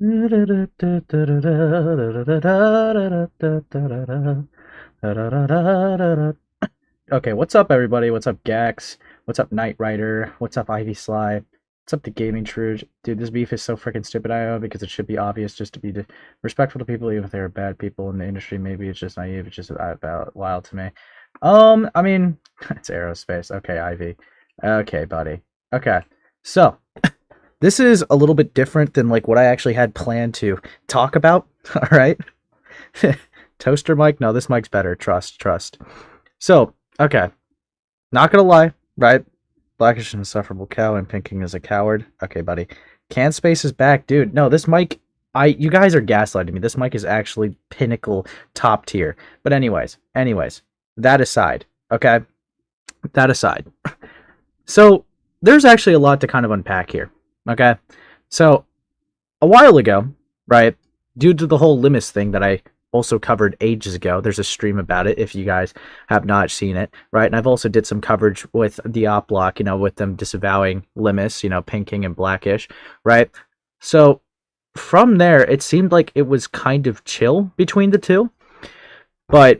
Okay, what's up, everybody? What's up, Gax? What's up, Knight Rider? What's up, Ivy Sly? What's up, the Gaming Truge? Dude, this beef is so freaking stupid, I know, because it should be obvious just to be respectful to people, even if they're bad people in the industry. Maybe it's just naive. It's just about wild to me. I mean, it's aerospace. Okay, Ivy. Okay, buddy. Okay, so this is a little bit different than like what I actually had planned to talk about. All right, toaster mic. No, this mic's better. Trust. So, okay, not gonna lie, right? Blackish is an insufferable cow and Pink King is a coward. Okay, buddy. Can Space is back, dude. No, this mic, you guys are gaslighting me. This mic is actually pinnacle top tier. But anyways, that aside, okay? That aside. So, there's actually a lot to kind of unpack here, okay? So, a while ago, right, due to the whole Limus thing that I also covered ages ago, there's a stream about it if you guys have not seen it, right? And I've also did some coverage with the op block, with them disavowing Limus, Pink King and Blackishhh, right? So from there, it seemed like it was kind of chill between the two. But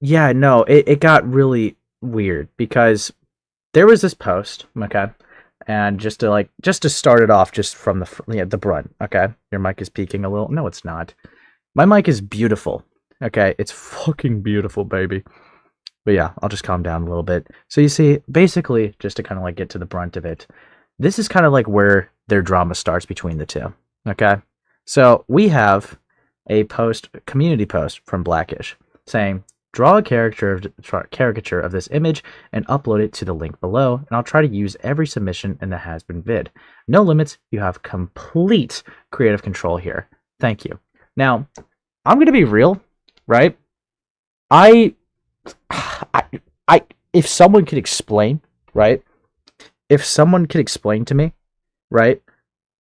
yeah, no, it got really weird because there was this post, okay? And just to start it off, just from the brunt, okay? Your mic is peaking a little. No, it's not. My mic is beautiful. Okay, it's fucking beautiful, baby. But yeah, I'll just calm down a little bit. So you see, basically, just to kind of like get to the brunt of it, this is kind of like where their drama starts between the two. Okay, so we have a community post from Blackishhh saying, draw a caricature of this image and upload it to the link below, and I'll try to use every submission in the has been vid. No limits, you have complete creative control here. Thank you. Now, I'm gonna be real, right? I, if someone could explain, right? If someone could explain to me, right,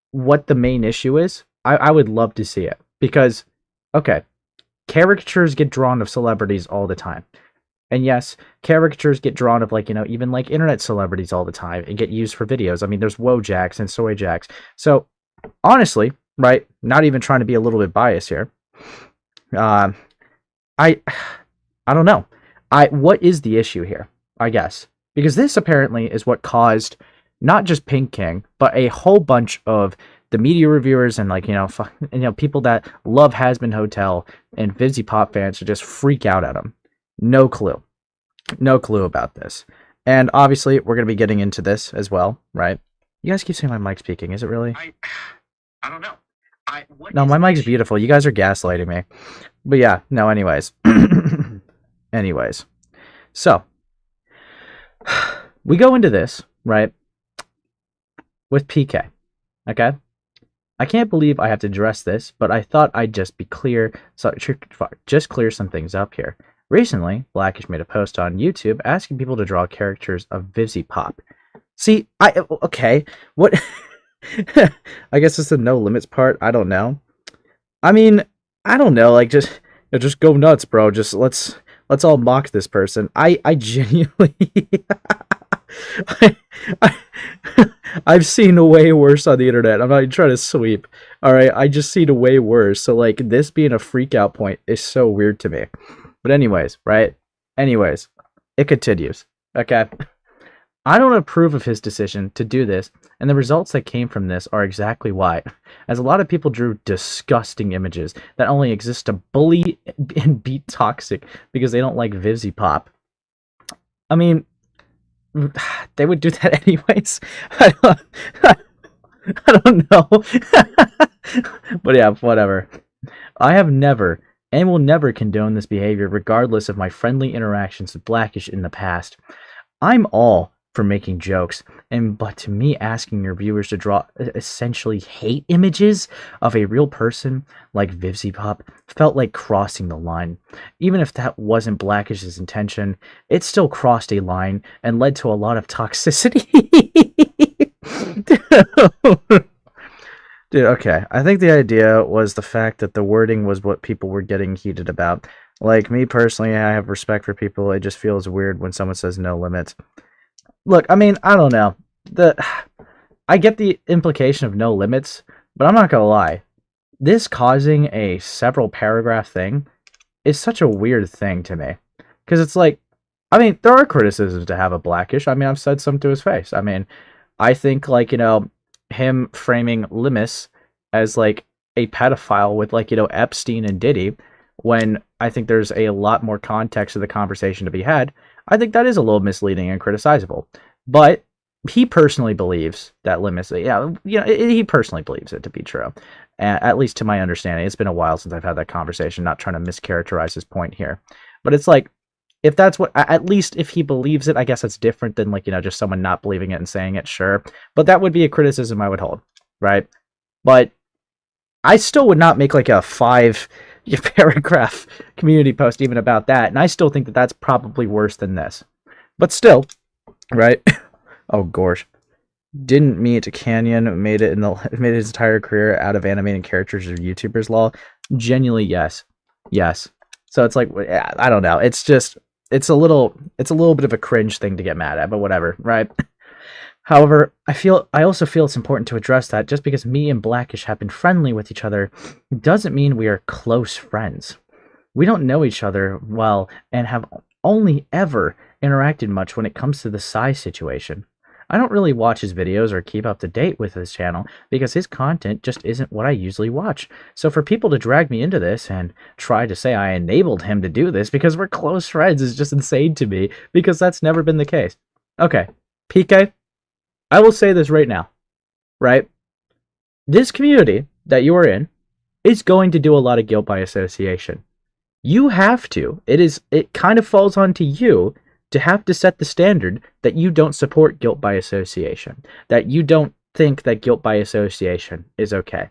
what the main issue is, I would love to see it. Because, okay, caricatures get drawn of celebrities all the time. And yes, caricatures get drawn of even like internet celebrities all the time and get used for videos. I mean, there's Wojaks and Soyjaks. So, honestly, right, not even trying to be a little bit biased here. I don't know. What is the issue here? I guess because this apparently is what caused not just Pink King, but a whole bunch of the media reviewers and people that love Has Been Hotel and vivziepop fans to just freak out at him. No clue about this. And obviously, we're gonna be getting into this as well, right? You guys keep saying my mic's peaking. Is it really? I don't know. No, my mic's beautiful. You guys are gaslighting me. But yeah, no, anyways. Anyways. So, we go into this, right, with PK, okay? I can't believe I have to address this, but I thought I'd just be clear, just clear some things up here. Recently, Blackish made a post on YouTube asking people to draw characters of vivziepop. See, okay, what... I guess it's the no limits part. I don't know. I mean, I don't know. Like, just go nuts, bro. Just let's all mock this person. I genuinely, I, I've seen way worse on the internet. I'm not even trying to sweep. All right, I just seen a way worse. So like this being a freak out point is so weird to me. But anyways, right? Anyways, it continues. Okay. I don't approve of his decision to do this, and the results that came from this are exactly why, as a lot of people drew disgusting images that only exist to bully and be toxic because they don't like vivziepop. I mean, they would do that anyways. I don't know. But yeah, whatever. I have never and will never condone this behavior regardless of my friendly interactions with Blackish in the past. I'm all for making jokes, but to me, asking your viewers to draw essentially hate images of a real person like vivziepop felt like crossing the line. Even if that wasn't Blackish's intention, it still crossed a line and led to a lot of toxicity. Dude, okay. I think the idea was the fact that the wording was what people were getting heated about. Like, me personally, I have respect for people. It just feels weird when someone says no limits. Look, I mean, I don't know. I get the implication of no limits, but I'm not gonna lie. this causing a several paragraph thing is such a weird thing to me. Because it's like, I mean, there are criticisms to have a Blackishh. I mean, I've said some to his face. I mean, I think, like, him framing Limus as, like, a pedophile with, like, Epstein and Diddy, when I think there's a lot more context to the conversation to be had, I think that is a little misleading and criticizable. But he personally believes that Limus, he personally believes it to be true. At least to my understanding. It's been a while since I've had that conversation, not trying to mischaracterize his point here. But it's like, if that's what, at least if he believes it, I guess that's different than, like, just someone not believing it and saying it, sure. But that would be a criticism I would hold, right? But I still would not make, like, a 5 paragraph community post even about that. And I still think that that's probably worse than this. But still, right? Oh, gosh. Didn't meet Canyon, made it his entire career out of animating characters or YouTubers, lol. Genuinely, yes. Yes. So it's like, I don't know. It's just, it's a little bit of a cringe thing to get mad at, but whatever, right? However, I also feel it's important to address that just because me and Blackishh have been friendly with each other doesn't mean we are close friends. We don't know each other well and have only ever interacted much when it comes to the Psy situation. I don't really watch his videos or keep up to date with his channel because his content just isn't what I usually watch. So for people to drag me into this and try to say I enabled him to do this because we're close friends is just insane to me, because that's never been the case. Okay, PK, I will say this right now, right? This community that you are in is going to do a lot of guilt by association. You have to. It kind of falls onto you to have to set the standard that you don't support guilt by association, that you don't think that guilt by association is okay.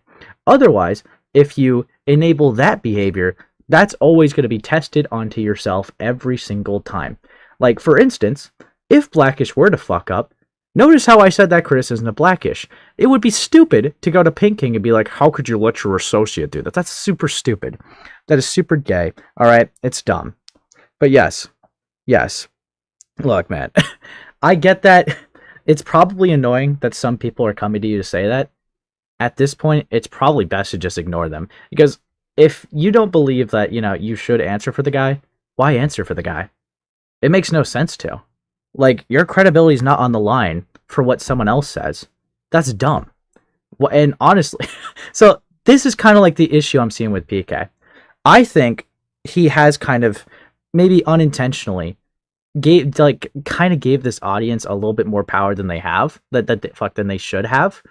Otherwise, if you enable that behavior, that's always going to be tested onto yourself every single time. Like, for instance, if Blackishh were to fuck up, notice how I said that criticism of Blackishh. It would be stupid to go to Pink King and be like, how could you let your associate do that? That's super stupid. That is super gay. All right, it's dumb. But yes. Look, man, I get that it's probably annoying that some people are coming to you to say that. At this point, it's probably best to just ignore them. Because if you don't believe that, you should answer for the guy, why answer for the guy? It makes no sense to. Like, your credibility is not on the line for what someone else says. That's dumb. Well, and honestly, so this is kind of like the issue I'm seeing with PK. I think he has kind of, maybe unintentionally, gave this audience a little bit more power than they have, than they should have,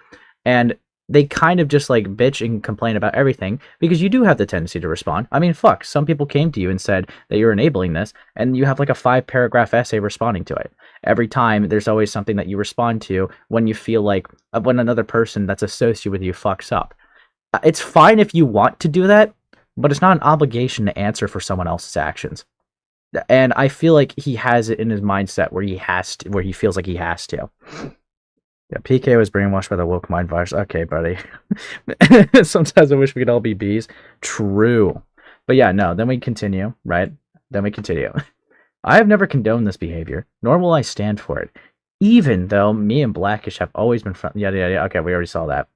and they kind of just like bitch and complain about everything because you do have the tendency to respond. I mean, fuck, some people came to you and said that you're enabling this, and you have like a 5-paragraph essay responding to it. Every time there's always something that you respond to when you feel like when another person that's associated with you fucks up. It's fine if you want to do that, but it's not an obligation to answer for someone else's actions. And I feel like he has it in his mindset where he feels like he has to. Yeah, PK was brainwashed by the woke mind virus. Okay, buddy. Sometimes I wish we could all be bees. True. But yeah, no, then we continue, right? Then we continue. I have never condoned this behavior, nor will I stand for it, even though me and Blackishh have always been friends. Yeah. Okay, we already saw that.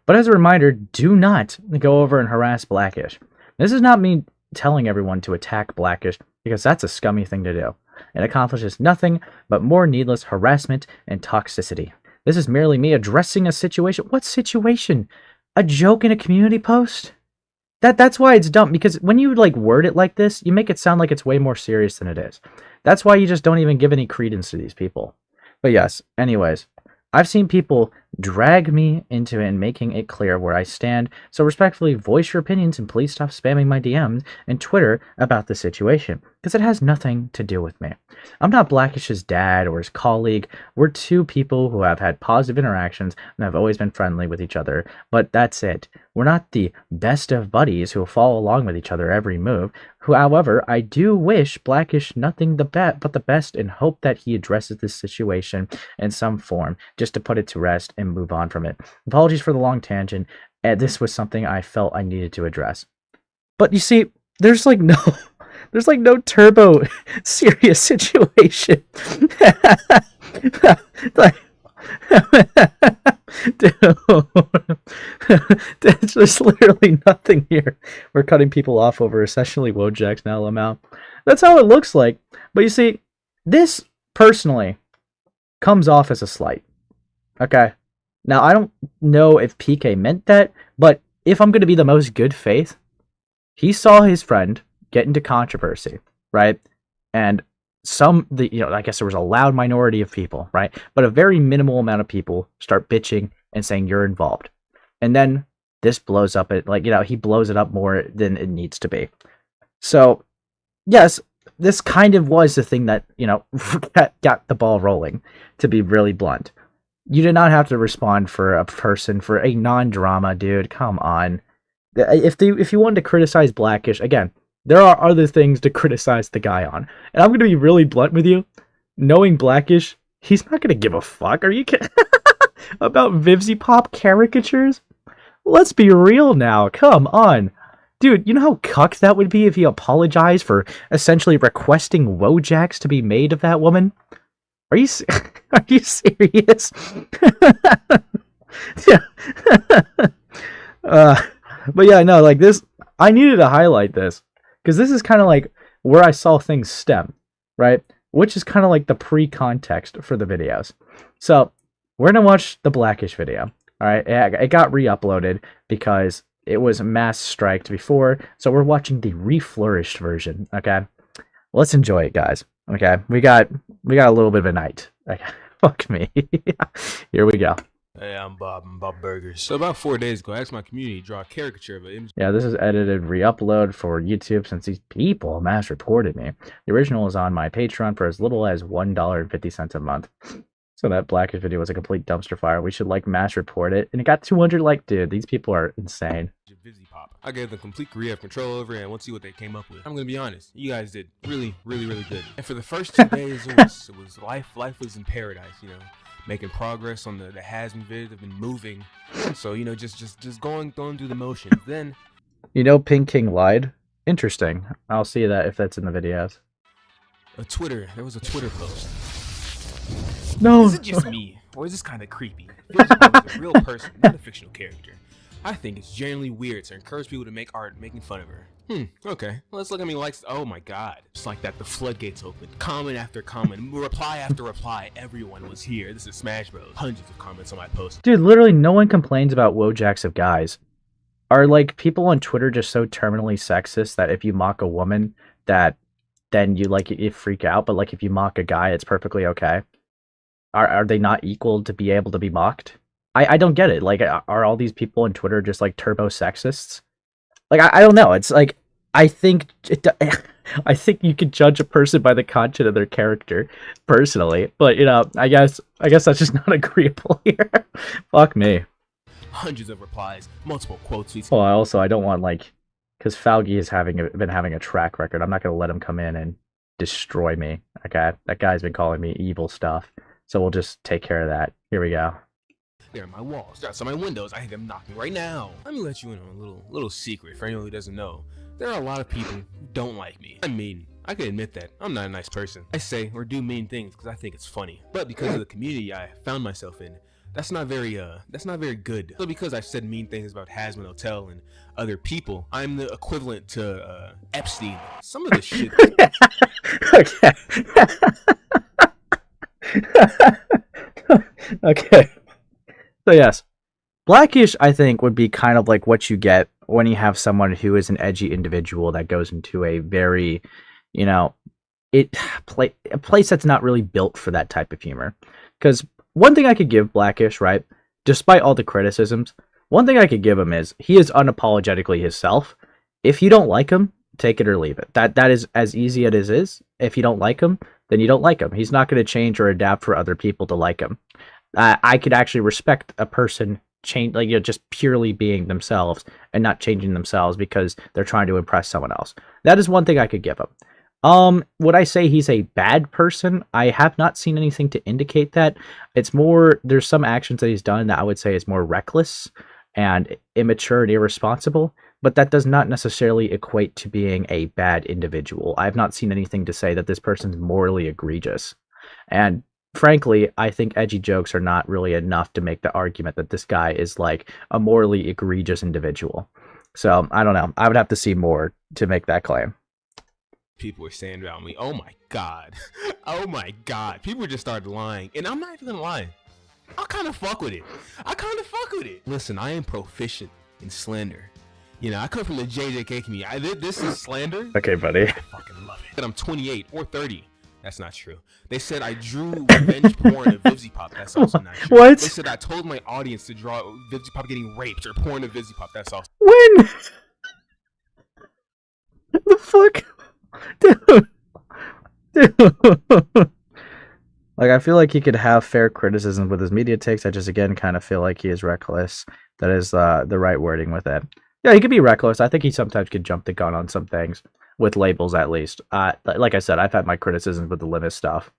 But as a reminder, do not go over and harass Blackishh. This is not me telling everyone to attack Blackishh, because that's a scummy thing to do. It accomplishes nothing but more needless harassment and toxicity. This is merely me addressing a situation. What situation? A joke in a community post? That's why it's dumb, because when you like word it like this, you make it sound like it's way more serious than it is. That's why you just don't even give any credence to these people. But yes, anyways, I've seen people drag me into it and making it clear where I stand, so respectfully voice your opinions and please stop spamming my DMs and Twitter about the situation, because it has nothing to do with me. I'm not Blackish's dad or his colleague. We're two people who have had positive interactions and have always been friendly with each other, but that's it. We're not the best of buddies who follow along with each other every move. However, I do wish Blackishh nothing but the best and hope that he addresses this situation in some form, just to put it to rest and move on from it. Apologies for the long tangent. This was something I felt I needed to address. But you see, there's no turbo serious situation. Dude, there's literally nothing here. We're cutting people off over essentially Wojaks now, Lamau. That's how it looks like. But you see, this personally comes off as a slight. Okay. Now I don't know if PK meant that, but if I'm gonna be the most good faith, he saw his friend get into controversy, right? And I guess there was a loud minority of people, right? But a very minimal amount of people start bitching and saying you're involved. And then this blows up he blows it up more than it needs to be. So, yes, this kind of was the thing that, got the ball rolling, to be really blunt. You did not have to respond for a person, for a non-drama, dude. Come on. If you wanted to criticize Blackishh, again, there are other things to criticize the guy on. And I'm going to be really blunt with you. Knowing Blackishh, he's not going to give a fuck. Are you kidding? About vivziepop caricatures? Let's be real now. Come on. Dude, you know how cucked that would be if he apologized for essentially requesting Wojaks to be made of that woman? Are you are you serious? Yeah. But yeah, no, like this, I needed to highlight this because this is kind of like where I saw things stem, right? Which is kind of like the pre-context for the videos. So we're gonna watch the Blackishh video. All right, it got re-uploaded because it was mass striked before, so we're watching the reflourished version. Okay, let's enjoy it, guys. Okay, we got a little bit of a night. Okay. Fuck me. Here we go. Hey, I'm Bob Burgers. So about 4 days ago, I asked my community to draw a caricature of an image. Yeah, this is edited, re-upload for YouTube since these people mass reported me. The original is on my Patreon for as little as $1.50 a month. So that Blackishh video was a complete dumpster fire. We should mass report it. And it got 200 dude, these people are insane. vivziepop. I gave them complete creative control over it, and let's see what they came up with. I'm gonna be honest, you guys did really good. And for the first 2 days, it was life was in paradise, making progress on the has-been vids have been moving. So, just going through the motions. Then Pink King lied. Interesting. I'll see that if that's in the videos. There was a Twitter post. No. Is it just me, or is this kind of creepy? It feels like it was a real person, not a fictional character. I think it's genuinely weird to encourage people to make art making fun of her. Okay. Let's look at me likes. Oh my god. Just like that, the floodgates opened. Comment after comment, reply after reply. Everyone was here. This is Smash Bros. Hundreds of comments on my post. Dude, literally no one complains about Wojaks of guys. Are people on Twitter just so terminally sexist that if you mock a woman, that then you freak out, but if you mock a guy, it's perfectly okay? Are they not equal to be able to be mocked? I don't get it. Are all these people on Twitter just turbo sexists? I don't know. It's I think I think you can judge a person by the content of their character, personally. But I guess that's just not agreeable here. Fuck me. Hundreds of replies, multiple quote tweets. Well, also I don't want because Falgi is been having a track record. I'm not gonna let him come in and destroy me. Okay, that guy's been calling me evil stuff. So we'll just take care of that. Here we go. There are my walls, outside my windows. I hear them knocking right now. Let me let you in on a little secret for anyone who doesn't know. There are a lot of people who don't like me. I mean, I can admit that I'm not a nice person. I say or do mean things because I think it's funny. But because of the community I found myself in, that's not very good. So because I've said mean things about Hasman Hotel and other people, I'm the equivalent to Epstein. Some of the shit. Okay. Okay. So yes, Blackishh I think would be kind of like what you get when you have someone who is an edgy individual that goes into a very, a place that's not really built for that type of humor. Because one thing I could give Blackishh, right, despite all the criticisms, one thing I could give him is he is unapologetically himself. If you don't like him, take it or leave it. That is as easy as it is. If you don't like him, then you don't like him. He's not going to change or adapt for other people to like him. I could actually respect a person just purely being themselves and not changing themselves because they're trying to impress someone else. That is one thing I could give him. Would I say he's a bad person? I have not seen anything to indicate that. It's more, there's some actions that he's done that I would say is more reckless and immature and irresponsible, but that does not necessarily equate to being a bad individual. I have not seen anything to say that this person's morally egregious. And frankly, I think edgy jokes are not really enough to make the argument that this guy is like a morally egregious individual. So I don't know. I would have to see more to make that claim. People were saying about me. Oh my god. Oh my god. People just started lying. And I'm not even gonna lie. I kind of fuck with it. Listen, I am proficient in slander. You know, I come from the JJK community. This is slander. Okay, buddy. I fucking love it. And I'm 28 or 30. That's not true. They said I drew revenge porn of vivziepop. That's also not true. What? They said I told my audience to draw vivziepop getting raped or porn of vivziepop. That's also. When? The fuck? Dude. Dude. Like, I feel like he could have fair criticism with his media takes. I just, again, kind of feel like he is reckless. That is the right wording with it. Yeah, he could be reckless. I think he sometimes could jump the gun on some things, with labels at least. Like I said, I've had my criticisms with the limit stuff.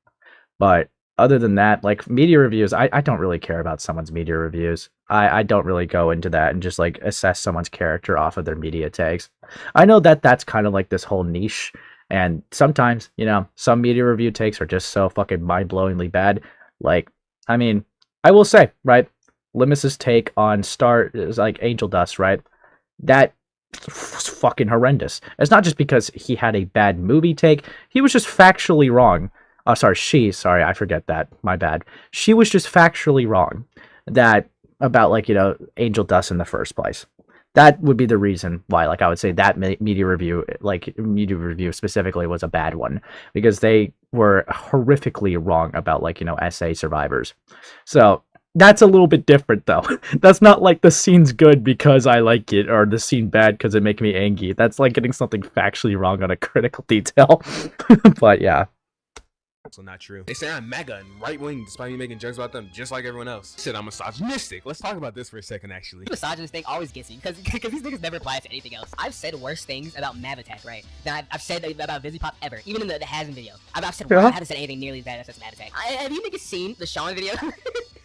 But other than that, like, media reviews, I don't really care about someone's media reviews. I don't really go into that and just, like, assess someone's character off of their media takes. I know that that's kind of like this whole niche. And sometimes, you know, some media review takes are just so fucking mind-blowingly bad. Like, I mean, I will say, right, Limus's take on Star is like Angel Dust, right? That was fucking horrendous. It's not just because he had a bad movie take. He was just factually wrong. Oh, sorry, I forget that. My bad. She was just factually wrong that about, like, you know, Angel Dust in the first place. That would be the reason why, like, I would say that media review specifically was a bad one, because they were horrifically wrong about, like, you know, SA survivors. So that's a little bit different, though. That's not like the scene's good because I like it, or the scene bad because it make me angry. That's like getting something factually wrong on a critical detail. But yeah. Also not true. They say I'm MAGA and right-wing despite me making jokes about them just like everyone else. Said I'm misogynistic. Let's talk about this for a second, actually. The misogynist thing always gets me because these niggas never apply to anything else. I've said worse things about Mavatak, right, than I've said about vivziepop ever. Even in the Hasm video. I've said, I haven't said anything nearly as bad as Mavatak. Have you niggas seen the Sean video?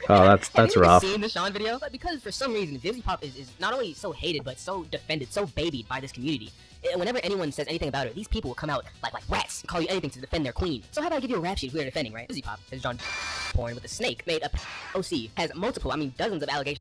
Oh, that's rough. Have you seen the Sean video? But because for some reason vivziepop is not only so hated but so defended, so babied by this community. Whenever anyone says anything about it, these people will come out like rats and call you anything to defend their queen. So how about I give you a rap sheet who they're defending, right? vivziepop has drawn porn with a snake, made up OC, has multiple, dozens of allegations.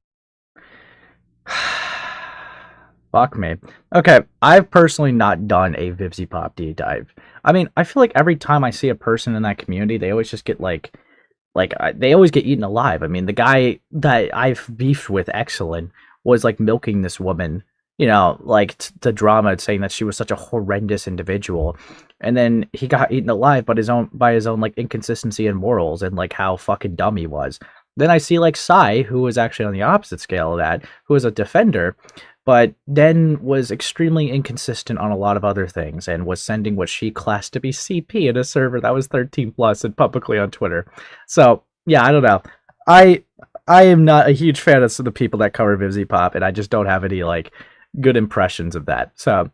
Fuck me. Okay, I've personally not done a vivziepop deep dive. I mean, I feel like every time I see a person in that community, they always just get they always get eaten alive. I mean, the guy that I've beefed with, Excellent, was like milking this woman, you know, like the drama, saying that she was such a horrendous individual, and then he got eaten alive by his own like inconsistency in morals and like how fucking dumb he was. Then I see like Sai, who was actually on the opposite scale of that, who was a defender, but then was extremely inconsistent on a lot of other things and was sending what she classed to be CP in a server that was 13 plus and publicly on Twitter. So yeah, I don't know. I am not a huge fan of the people that cover vivziepop, and I just don't have any like good impressions of that. So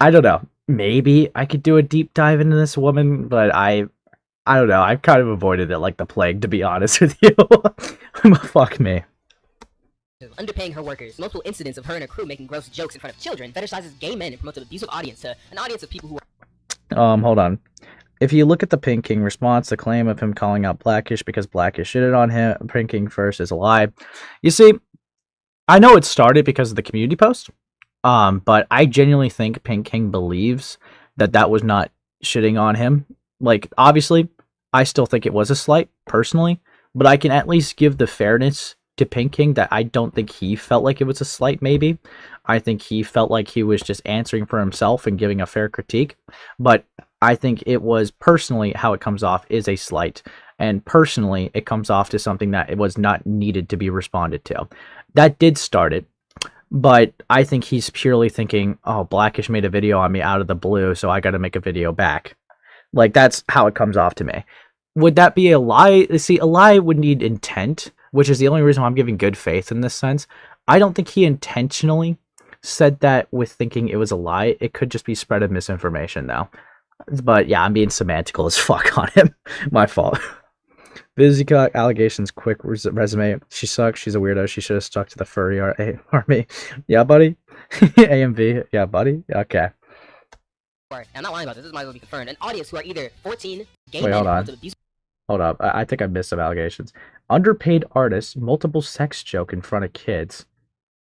I don't know. Maybe I could do a deep dive into this woman, but I don't know. I've kind of avoided it like the plague, to be honest with you. Fuck me. Underpaying her workers, multiple incidents of her and her crew making gross jokes in front of children, fetishizes gay men and promotes an abusive audience to an audience of people who are... Hold on. If you look at the Pink King response, the claim of him calling out Blackishhh because Blackishhh shitted on him, Pink King first, is a lie. You see, I know it started because of the community post, but I genuinely think Pink King believes that was not shitting on him. Like, obviously, I still think it was a slight, personally, but I can at least give the fairness to Pink King that I don't think he felt like it was a slight, maybe. I think he felt like he was just answering for himself and giving a fair critique, but I think it was personally how it comes off is a slight, and personally it comes off to something that it was not needed to be responded to. That did start it, but I think he's purely thinking, oh, Blackishhh made a video on me out of the blue, so I gotta make a video back. Like, that's how it comes off to me. Would that be a lie? See, a lie would need intent, which is the only reason why I'm giving good faith in this sense. I don't think he intentionally said that with thinking it was a lie. It could just be spread of misinformation, though. But yeah, I'm being semantical as fuck on him. My fault. Vivziepop allegations, quick resume. She sucks. She's a weirdo. She should have stuck to the furry army. Yeah, buddy. AMV. Yeah, buddy. Okay. I'm not lying about this. This might as well be confirmed. An audience who are either 14 gay Wait, men hold on. with abuse. Hold up. I think I missed some allegations. Underpaid artist, multiple sex joke in front of kids.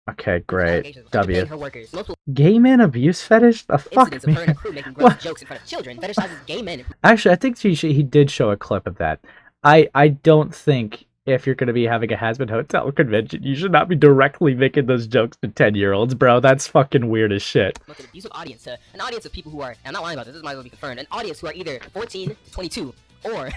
Okay, great. Allegations of W. underpaying her workers. Multiple Gay man abuse fetish? The fuck, incidents of her and her man? crew making gross What? jokes in front of children fetishizes gay men. Actually, I think he did show a clip of that. I don't think if you're going to be having a Hazbin Hotel convention, you should not be directly making those jokes to 10-year-olds, bro. That's fucking weird as shit. Look at an abusive audience to an audience of people who are, and I'm not lying about this might as well be confirmed, an audience who are either 14 to 22 or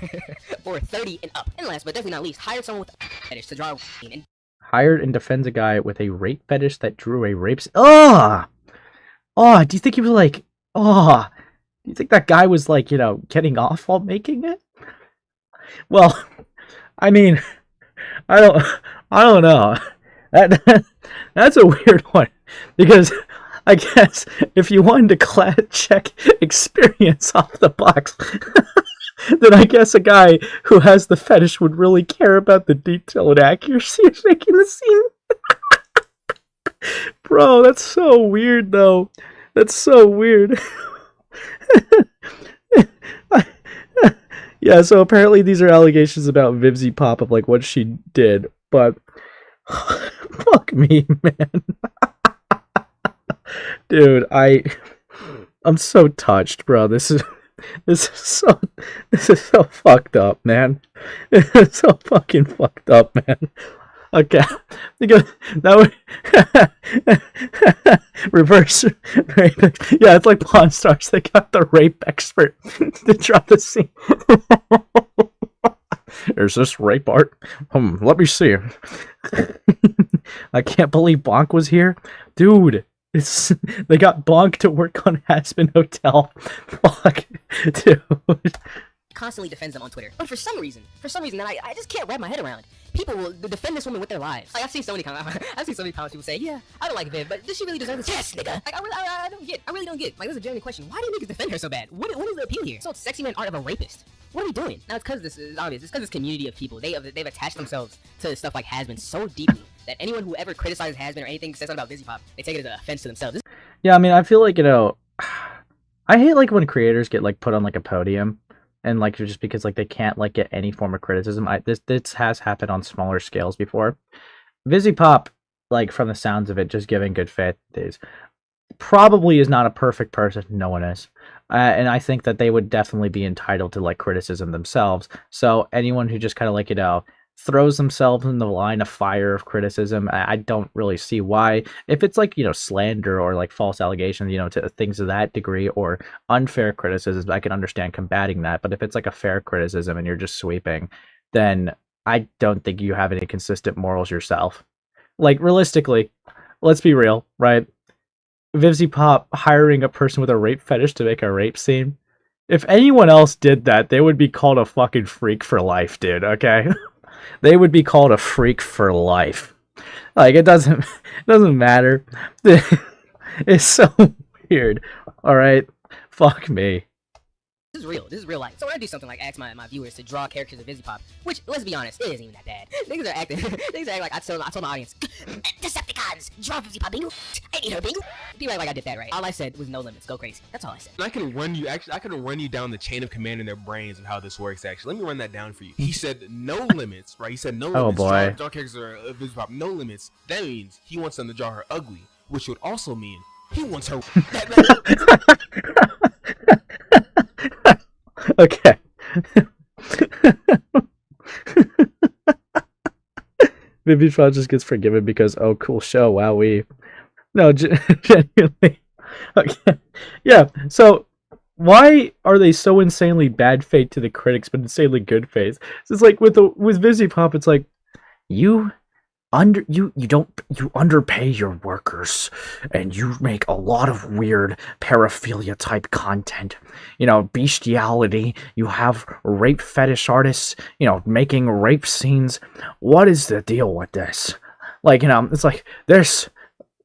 or 30 and up. And last but definitely not least, hire someone with a fetish to draw a and Hired and defends a guy with a rape fetish that drew a rape. Oh, do you think he was like, do you think that guy was like, getting off while making it? Well, I mean, I don't know. That's a weird one because I guess if you wanted to check experience off the box, then I guess a guy who has the fetish would really care about the detail and accuracy of making the scene. Bro, that's so weird, though. That's so weird. Yeah, so apparently these are allegations about vivziepop of, like, what she did, but fuck me, man. Dude, I'm so touched, bro. This is so fucked up, man. It's so fucking fucked up, man. Okay, because that would reverse rape. Yeah, it's like Pawn Stars. They got the rape expert to draw the scene. Is this rape art? Let me see. I can't believe Bonk was here, dude. They got Bonk to work on Hazbin Hotel. Fuck, dude. constantly defends them on Twitter. But for some reason that I just can't wrap my head around. People will defend this woman with their lives. Like, I've seen so many comments people say, yeah, I don't like Viv, but does she really deserve this? Yes, nigga! Like, I really don't get. Like, this is a genuine question. Why do niggas defend her so bad? What is the appeal here? So it's sexy man art of a rapist. What are we doing? Now, it's because this is obvious. It's because this community of people, they've attached themselves to stuff like Hazbin so deeply that anyone who ever criticizes Hazbin or anything says something about vivziepop, they take it as an offense to themselves. Yeah, I mean, I feel like, I hate, like, when creators get, like, put on, like, a podium and, like, just because, like, they can't, like, get any form of criticism. This has happened on smaller scales before. vivziepop, like, from the sounds of it, just giving good faith days, probably is not a perfect person. No one is. And I think that they would definitely be entitled to, like, criticism themselves. So anyone who just kind of, like, throws themselves in the line of fire of criticism, I don't really see why. If it's like, slander or like false allegations, to things of that degree, or unfair criticisms, I can understand combating that. But if it's like a fair criticism and you're just sweeping, then I don't think you have any consistent morals yourself. Like, realistically, let's be real, right? vivziepop hiring a person with a rape fetish to make a rape scene. If anyone else did that, they would be called a fucking freak for life, dude, okay? They would be called a freak for life. Like, it doesn't matter. It's so weird. Alright? Fuck me. This is real. This is real life. So when I do something like ask my viewers to draw characters of vivziepop, which, let's be honest, it isn't even that bad. Niggas are acting like I told my audience, Decepticons, draw vivziepop, bingo. I need her, bingo. Be like I did that, right? All I said was no limits, go crazy. That's all I said. And I can run you down the chain of command in their brains of how this works, actually. Let me run that down for you. He said no limits, right? He said no limits. Oh boy. Draw characters of vivziepop, no limits. That means he wants them to draw her ugly, which would also mean he wants her. Okay. vivziepop just gets forgiven because, oh, cool show, wowee. No, genuinely. Okay. Yeah, so why are they so insanely bad faith to the critics but insanely good faith? So it's like with vivziepop, it's like you underpay your workers and you make a lot of weird paraphilia type content, bestiality. You have rape fetish artists, making rape scenes. What is the deal with this? Like, it's like this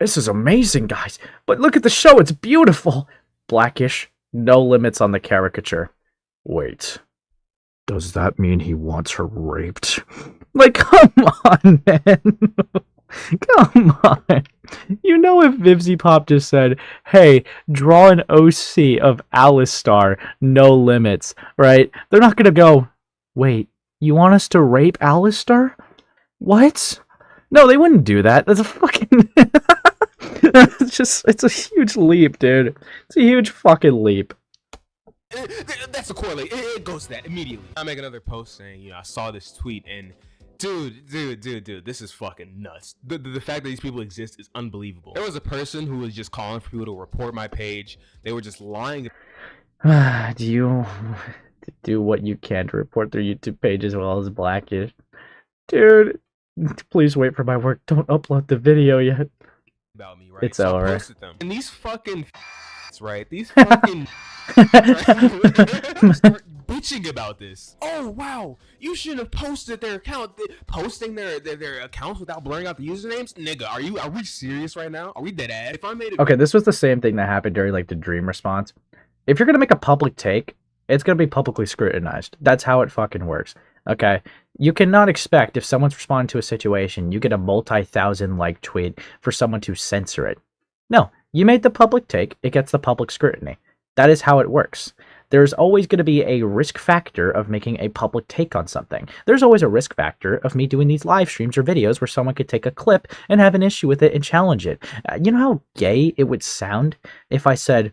is amazing, guys, but look at the show, it's beautiful. Blackishhh, no limits on the caricature. Wait, does that mean he wants her raped? Like, come on, man. Come on. If vivziepop just said, hey, draw an OC of Alistar, no limits, right? They're not going to go, Wait, you want us to rape Alistair? What? No, they wouldn't do that. That's a fucking... it's a huge leap, dude. It's a huge fucking leap. That's a correlate. It goes to that immediately. I make another post saying, I saw this tweet and dude, this is fucking nuts. The fact that these people exist is unbelievable. There was a person who was just calling for people to report my page. They were just lying. Do you do what you can to report their YouTube page as well as Blackishh? Dude, please wait for my work. Don't upload the video yet. About me, right? It's so over. I posted them. And these fucking right? These fucking start bitching about this. Oh wow, you shouldn't have posted their account. Posting their accounts without blurring out the usernames, nigga. Are we serious right now? Are we dead ass? If I made it. Okay, this was the same thing that happened during like the Dream response. If you're gonna make a public take, it's gonna be publicly scrutinized. That's how it fucking works. Okay, you cannot expect if someone's responding to a situation, you get a multi-thousand like tweet for someone to censor it. No, you made the public take, it gets the public scrutiny. That is how it works. There's always going to be a risk factor of making a public take on something. There's always a risk factor of me doing these live streams or videos where someone could take a clip and have an issue with it and challenge it. You know how gay it would sound if I said,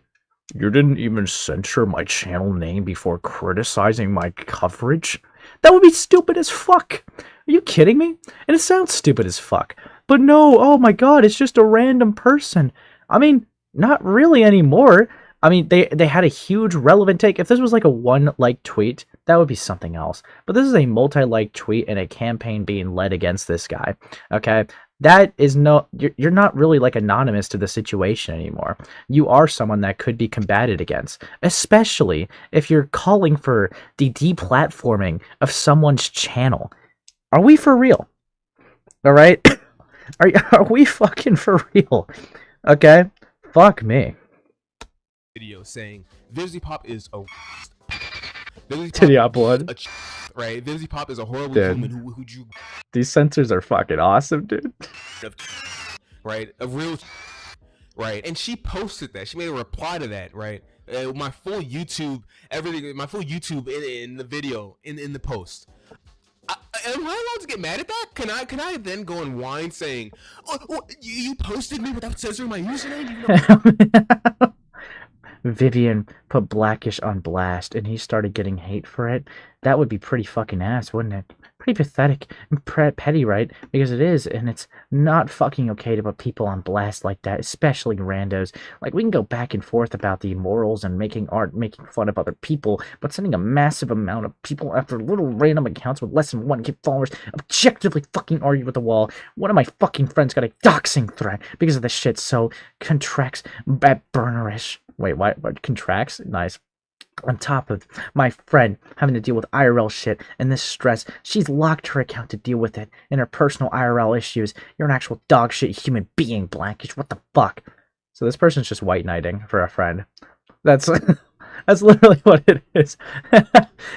"You didn't even censor my channel name before criticizing my coverage"? That would be stupid as fuck. Are you kidding me? And it sounds stupid as fuck. But no, oh my god, it's just a random person. I mean, not really anymore. I mean, they had a huge relevant take. If this was like a one-like tweet, that would be something else. But this is a multi-like tweet and a campaign being led against this guy. Okay? That is no... You're not really like anonymous to the situation anymore. You are someone that could be combated against. Especially if you're calling for the deplatforming of someone's channel. Are we for real? Alright? Are we fucking for real? Okay? Fuck me. Video saying vivziepop is a Titty out blood. Right? vivziepop is a horrible Dude. human who you These censors are fucking awesome, dude. right? A real right? And she posted that. She made a reply to that, right? My full YouTube, everything, my full YouTube in the video, in the post. Am I allowed to get mad at that? Can I then go and whine saying, "Oh, you posted me without censoring my username"? Vivian put Blackishh on blast and he started getting hate for it. That would be pretty fucking ass, wouldn't it? Pretty pathetic and petty, right? Because it is, and it's not fucking okay to put people on blast like that, especially randos. Like, we can go back and forth about the morals and making art, making fun of other people, but sending a massive amount of people after little random accounts with less than 1K followers objectively fucking argue with the wall. One of my fucking friends got a doxing threat because of this shit, so contracts bad burnerish. Wait, what contracts? Nice. On top of my friend having to deal with IRL shit and this stress, she's locked her account to deal with it and her personal IRL issues. You're an actual dog shit human being, Blackishh. What the fuck? So this person's just white knighting for a friend. That's that's literally what it is.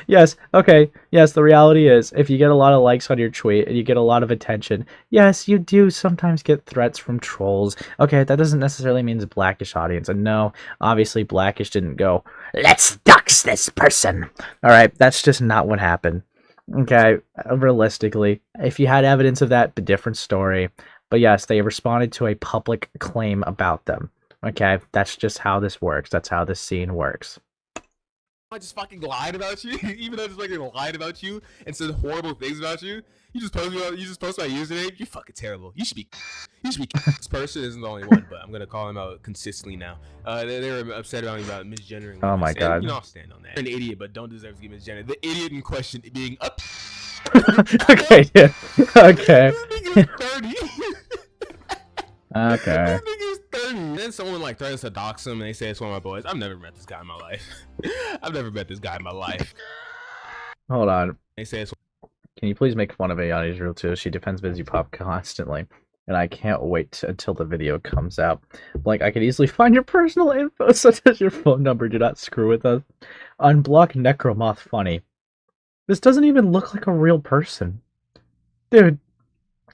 Yes, okay. Yes, the reality is, if you get a lot of likes on your tweet and you get a lot of attention, yes, you do sometimes get threats from trolls. Okay, that doesn't necessarily mean it's a Blackishh audience. And no, obviously Blackishh didn't go, "Let's dox this person." Alright, that's just not what happened. Okay, realistically, if you had evidence of that, a different story. But yes, they responded to a public claim about them. Okay, that's just how this works. That's how this scene works. I just fucking lied about you, even though I just fucking lied about you and said horrible things about you. You just post my username. You're fucking terrible. You should be. This person isn't the only one, but I'm gonna call him out consistently now. They're upset about me about misgendering. Oh my god. You know, I'll stand on that. You're an idiot, but don't deserve to get misgendered. The idiot in question being up. Okay, yeah. Okay. This nigga is 30. Okay. This nigga is 30. And then someone like threatens to dox him and they say it's one of my boys. I've never met this guy in my life. I've never met this guy in my life. Hold on. They say it's. Can you please make fun of Ayani's rule too? She defends vivziepop constantly. And I can't wait until the video comes out. Like, I could easily find your personal info, such as your phone number. Do not screw with us. Unblock Necromoth funny. This doesn't even look like a real person. Dude,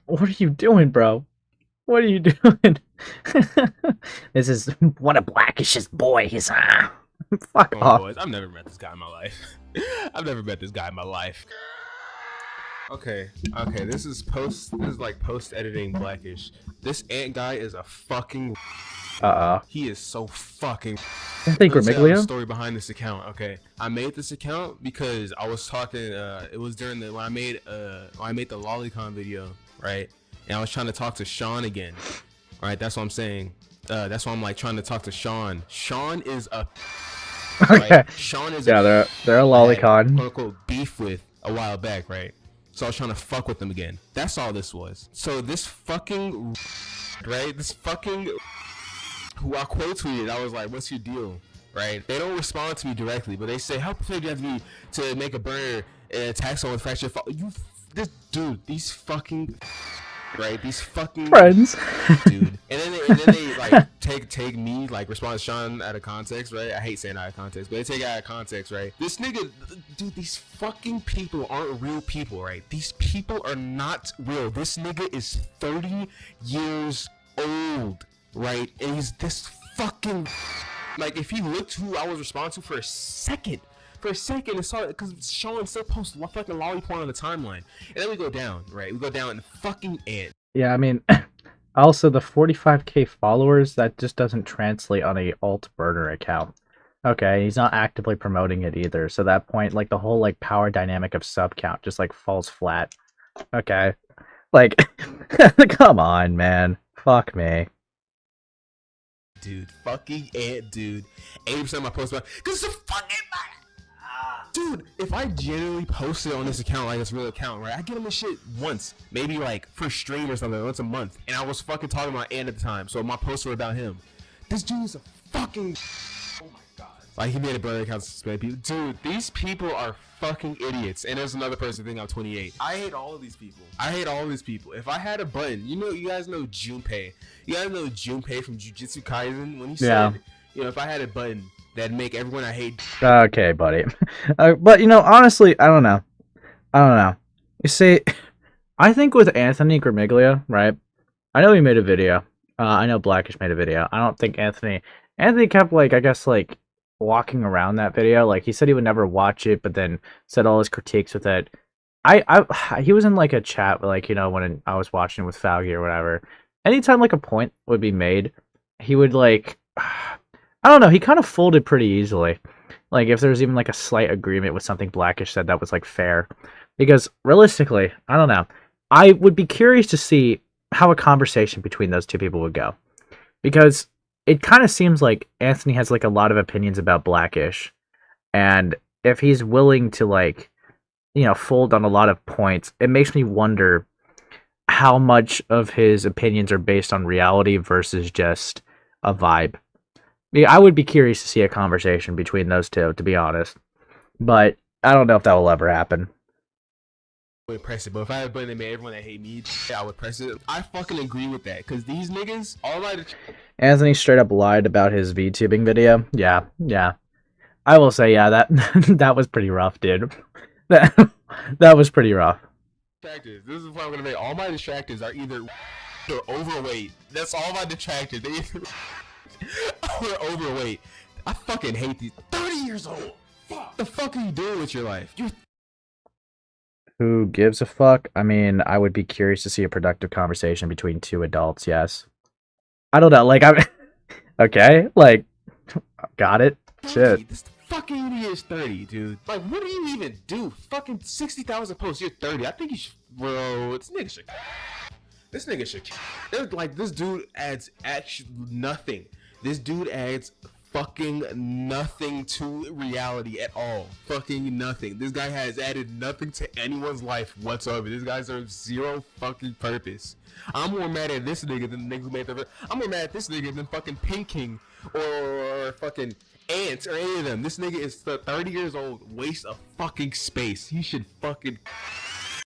what are you doing, bro? What are you doing? This is one of Blackish's boys. Fuck off. Boys. I've never met this guy in my life. I've never met this guy in my life. Okay, this is like post editing Blackish. This ant guy is a fucking. He is so fucking. I think Let's say I have a Grimiglia. story behind this account. Okay, I made this account because I was talking. It was during the when I made the Lolicon video, right? And I was trying to talk to Sean again. Right, that's what I'm saying. That's why I'm like trying to talk to Sean. Sean is a. Okay. Right? Sean is Yeah, they're a lolicon. Quote unquote beef with a while back, right? So I was trying to fuck with them again. That's all this was. So this fucking right, this fucking who I quote tweeted, I was like, "What's your deal?" Right? They don't respond to me directly, but they say, "How prepared do you have to be to make a burner and attack someone with fractured fall?" This dude, these fucking. Right, these fucking Friends. dude, and then they like take me like respond to Sean out of context, right? I hate saying out of context, but they take it out of context, right? This nigga, dude, these fucking people aren't real people, right? These people are not real. This nigga is 30 years old, right? And he's this fucking like if he looked who I was responding to for a second, it's hard because Sean still posts fucking lollipop on the timeline, and then we go down, right? We go down and fucking ant. Yeah, I mean, also the 45k followers, that just doesn't translate on a alt burner account. Okay, he's not actively promoting it either, so that point, like the whole like power dynamic of sub count just like falls flat. Okay, like, come on, man, fuck me. Dude, fucking ant, dude. 80% of my posts about because it's a fucking dude, if I genuinely posted on this account, like this real account, right, I get him this shit once, maybe like for stream or something, once a month, and I was fucking talking about Ant at the time, so my posts were about him. This dude is a fucking. Oh my god. Like he made a brother account to suspend people. Dude, these people are fucking idiots. And there's another person thinking I'm 28. I hate all of these people. If I had a button, you guys know Junpei. You guys know Junpei from Jujutsu Kaisen when he said, if I had a button that'd make everyone I hate. Okay, buddy. But honestly, I don't know. You see, I think with Anthony Grimiglia, right? I know he made a video. I know Blackish made a video. I don't think Anthony kept like, I guess like walking around that video. Like he said he would never watch it, but then said all his critiques with it. He was in like a chat, like when I was watching it with Falgi or whatever. Anytime like a point would be made, he would like. I don't know, he kind of folded pretty easily. Like, if there was even, like, a slight agreement with something Blackish said that was, like, fair. Because, realistically, I don't know. I would be curious to see how a conversation between those two people would go. Because it kind of seems like Anthony has, like, a lot of opinions about Blackish. And if he's willing to, like, fold on a lot of points, it makes me wonder how much of his opinions are based on reality versus just a vibe. Yeah, I would be curious to see a conversation between those two, to be honest. But I don't know if that will ever happen. I would press it, but if I had a button that made everyone that hate me, I would press it. I fucking agree with that, because these niggas, Anthony straight up lied about his VTubing video. Yeah. I will say, yeah, that was pretty rough, dude. That was pretty rough. This is what I'm gonna make. All my distractors are either overweight. That's all my detractors. They either or overweight. I fucking hate these 30 years old. Fuck. The fuck are you doing with your life? Who gives a fuck? I mean, I would be curious to see a productive conversation between two adults, yes. I don't know, like, okay, like, got it. 30. Shit. This fucking idiot is 30, dude. Like, what do you even do? Fucking 60,000 posts, you're 30. I think you should, bro, this nigga should, like, this dude adds actually nothing. This dude adds fucking nothing to reality at all. Fucking nothing. This guy has added nothing to anyone's life whatsoever. This guy serves zero fucking purpose. I'm more mad at this nigga than the nigga who made the. I'm more mad at this nigga than fucking Pink King or fucking Ants or any of them. This nigga is 30 years old. Waste of fucking space. He should fucking.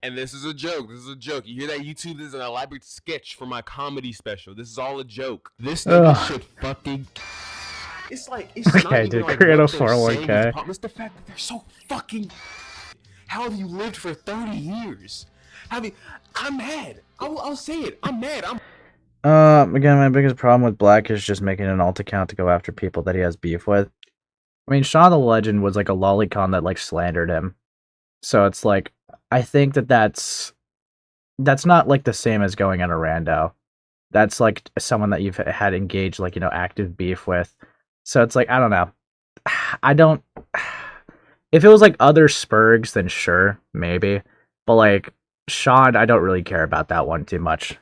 And this is a joke. You hear that? YouTube? This is an elaborate sketch for my comedy special. This is all a joke. This nigga should fucking. It's like it's Okay, not even dude, like create a what they're 401k. saying. It's the fact that they're so fucking. How have you lived for 30 years? I'm mad. I'll say it. I'm mad. Again, my biggest problem with Black is just making an alt account to go after people that he has beef with. I mean, Shawn the Legend was like a lolicon that like slandered him. So it's like, I think that's not like the same as going on a rando. That's like someone that you've had engaged like, active beef with. So it's like, I don't know. I don't. If it was like other Spurgs, then sure, maybe. But like Sean, I don't really care about that one too much.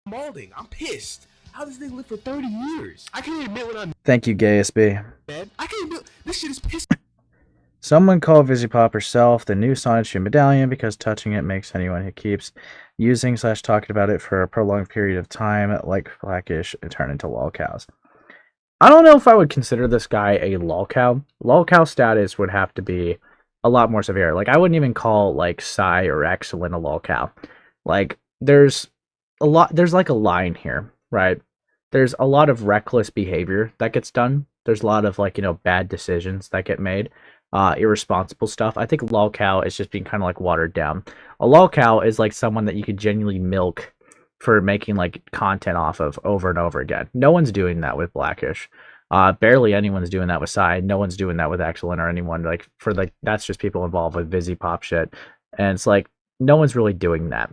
Malding, I'm pissed. How does this live for 30 years? I can't admit when I'm Thank you, GaySB. mad. I can't admit this shit is pissed. Someone called vivziepop herself the new Sonic Shoe medallion because touching it makes anyone who keeps using/talking about it for a prolonged period of time, like Blackishhh, turn into lolcows. I don't know if I would consider this guy a lolcow. Lolcow status would have to be a lot more severe. Like, I wouldn't even call like Psy or Excellent a lolcow. Like, there's like a line here, right? There's a lot of reckless behavior that gets done. There's a lot of like, bad decisions that get made. Irresponsible stuff. I think lolcow is just being kind of like watered down. A lolcow is like someone that you could genuinely milk for making like content off of over and over again. No one's doing that with Blackishhh. Barely anyone's doing that with Psy. No one's doing that with Excellent or anyone. Like for like that's just people involved with vivziepop shit. And it's like no one's really doing that,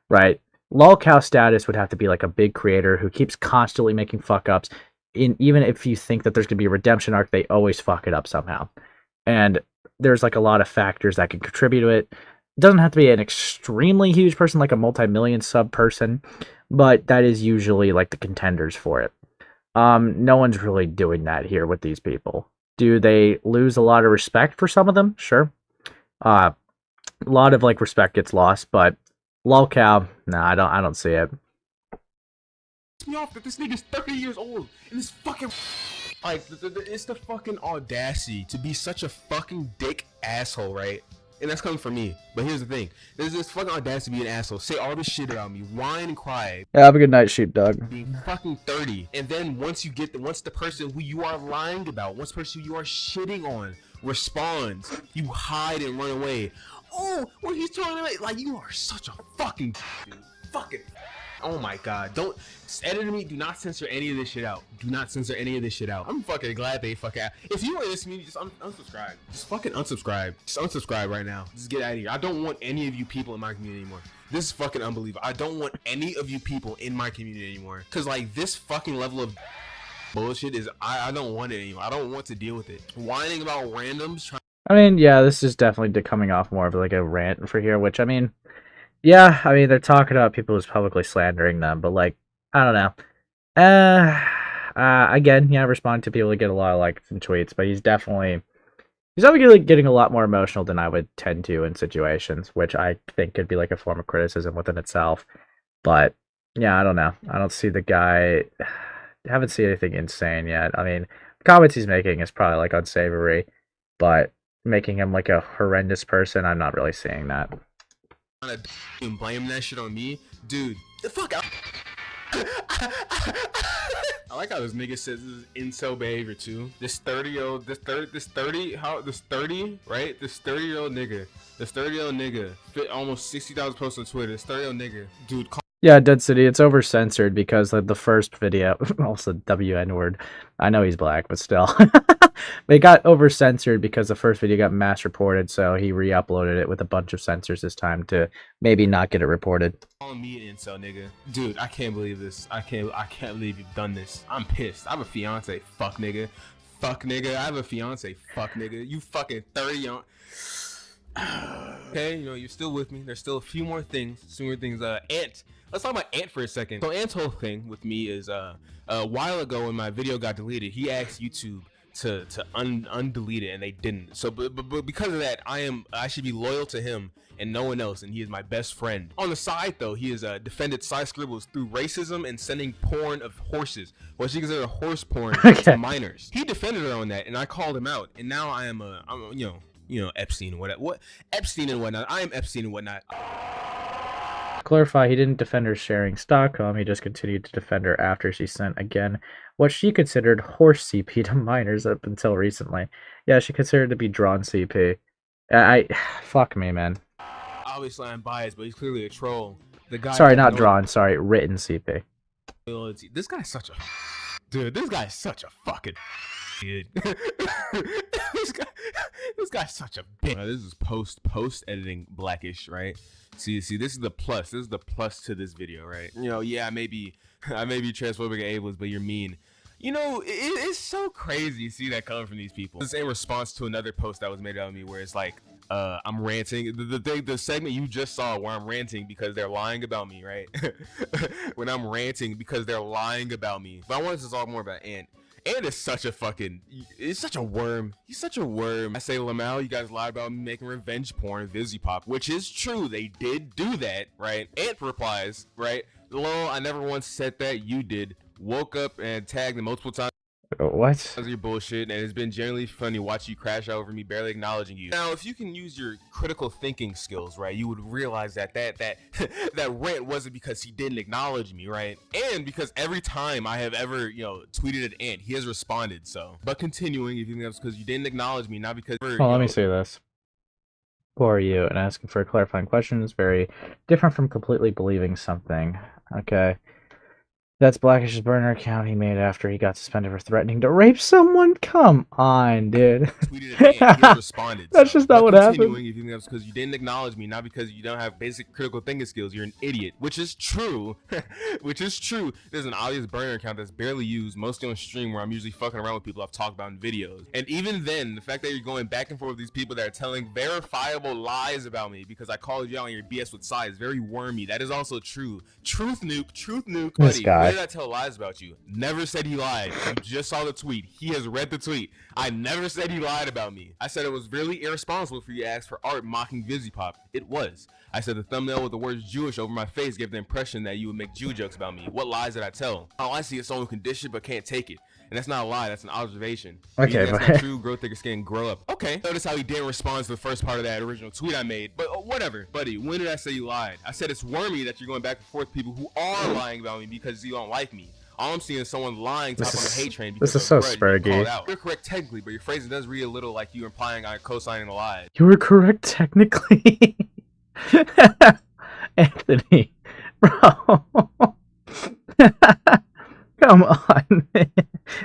right? Lolcow status would have to be like a big creator who keeps constantly making fuck ups. Even if you think that there's gonna be a redemption arc, they always fuck it up somehow. And there's like a lot of factors that can contribute to it. It doesn't have to be an extremely huge person, like a multi-million sub person, but that is usually like the contenders for it. No one's really doing that here with these people. Do they lose a lot of respect for some of them? Sure. A lot of like respect gets lost, but lolcow, nah, I don't see it. Me off that this nigga's 30 years old and this fucking like it's the fucking audacity to be such a fucking dick asshole, right? And that's coming from me. But here's the thing: there's this fucking audacity to be an asshole, say all this shit about me, whine and cry. Yeah, have a good night, sheepdog. Being fucking 30, and then once the person who you are lying about, once the person who you are shitting on responds, you hide and run away. Oh, well, he's talking about like you are such a fucking dude. Fucking. Oh my god, don't edit me, do not censor any of this shit out. Do not censor any of this shit out. I'm fucking glad they fucking out. If you are in this community, just unsubscribe. Just fucking unsubscribe. Just unsubscribe right now. Just get out of here. I don't want any of you people in my community anymore. This is fucking unbelievable. I don't want any of you people in my community anymore. Cause like this fucking level of bullshit is, I don't want it anymore. I don't want to deal with it. Whining about randoms. I mean, yeah, this is definitely coming off more of like a rant for here, which I mean, yeah, I mean, they're talking about people who's publicly slandering them, but like, I don't know. Again, yeah, respond to people who get a lot of likes and tweets, but he's obviously getting a lot more emotional than I would tend to in situations, which I think could be like a form of criticism within itself. But yeah, I don't know. I don't see the guy. Haven't seen anything insane yet. I mean, the comments he's making is probably like unsavory, but making him like a horrendous person, I'm not really seeing that. And blame that shit on me, dude. The fuck out. I like how this nigga says this is incel behavior too. This 30-year-old nigga fit almost 60,000 posts on Twitter. This 30-year-old nigga, dude. Yeah, Dead City, it's over censored because like the first video, also WN word. I know he's black, but still. It got over censored because the first video got mass reported, so he re-uploaded it with a bunch of censors this time to maybe not get it reported. Calling me an incel, nigga. Dude, I can't believe this. I can't believe you've done this. I'm pissed. I have a fiance, fuck nigga. Fuck nigga. I have a fiance, fuck nigga. You fucking 30 young. Okay, you're still with me. There's still a few more things. Ant. Let's talk about Ant for a second. So Ant's whole thing with me is a while ago when my video got deleted, he asked YouTube to undelete it, and they didn't. So but because of that, I should be loyal to him and no one else, and he is my best friend. On the side though, he has defended Psy Scribbles through racism and sending porn of horses, what she considered horse porn to minors. He defended her on that, and I called him out, and now I'm Epstein and whatnot. Epstein and whatnot. I am Epstein and whatnot. Clarify, he didn't defend her sharing Stockholm, he just continued to defend her after she sent again what she considered horse CP to minors up until recently. Yeah, she considered to be drawn CP. Fuck me, man. Obviously I'm biased, but he's clearly a troll. The guy. Sorry, not drawn, sorry, written CP. This guy's such a... Dude, this guy's such a fucking... Dude. this guy's such a bitch. This is post editing Blackishh, right? See, this is the plus. This is the plus to this video, right? You know, yeah, I may be transphobic and ableist, but you're mean. You know, it's so crazy to see that coming from these people. It's in response to another post that was made of me where it's like, I'm ranting. The segment you just saw where I'm ranting because they're lying about me, right? When I'm ranting because they're lying about me. But I wanted to talk more about Ant. Ant is such a fucking, it's such a worm. He's such a worm. I say, Lamau, you guys lied about me making revenge porn, vivziepop, which is true. They did do that, right? Ant replies, right? Lol, I never once said that. You did. Woke up and tagged them multiple times. What? Because of your bullshit, and it's been generally funny watching you crash out over me barely acknowledging you. Now, if you can use your critical thinking skills, right, you would realize that that rant wasn't because he didn't acknowledge me, right? And because every time I have ever, you know, tweeted at Ant, he has responded. So, but continuing, if you think that's because you didn't acknowledge me, not because. Well, let me say this. Who are you? And asking for a clarifying question is very different from completely believing something. Okay. That's Blackish's burner account he made after he got suspended for threatening to rape someone. Come on, dude. Tweeted at Ant, he responded. That's just not what happened. If you think that's because you didn't acknowledge me, not because you don't have basic critical thinking skills. You're an idiot, which is true. Which is true. There's an obvious burner account that's barely used, mostly on stream where I'm usually fucking around with people I've talked about in videos. And even then, the fact that you're going back and forth with these people that are telling verifiable lies about me because I called you out on your BS with size is very wormy. That is also true. Truth nuke, This buddy. guy. Where did I tell lies about you? Never said he lied. You just saw the tweet. He has read the tweet. I never said he lied about me. I said it was really irresponsible for you to ask for art mocking vivziepop. It was. I said the thumbnail with the words Jewish over my face gave the impression that you would make Jew jokes about me. What lies did I tell? All I see is someone who can dish it but can't take it. And that's not a lie, that's an observation. Okay, that's but not true. Grow thicker skin, grow up. Okay. Notice how he didn't respond to the first part of that original tweet I made. But whatever, buddy. When did I say you lied? I said it's wormy that you're going back and forth with people who are lying about me because you don't like me. All I'm seeing is someone lying top on the hate train because this is so of grudge being Spurgy. called out. You're correct technically, but your phrasing does read a little like you implying I'm co-signing a lie. You were correct technically. Anthony, bro. Come on, man.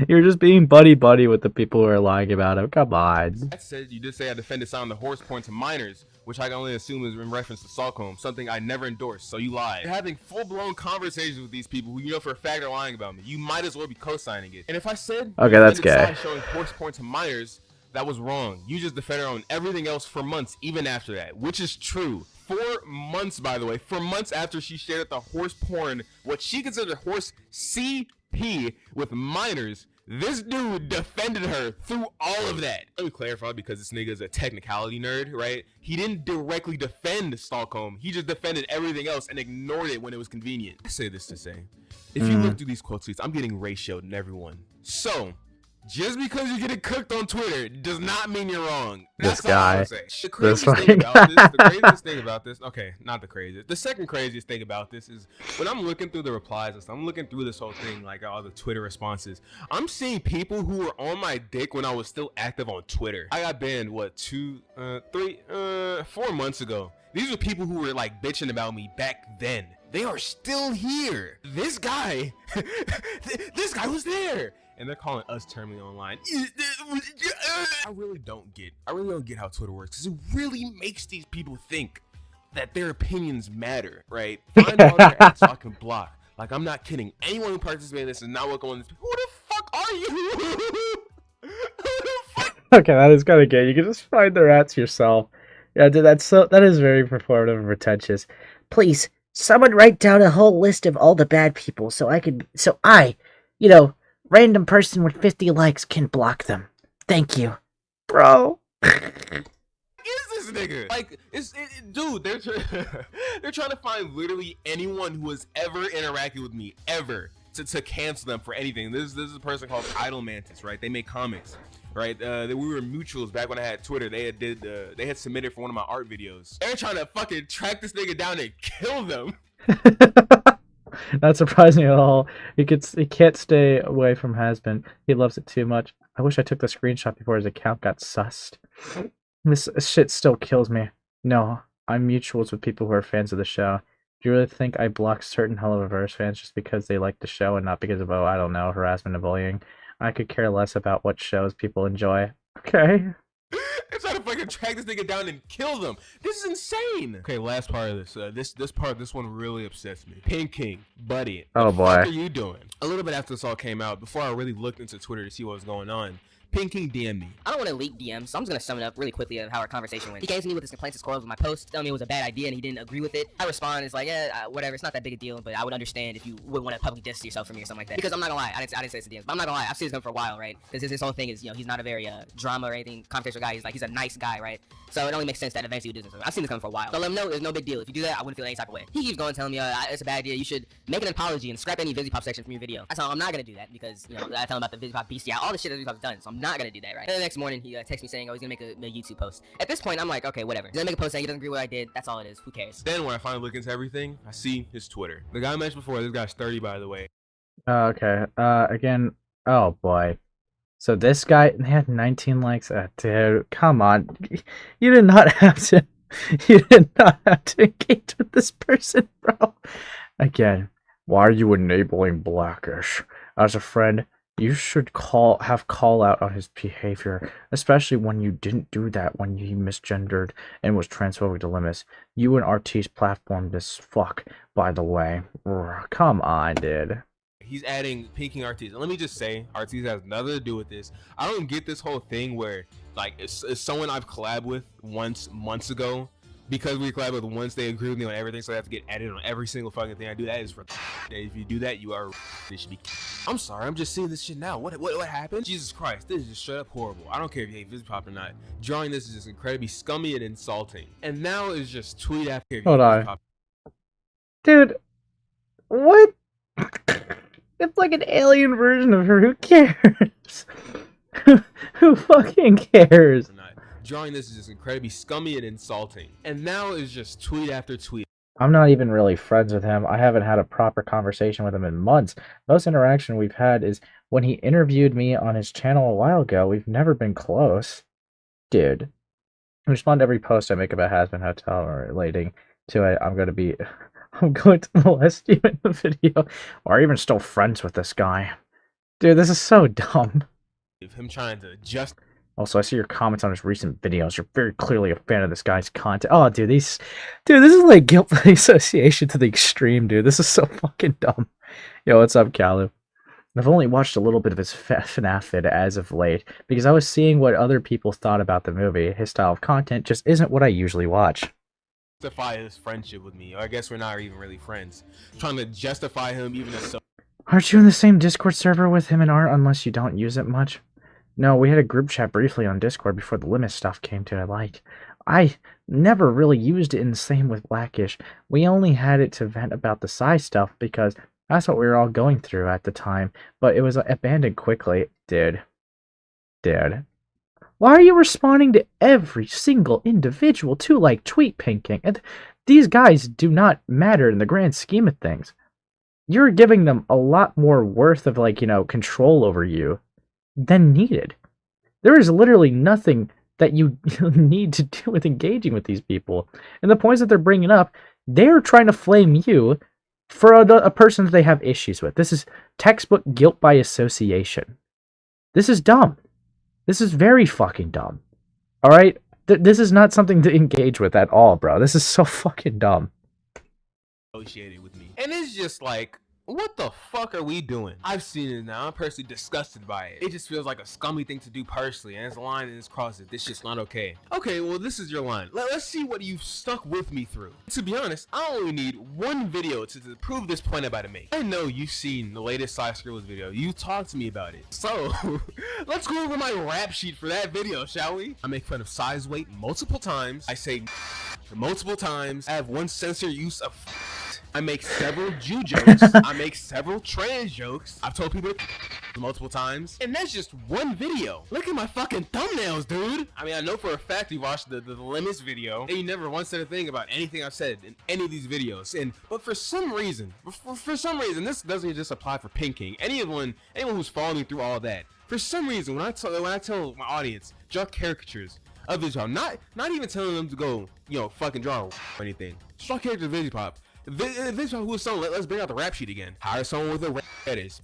You're just being buddy-buddy with the people who are lying about him. Come on. That said, you did say I defended selling the horse porn to minors, which I can only assume is in reference to Stockholm, something I never endorsed, so you lied. You're having full-blown conversations with these people who you know for a fact are lying about me. You might as well be co-signing it. And if I said Okay, that's gay. Showing horse porn to minors, that was wrong. You just defended her on everything else for months, even after that, which is true. 4 months, by the way, 4 months after she shared the horse porn, what she considered horse CP with minors, this dude defended her through all of that. Let me clarify because this nigga is a technicality nerd, right? He didn't directly defend Stockholm. He just defended everything else and ignored it when it was convenient. I say this to say, if you look through these quote tweets, I'm getting ratioed in everyone. So, just because you're getting cooked on Twitter does not mean you're wrong. That's This guy. all I would say. The craziest thing about this, okay, not the craziest. The second craziest thing about this is when I'm looking through the replies and stuff, I'm looking through this whole thing, like all the Twitter responses. I'm seeing people who were on my dick when I was still active on Twitter. I got banned, what, 4 months ago. These were people who were like bitching about me back then. They are still here. This guy, this guy was there. And they're calling us terminally online. I really don't get how Twitter works, because it really makes these people think that their opinions matter, right? Find all their acts so I can block. Like, I'm not kidding. Anyone who participated in this is not welcome on this. Who the fuck are you? Who the fuck? Okay, that is kind of gay. You can just find their ads yourself. Yeah, dude, that is very performative and pretentious. Please, someone write down a whole list of all the bad people so I, random person with 50 likes can block them. Thank you. Bro. Is this nigga? Like, dude, they're trying to find literally anyone who has ever interacted with me, ever, to cancel them for anything. This is a person called Idle Mantis, right? They make comics, right? We were mutuals back when I had Twitter. They had submitted for one of my art videos. They're trying to fucking track this nigga down and kill them. Not surprising at all. He can't stay away from Hasbin. He loves it too much. I wish I took the screenshot before his account got sussed. This shit still kills me. No, I'm mutuals with people who are fans of the show. Do you really think I block certain Hello Reverse fans just because they like the show and not because of, I don't know, harassment and bullying? I could care less about what shows people enjoy. Okay. I'm trying to fucking track this nigga down and kill them. This is insane. Okay, last part of this. This one really upsets me. Pink King, buddy. Oh boy. What are you doing? A little bit after this all came out, before I really looked into Twitter to see what was going on, Pink King DM'd me. I don't want to leak DMs, so I'm just gonna sum it up really quickly of how our conversation went. He came to me with his complaints and squirrels with my post, telling me it was a bad idea and he didn't agree with it. I respond, it's like, yeah, whatever, it's not that big a deal, but I would understand if you would want to publicly distance yourself from me or something like that. Because I'm not gonna lie, I didn't say it's a DMs, but I'm not gonna lie, I've seen this guy for a while, right? Because his whole thing is, he's not a very drama or anything, confrontational guy. He's a nice guy, right? So it only makes sense that eventually you do this. I've seen this coming for a while. So let him know there's no big deal. If you do that, I wouldn't feel any type of way. He keeps going, telling me it's a bad idea. You should make an apology and scrap any vivziepop section from your video. I tell him I'm not gonna do that because I tell him about the vivziepop BCI, all the shit that vivziepop's done. So I'm not gonna do that, right? And the next morning he texts me saying, oh, he's gonna make a YouTube post. At this point, I'm like, okay, whatever. He's gonna make a post saying he doesn't agree with what I did. That's all it is. Who cares? Then when I finally look into everything, I see his Twitter. The guy I mentioned before, this guy's 30, by the way. Okay. Again. Oh boy. So this guy had 19 likes. Dude, come on. You did not have to. You did not have to engage with this person, bro. Again, why are you enabling Blackishhh? As a friend, you should have call out on his behavior, especially when you didn't do that when he misgendered and was transphobic to limits. You and Artiste platformed this fuck, by the way. Come on, dude. He's adding Pink King Artiste. And let me just say, Artiste has nothing to do with this. I don't get this whole thing where, like, it's someone I've collabed with months ago. Because we collabed with once, they agree with me on everything, so I have to get added on every single fucking thing I do. That is for if you do that, you are. They should be. I'm sorry, I'm just seeing this shit now. What happened? Jesus Christ, this is just straight up horrible. I don't care if you hate vivziepop or not. Drawing this is just incredibly scummy and insulting. And now it's just tweet after. Hold on, dude. What? It's like an alien version of her. Who cares? Who fucking cares? Drawing this is just incredibly scummy and insulting. And now it's just tweet after tweet. I'm not even really friends with him. I haven't had a proper conversation with him in months. Most interaction we've had is when he interviewed me on his channel a while ago. We've never been close. Dude. I respond to every post I make about Hazbin Hotel or relating to it. I'm going to molest you in the video. Or even still friends with this guy. Dude, this is so dumb. Him trying to just... Also, I see your comments on his recent videos. You're very clearly a fan of this guy's content. Oh, dude, this is like guilt by association to the extreme, dude. This is so fucking dumb. Yo, what's up, Kalu? I've only watched a little bit of his FNAF vid as of late, because I was seeing what other people thought about the movie. His style of content just isn't what I usually watch. Justify his friendship with me, or I guess we're not even really friends. Trying to justify him even as so. Aren't you in the same Discord server with him and Art unless you don't use it much? No, we had a group chat briefly on Discord before the limit stuff came to light. I never really used it in the same with Blackishhh. We only had it to vent about the size stuff because that's what we were all going through at the time, but it was abandoned quickly. Dude. Why are you responding to every single individual to like tweet Pink King? And these guys do not matter in the grand scheme of things. You're giving them a lot more worth of control over you than needed. There is literally nothing that you need to do with engaging with these people. And the points that they're bringing up, they're trying to flame you for a person that they have issues with. This is textbook guilt by association. This is dumb. This is very fucking dumb. Alright? This is not something to engage with at all, bro. This is so fucking dumb. Associated with me. And it's just like, what the fuck are we doing? I've seen it now. I'm personally disgusted by it. It just feels like a scummy thing to do personally, and it's a line and it's crossed it. This shit's not okay. Okay, well, this is your line. Let's see what you've stuck with me through. To be honest, I only need one video to prove this point I'm about to make. I know you've seen the latest Side Scribbles video. You talked to me about it. So, let's go over my rap sheet for that video, shall we? I make fun of size weight multiple times. I say multiple times. I have one censored use of I make several Jew jokes. I make several trans jokes. I've told people multiple times. And that's just one video. Look at my fucking thumbnails, dude. I mean, I know for a fact you watched the Limits video and you never once said a thing about anything I've said in any of these videos. But for some reason, this doesn't just apply for Pink King. Anyone who's following through all that. For some reason, when I tell my audience, draw caricatures of vivziepop, not even telling them to go, fucking draw or anything. Just draw characters of vivziepop. Vivziepop who is someone, let's bring out the rap sheet again. Hire someone with a rap fetish,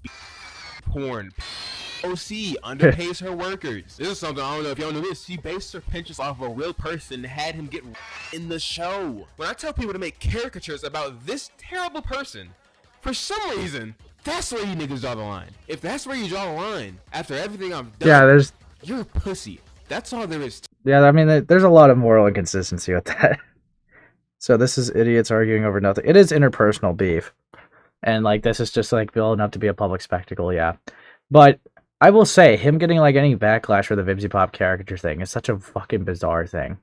porn, OC underpays her workers. This is something I don't know if y'all know this. She based her Pinterest off of a real person and had him get in the show. When I tell people to make caricatures about this terrible person, for some reason, that's where you niggas draw the line. If that's where you draw the line, after everything I've done, you're a pussy. That's all there is. Yeah, I mean, there's a lot of moral inconsistency with that. So this is idiots arguing over nothing. It is interpersonal beef. And, like, this is just, like, building up to be a public spectacle, yeah. But I will say, him getting, like, any backlash for the vivziepop caricature thing is such a fucking bizarre thing.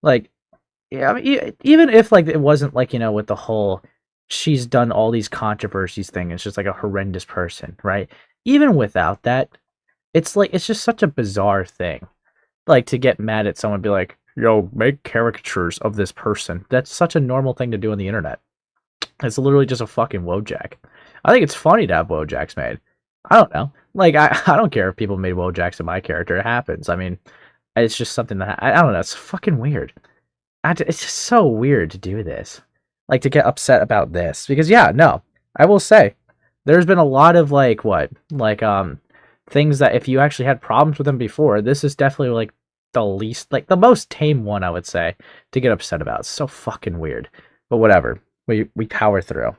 Like, yeah, I mean, even if, like, it wasn't, like, you know, with the whole, she's done all these controversies thing, it's just, like, a horrendous person, right? Even without that, it's, like, it's just such a bizarre thing. Like, to get mad at someone and be like, yo, make caricatures of this person. That's such a normal thing to do on the internet. It's literally just a fucking Wojak. I think it's funny to have Wojaks made. I don't know. Like, I don't care if people made Wojaks of my character. It happens. I mean, it's just something that... I don't know. It's fucking weird. It's just so weird to do this. Like, to get upset about this. Because, yeah, no. I will say, there's been a lot of, like, things that if you actually had problems with them before, this is definitely, like, the least... Like, the most tame one, I would say, to get upset about. It's so fucking weird. But whatever. We power through.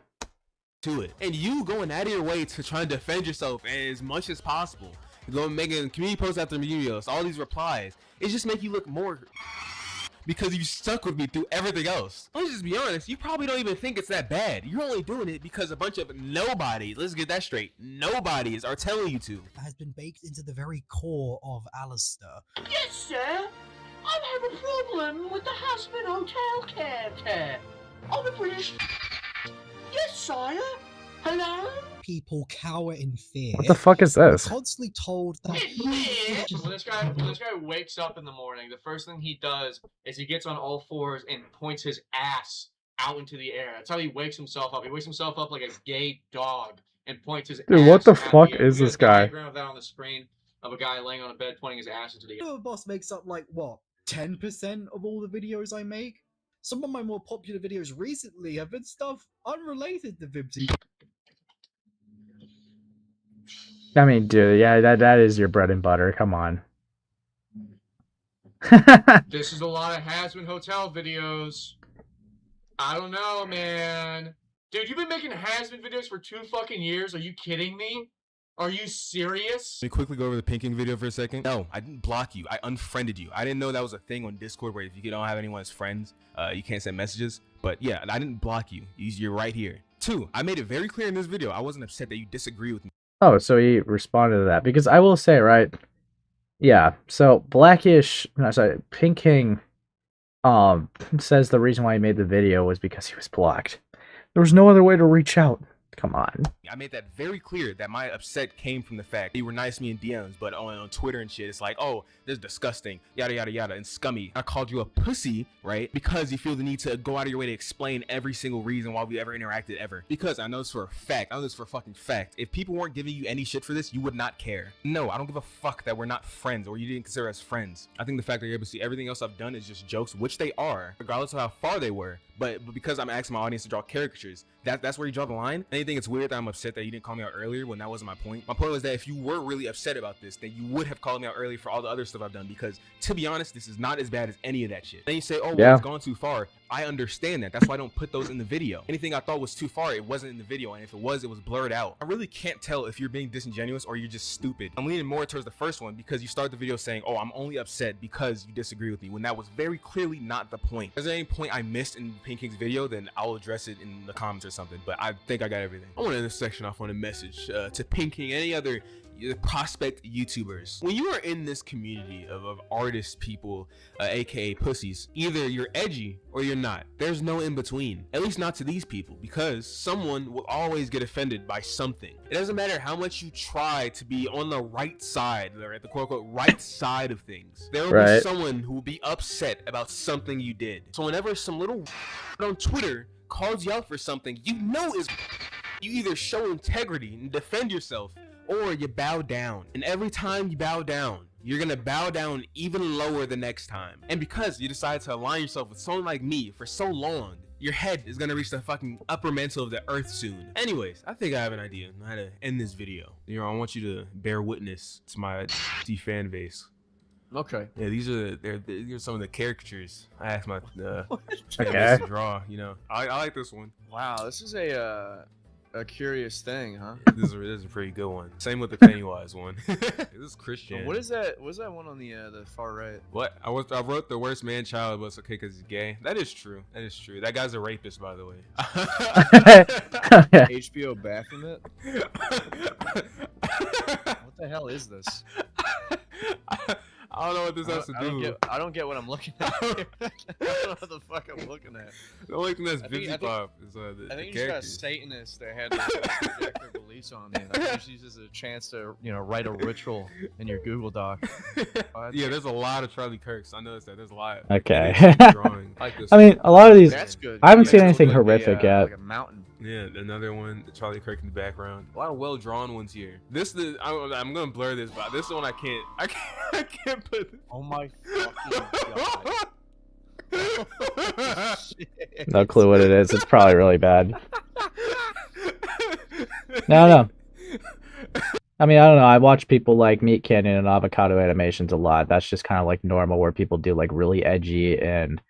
To it. And you going out of your way to try and defend yourself as much as possible. You know, making community posts after videos, all these replies. It just make you look more because you stuck with me through everything else. Let's just be honest, you probably don't even think it's that bad. You're only doing it because a bunch of nobodies, let's get that straight, nobodies are telling you to. Has been baked into the very core of Alistair. Yes, sir. I've had a problem with the Husband Hotel character. I'm a British. Yes, sire. Hello? People cower in fear. What the fuck is this? Constantly told that When this guy wakes up in the morning, the first thing he does is he gets on all fours and points his ass out into the air. That's how he wakes himself up. He wakes himself up like a gay dog and points his Dude, ass what the out fuck the air. is We this got a guy? diagram of that on the screen of a guy laying on a bed pointing his ass into the air. Your boss makes up like what 10% of all the videos I make. Some of my more popular videos recently have been stuff unrelated to Vibsy. I mean, dude, yeah, that is your bread and butter. Come on. This is a lot of Husband Hotel videos. I don't know, man. Dude, you've been making Husband videos for 2 fucking years. Are you kidding me? Are you serious? Let me quickly go over the Pink King video for a second. No, I didn't block you. I unfriended you. I didn't know that was a thing on Discord where if you don't have anyone as friends, you can't send messages. But yeah, I didn't block you. You're right here. 2, I made it very clear in this video. I wasn't upset that you disagree with me. Oh, so he responded to that. Because I will say, right? Yeah, so Pink King says the reason why he made the video was because he was blocked. There was no other way to reach out. Come on. I made that very clear that my upset came from the fact you were nice to me in DMs, but on Twitter and shit, it's like, oh, this is disgusting, yada yada yada, and scummy. I called you a pussy, right? Because you feel the need to go out of your way to explain every single reason why we ever interacted ever. Because I know this for a fact. I know this for a fucking fact. If people weren't giving you any shit for this, you would not care. No, I don't give a fuck that we're not friends or you didn't consider us friends. I think the fact that you're able to see everything else I've done is just jokes, which they are, regardless of how far they were. But because I'm asking my audience to draw caricatures, that's where you draw the line. And you think it's weird that I'm upset that you didn't call me out earlier when that wasn't my point. My point was that if you were really upset about this, then you would have called me out earlier for all the other stuff I've done, because to be honest, this is not as bad as any of that shit. Then you say, oh, well, Yeah. It's gone too far. I understand that. That's why I don't put those in the video. Anything I thought was too far, it wasn't in the video, and if it was blurred out. I really can't tell if you're being disingenuous or you're just stupid. I'm leaning more towards the first one because you start the video saying, oh, I'm only upset because you disagree with me, when that was very clearly not the point. If there's any point I missed in Pink King's video, then I'll address it in the comments or something, but I think I got everything. I want to end this section off on a message to Pink King, any other prospect YouTubers. When you are in this community of artist people, aka pussies, either you're edgy or you're not. There's no in between, at least not to these people, because someone will always get offended by something. It doesn't matter how much you try to be on the right side, or at the quote-unquote right side of things, there will be someone who will be upset about something you did. So whenever some little on Twitter calls you out for something you know is, you either show integrity and defend yourself, or you bow down. And every time you bow down, you're gonna bow down even lower the next time. And because you decide to align yourself with someone like me for so long, Your head is gonna reach the fucking upper mantle of the earth soon. Anyways, I think I have an idea on how to end this video. You know, I want you to bear witness to my fan base. Okay. Yeah, these are some of the caricatures I asked my Okay. base to draw. You know, I like this one. Wow, this is a curious thing, huh? This is a pretty good one. Same with the Pennywise one. This is Christian. What is that? What's that one on the far right? What? I wrote the worst man child, but it's okay because he's gay. That is true. That is true. That guy's a rapist, by the way. HBO Baphomet? What the hell is this? I don't know what this has to do. I don't get what I'm looking at. I don't know what the fuck I'm looking at. The only thing that's I think- vivziepop is the I think you just got a characters. Satanist that had to project their beliefs on me. I think she uses a chance to, write a ritual in your Google Doc. Yeah, there's a lot of Charlie Kirks. I noticed that. There's a lot. Okay. Drawing. I like this I mean, a lot of these. That's good. I haven't Yeah, seen it anything looks like horrific yet. like a mountain. Yeah, another one, the Charlie Kirk in the background. A lot of well-drawn ones here. I'm gonna blur this, but this one I can't put. Oh my fucking god. Shit. No clue what it is. It's probably really bad. No. I mean, I don't know. I watch people like Meat Canyon and Avocado Animations a lot. That's just kind of like normal, where people do like really edgy and,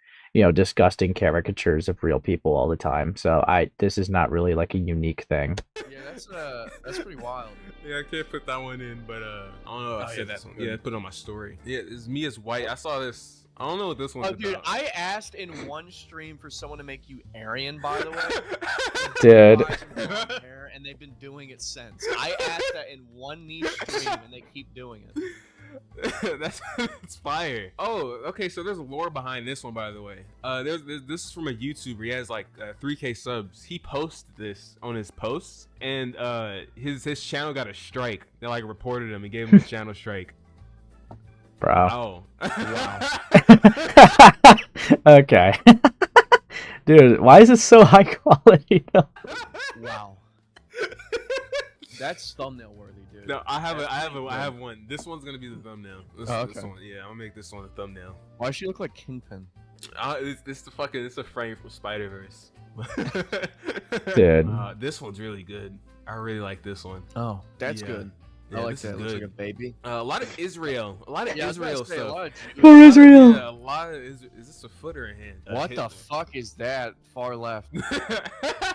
disgusting caricatures of real people all the time. So this is not really like a unique thing. Yeah, that's pretty wild. Yeah, I can't put that one in, but I don't know if I said that one. good. Yeah, I put it on my story. Yeah, it's me as white. I saw this. I don't know what this one's Oh, dude, about. I asked in one stream for someone to make you Aryan, by the way. Dude. Eyes and blonde hair, and they've been doing it since. I asked that in one niche stream, and they keep doing it. That's fire. Oh, okay. So there's lore behind this one, by the way. This is from a YouTuber. He has like 3K subs. He posted this on his posts, and his channel got a strike. They like reported him and gave him a channel strike. Bro. Oh, wow. Okay. Dude, why is this so high quality though? Wow. That's thumbnail worthy, dude. No, I have one. This one's gonna be the thumbnail. This one, yeah, I'll make this one a thumbnail. Why does she look like Kingpin? It's a frame from Spider-Verse. Dude. This one's really good. I really like this one. Oh, that's Yeah. good. Yeah, I like this that. is Looks good. like a baby. A lot of Israel. A lot of Yeah, I was about to Israel say, a stuff. lot of- For Israel. Yeah, a lot of is this a foot or a hand? What the fuck is that? Far left.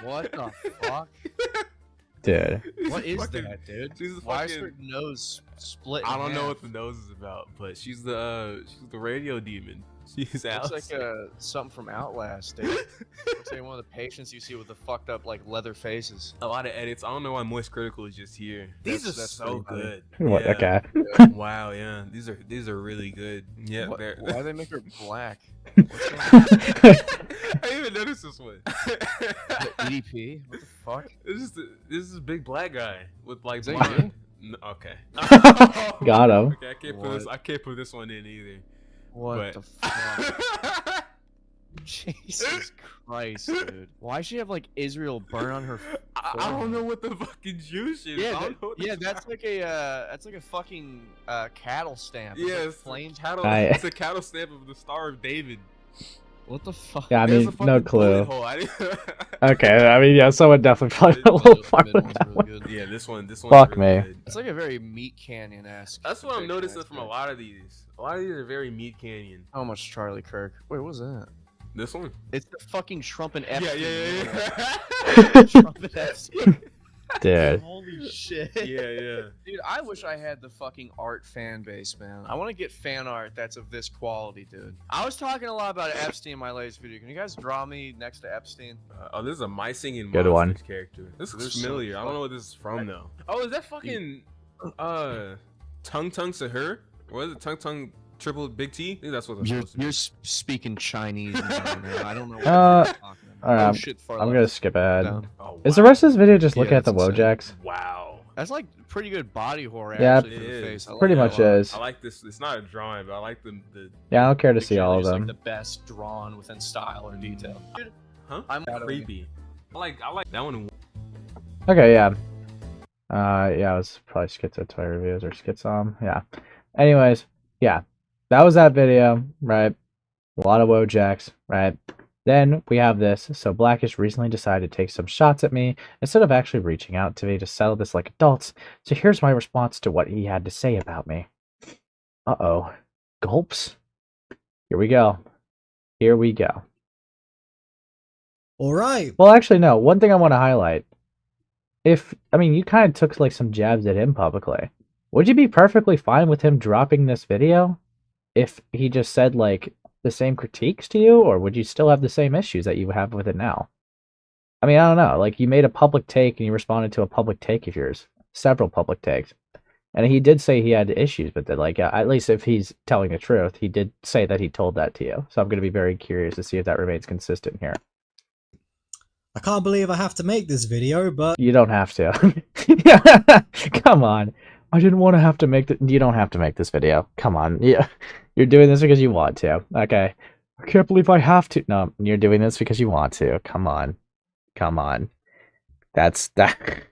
What the fuck? Dude. What is Fucking- that, dude? She's a Why is fucking- her nose split? I in don't know half? what the nose is about, but she's the radio demon. She's out. Looks like something from Outlast, dude. Looks like one of the patients you see with the fucked up like leather faces. a lot of edits. I don't know why Moist Critical is just here. These are That's so pretty good. What? Yeah. Okay. Wow, yeah. These are really good. Yeah, What, they're. why do they make her black? What's going on? I didn't even noticed this one. EDP? What the fuck? This is a big black guy with like Is that blonde. No, okay. Got him. Okay, I can't put this one in either. What But- the fuck? Jesus Christ, dude. Why should she have like Israel burn on her? I don't know what the fucking juice is. I Yeah, don't know what this is. that's like a fucking cattle stamp. Yeah, It's it's like a cattle. I- It's a cattle stamp of the Star of David. What the fuck? Yeah, I There's mean, a fucking no bullet clue. hole. I didn't- Okay, I mean, yeah, someone definitely probably The a little middle fucked with one's that really one. good. Yeah, this one. Fuck really me. good. It's like a very Meat Canyon-esque. That's what I'm depiction, noticing I'd from say. a lot of these. A lot of these are very Meat Canyon. How much Charlie Kirk? Wait, what was that? This one? It's the fucking Trump and Yeah, Epstein. yeah. Trump and Epstein. Dude. Holy shit. Yeah. Dude, I wish I had the fucking art fan base, man. I want to get fan art that's of this quality, dude. I was talking a lot about Epstein in my latest video. Can you guys draw me next to Epstein? Oh, this is a My Singing Good Monsters one. character. This There's looks some familiar. I don't know what this is from though. Oh, is that fucking Tung Tung Sahur? Or is it Tung Tung Triple Big T? I think that's what it's supposed to be. speaking Chinese, man. I don't know what Uh, you're talking about. alright, Oh, shit, far I'm left. gonna skip ahead. Down. Oh, Is the wow. rest of this video just looking Yeah, at the that's insane. Wojaks? Wow. That's like pretty good body horror, Yeah, actually, for it the is. face. I like Pretty that a much lot. is. I like this. It's not a drawing, but I like the Yeah, I don't care to see Picture all of just, them. Like the best drawn within style or detail. Dude, huh? I'm creepy. I like that one. Okay, yeah. Yeah, it was probably Schizo Toy Reviews or Schizom. Yeah. Anyways, yeah. That was that video, right? A lot of Wojaks, right? A Then we have this. So Blackish recently decided to take some shots at me instead of actually reaching out to me to settle this like adults. So here's my response to what he had to say about me. Uh-oh. Gulps. Here we go. Here we go. All right. Well, actually, no. One thing I want to highlight. You kind of took like some jabs at him publicly. Would you be perfectly fine with him dropping this video if he just said like the same critiques to you, or would you still have the same issues that you have with it now? I mean, I don't know. Like, you made a public take and you responded to a public take of yours, several public takes, and he did say he had issues with it. Like, at least if he's telling the truth, he did say that he told that to you. So I'm going to be very curious to see if that remains consistent here. I can't believe I have to make this video, but You don't have to. Come on. I didn't want to have to make You don't have to make this video. Come on. Yeah. You're doing this because you want to. Okay. I can't believe I have to. No, you're doing this because you want to. Come on. Come on. That's that.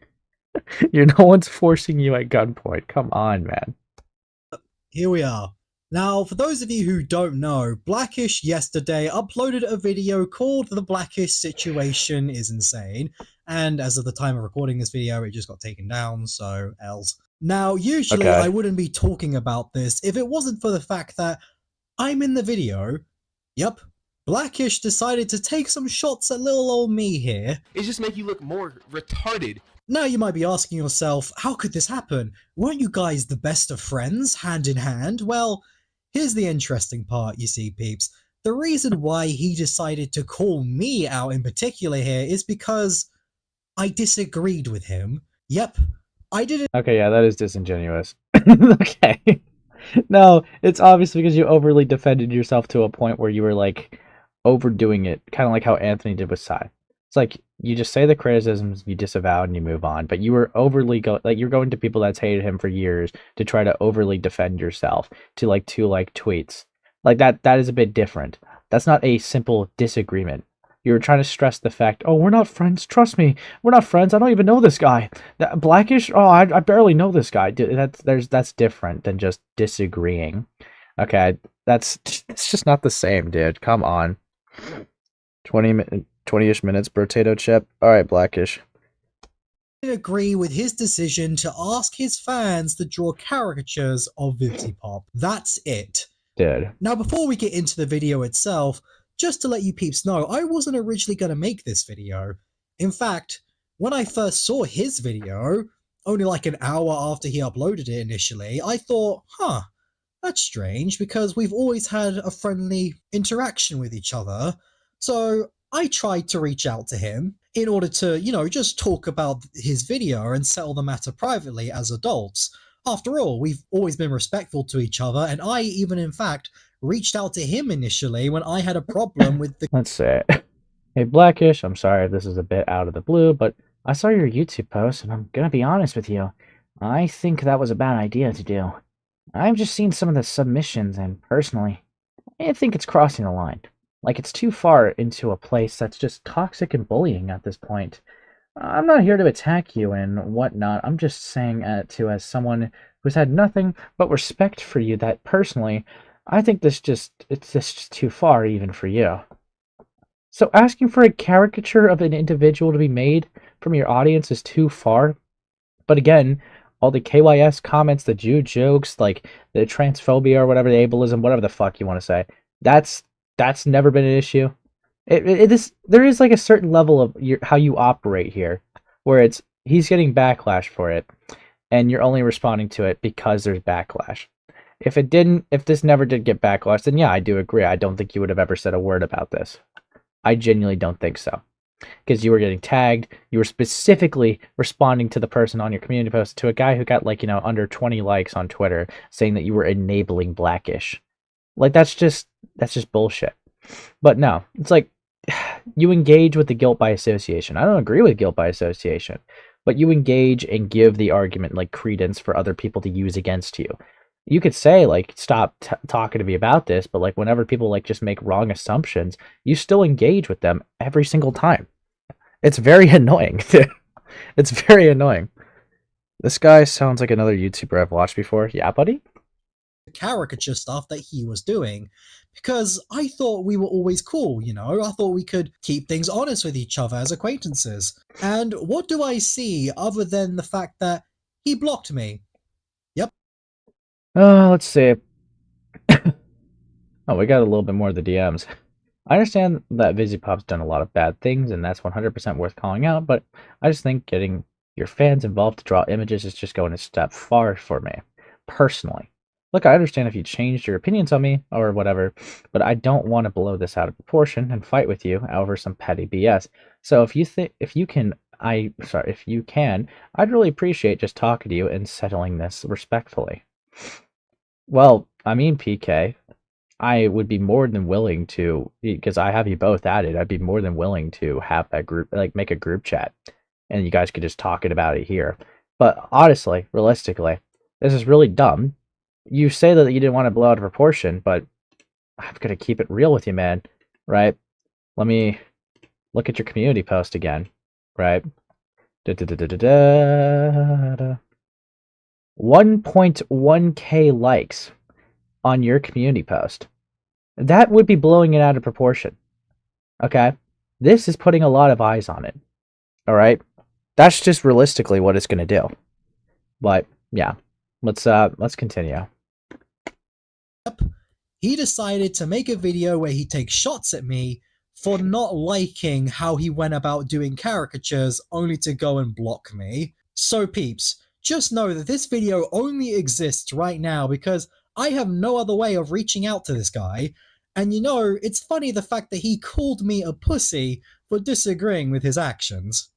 No one's forcing you at gunpoint. Come on, man. here we are. Now, for those of you who don't know, Blackishh yesterday uploaded a video called The Blackishh Situation is Insane, and as of the time of recording this video, it just got taken down, so L's. Now, usually Okay. I wouldn't be talking about this if it wasn't for the fact that I'm in the video. Yep, Blackishh decided to take some shots at little old me here. It just make you look more retarded. Now you might be asking yourself, how could this happen? Weren't you guys the best of friends, hand in hand? Well, here's the interesting part, you see, peeps. The reason why he decided to call me out in particular here is because I disagreed with him. Yep, I didn't. Okay, yeah, that is disingenuous. Okay. No, it's obviously because you overly defended yourself to a point where you were like overdoing it, kind of like how Anthony did with Sai. It's like you just say the criticisms, you disavow, and you move on. But you were overly you're going to people that's hated him for years to try to overly defend yourself to tweets. Like that is a bit different. That's not a simple disagreement. You were trying to stress the fact, oh, we're not friends. Trust me, we're not friends. I don't even know this guy. That Blackish, oh, I barely know this guy. That's different than just disagreeing. Okay, it's just not the same, dude. Come on. 20-ish minutes, potato chip. All right, Blackish. agree with his decision to ask his fans to draw caricatures of vivziepop. That's it. Dude. Now, before we get into the video itself, just to let you peeps know, I wasn't originally going to make this video. In fact, when I first saw his video, only like an hour after he uploaded it initially, I thought, huh, that's strange because we've always had a friendly interaction with each other. So I tried to reach out to him in order to, just talk about his video and settle the matter privately as adults. After all, we've always been respectful to each other, and I even, in fact, reached out to him initially when I had a problem with the... Let's say it. Hey, Blackish, I'm sorry if this is a bit out of the blue, but I saw your YouTube post, and I'm gonna be honest with you. I think that was a bad idea to do. I've just seen some of the submissions, and personally, I think it's crossing the line. Like, it's too far into a place that's just toxic and bullying at this point. I'm not here to attack you and whatnot. I'm just saying as someone who's had nothing but respect for you, that personally, I think it's just too far even for you. So asking for a caricature of an individual to be made from your audience is too far. But again, all the KYS comments, the Jew jokes, like the transphobia or whatever, the ableism, whatever the fuck you want to say, that's never been an issue. There is like a certain level of how you operate here, where he's getting backlash for it, and you're only responding to it because there's backlash. If this never did get backlash, then yeah, I do agree. I don't think you would have ever said a word about this. I genuinely don't think so. Because you were getting tagged, you were specifically responding to the person on your community post, to a guy who got under 20 likes on Twitter, saying that you were enabling Blackish. Like, that's just bullshit. But no, it's like, you engage with the guilt by association. I don't agree with guilt by association, but you engage and give the argument credence for other people to use against you. You could say stop talking to me about this, but whenever people just make wrong assumptions, you still engage with them every single time. It's very annoying. It's very annoying. This guy sounds like another YouTuber I've watched before. Yeah, buddy? caricature stuff that he was doing. Because I thought we were always cool, you know? I thought we could keep things honest with each other as acquaintances. And what do I see other than the fact that he blocked me? Yep. Let's see. Oh, we got a little bit more of the DMs. I understand that vivziepop's done a lot of bad things, and that's 100% worth calling out, but I just think getting your fans involved to draw images is just going a step far for me, personally. Look, I understand if you changed your opinions on me or whatever, but I don't want to blow this out of proportion and fight with you over some petty BS. So if you can, I'd really appreciate just talking to you and settling this respectfully. Well, I mean, PK, I would be more than willing to, because I have you both added, I'd be more than willing to have that group, like make a group chat, and you guys could just talk about it here. But honestly, realistically, this is really dumb. You say that you didn't want to blow out of proportion, but I'm going to keep it real with you, man, right? Let me look at your community post again, right? 1.1k likes on your community post. That would be blowing it out of proportion. Okay? This is putting a lot of eyes on it. Alright? That's just realistically what it's gonna do. But yeah. Let's continue. Yep. He decided to make a video where he takes shots at me for not liking how he went about doing caricatures only to go and block me. So peeps, just know that this video only exists right now because I have no other way of reaching out to this guy, and you know, it's funny the fact that he called me a pussy for disagreeing with his actions.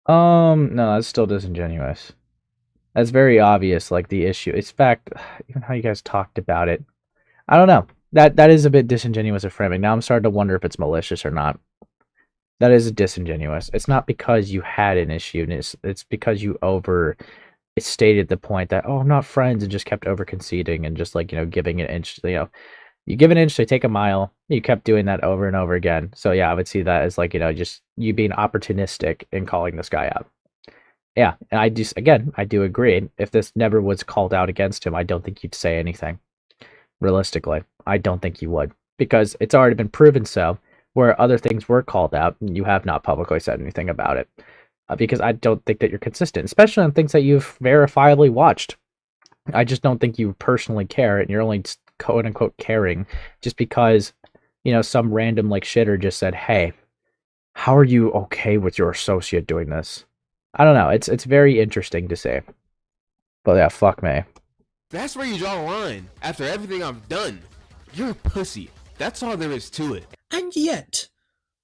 No, that's still disingenuous. That's very obvious, like the issue. In fact, even how you guys talked about it, I don't know. That is a bit disingenuous of framing. Now I'm starting to wonder if it's malicious or not. That is disingenuous. It's not because you had an issue, it's because you stated the point that, oh, I'm not friends, and just kept over conceding and just like, giving an inch, you give an inch, they take a mile. You kept doing that over and over again. So yeah, I would see that as like, just you being opportunistic in calling this guy out. Yeah, and I do agree. If this never was called out against him, I don't think you'd say anything. Realistically, I don't think you would, because it's already been proven so. Where other things were called out, you have not publicly said anything about it. Because I don't think that you're consistent, especially on things that you've verifiably watched. I just don't think you personally care, and you're only quote unquote caring just because, some random like shitter just said, hey, how are you okay with your associate doing this? I don't know. It's very interesting to say. But yeah, fuck me. That's where you draw the line. After everything I've done, you're a pussy. That's all there is to it. And yet,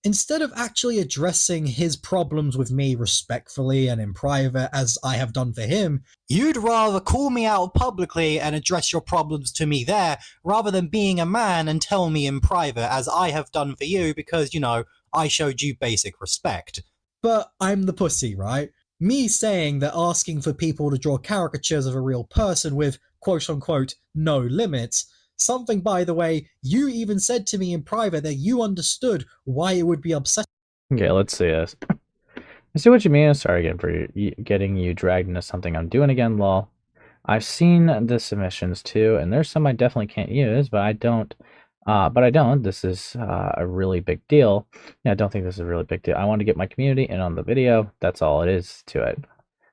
instead of actually addressing his problems with me respectfully and in private as I have done for him, you'd rather call me out publicly and address your problems to me there, rather than being a man and tell me in private as I have done for you because, I showed you basic respect. But I'm the pussy, right? Me saying that asking for people to draw caricatures of a real person with quote-unquote no limits, something, by the way, you even said to me in private that you understood why it would be upsetting. Okay, let's see this. I see what you mean. Sorry again for getting you dragged into something I'm doing again, lol. I've seen the submissions too, and there's some I definitely can't use, but I don't. This is a really big deal. Yeah, I don't think this is a really big deal. I want to get my community in on the video. That's all it is to it.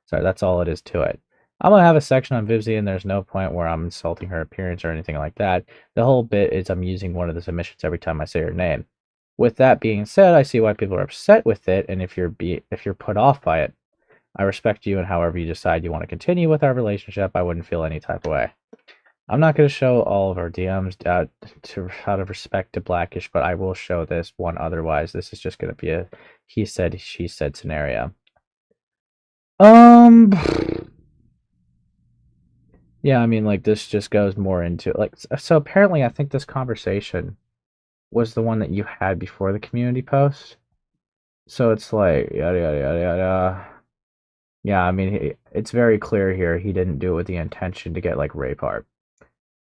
Sorry, that's all it is to it. I'm going to have a section on Vivzie, and there's no point where I'm insulting her appearance or anything like that. The whole bit is I'm using one of the submissions every time I say her name. With that being said, I see why people are upset with it, and if you're put off by it, I respect you, and however you decide you want to continue with our relationship, I wouldn't feel any type of way. I'm not going to show all of our DMs out of respect to Blackishhh, but I will show this one otherwise. This is just going to be a he said, she said scenario. Yeah, I mean, like, this just goes more into, like, so apparently I think this conversation was the one that you had before the community post. So it's like, yada, yada, yada, yada. Yeah, I mean, it's very clear here he didn't do it with the intention to get, like, rape art.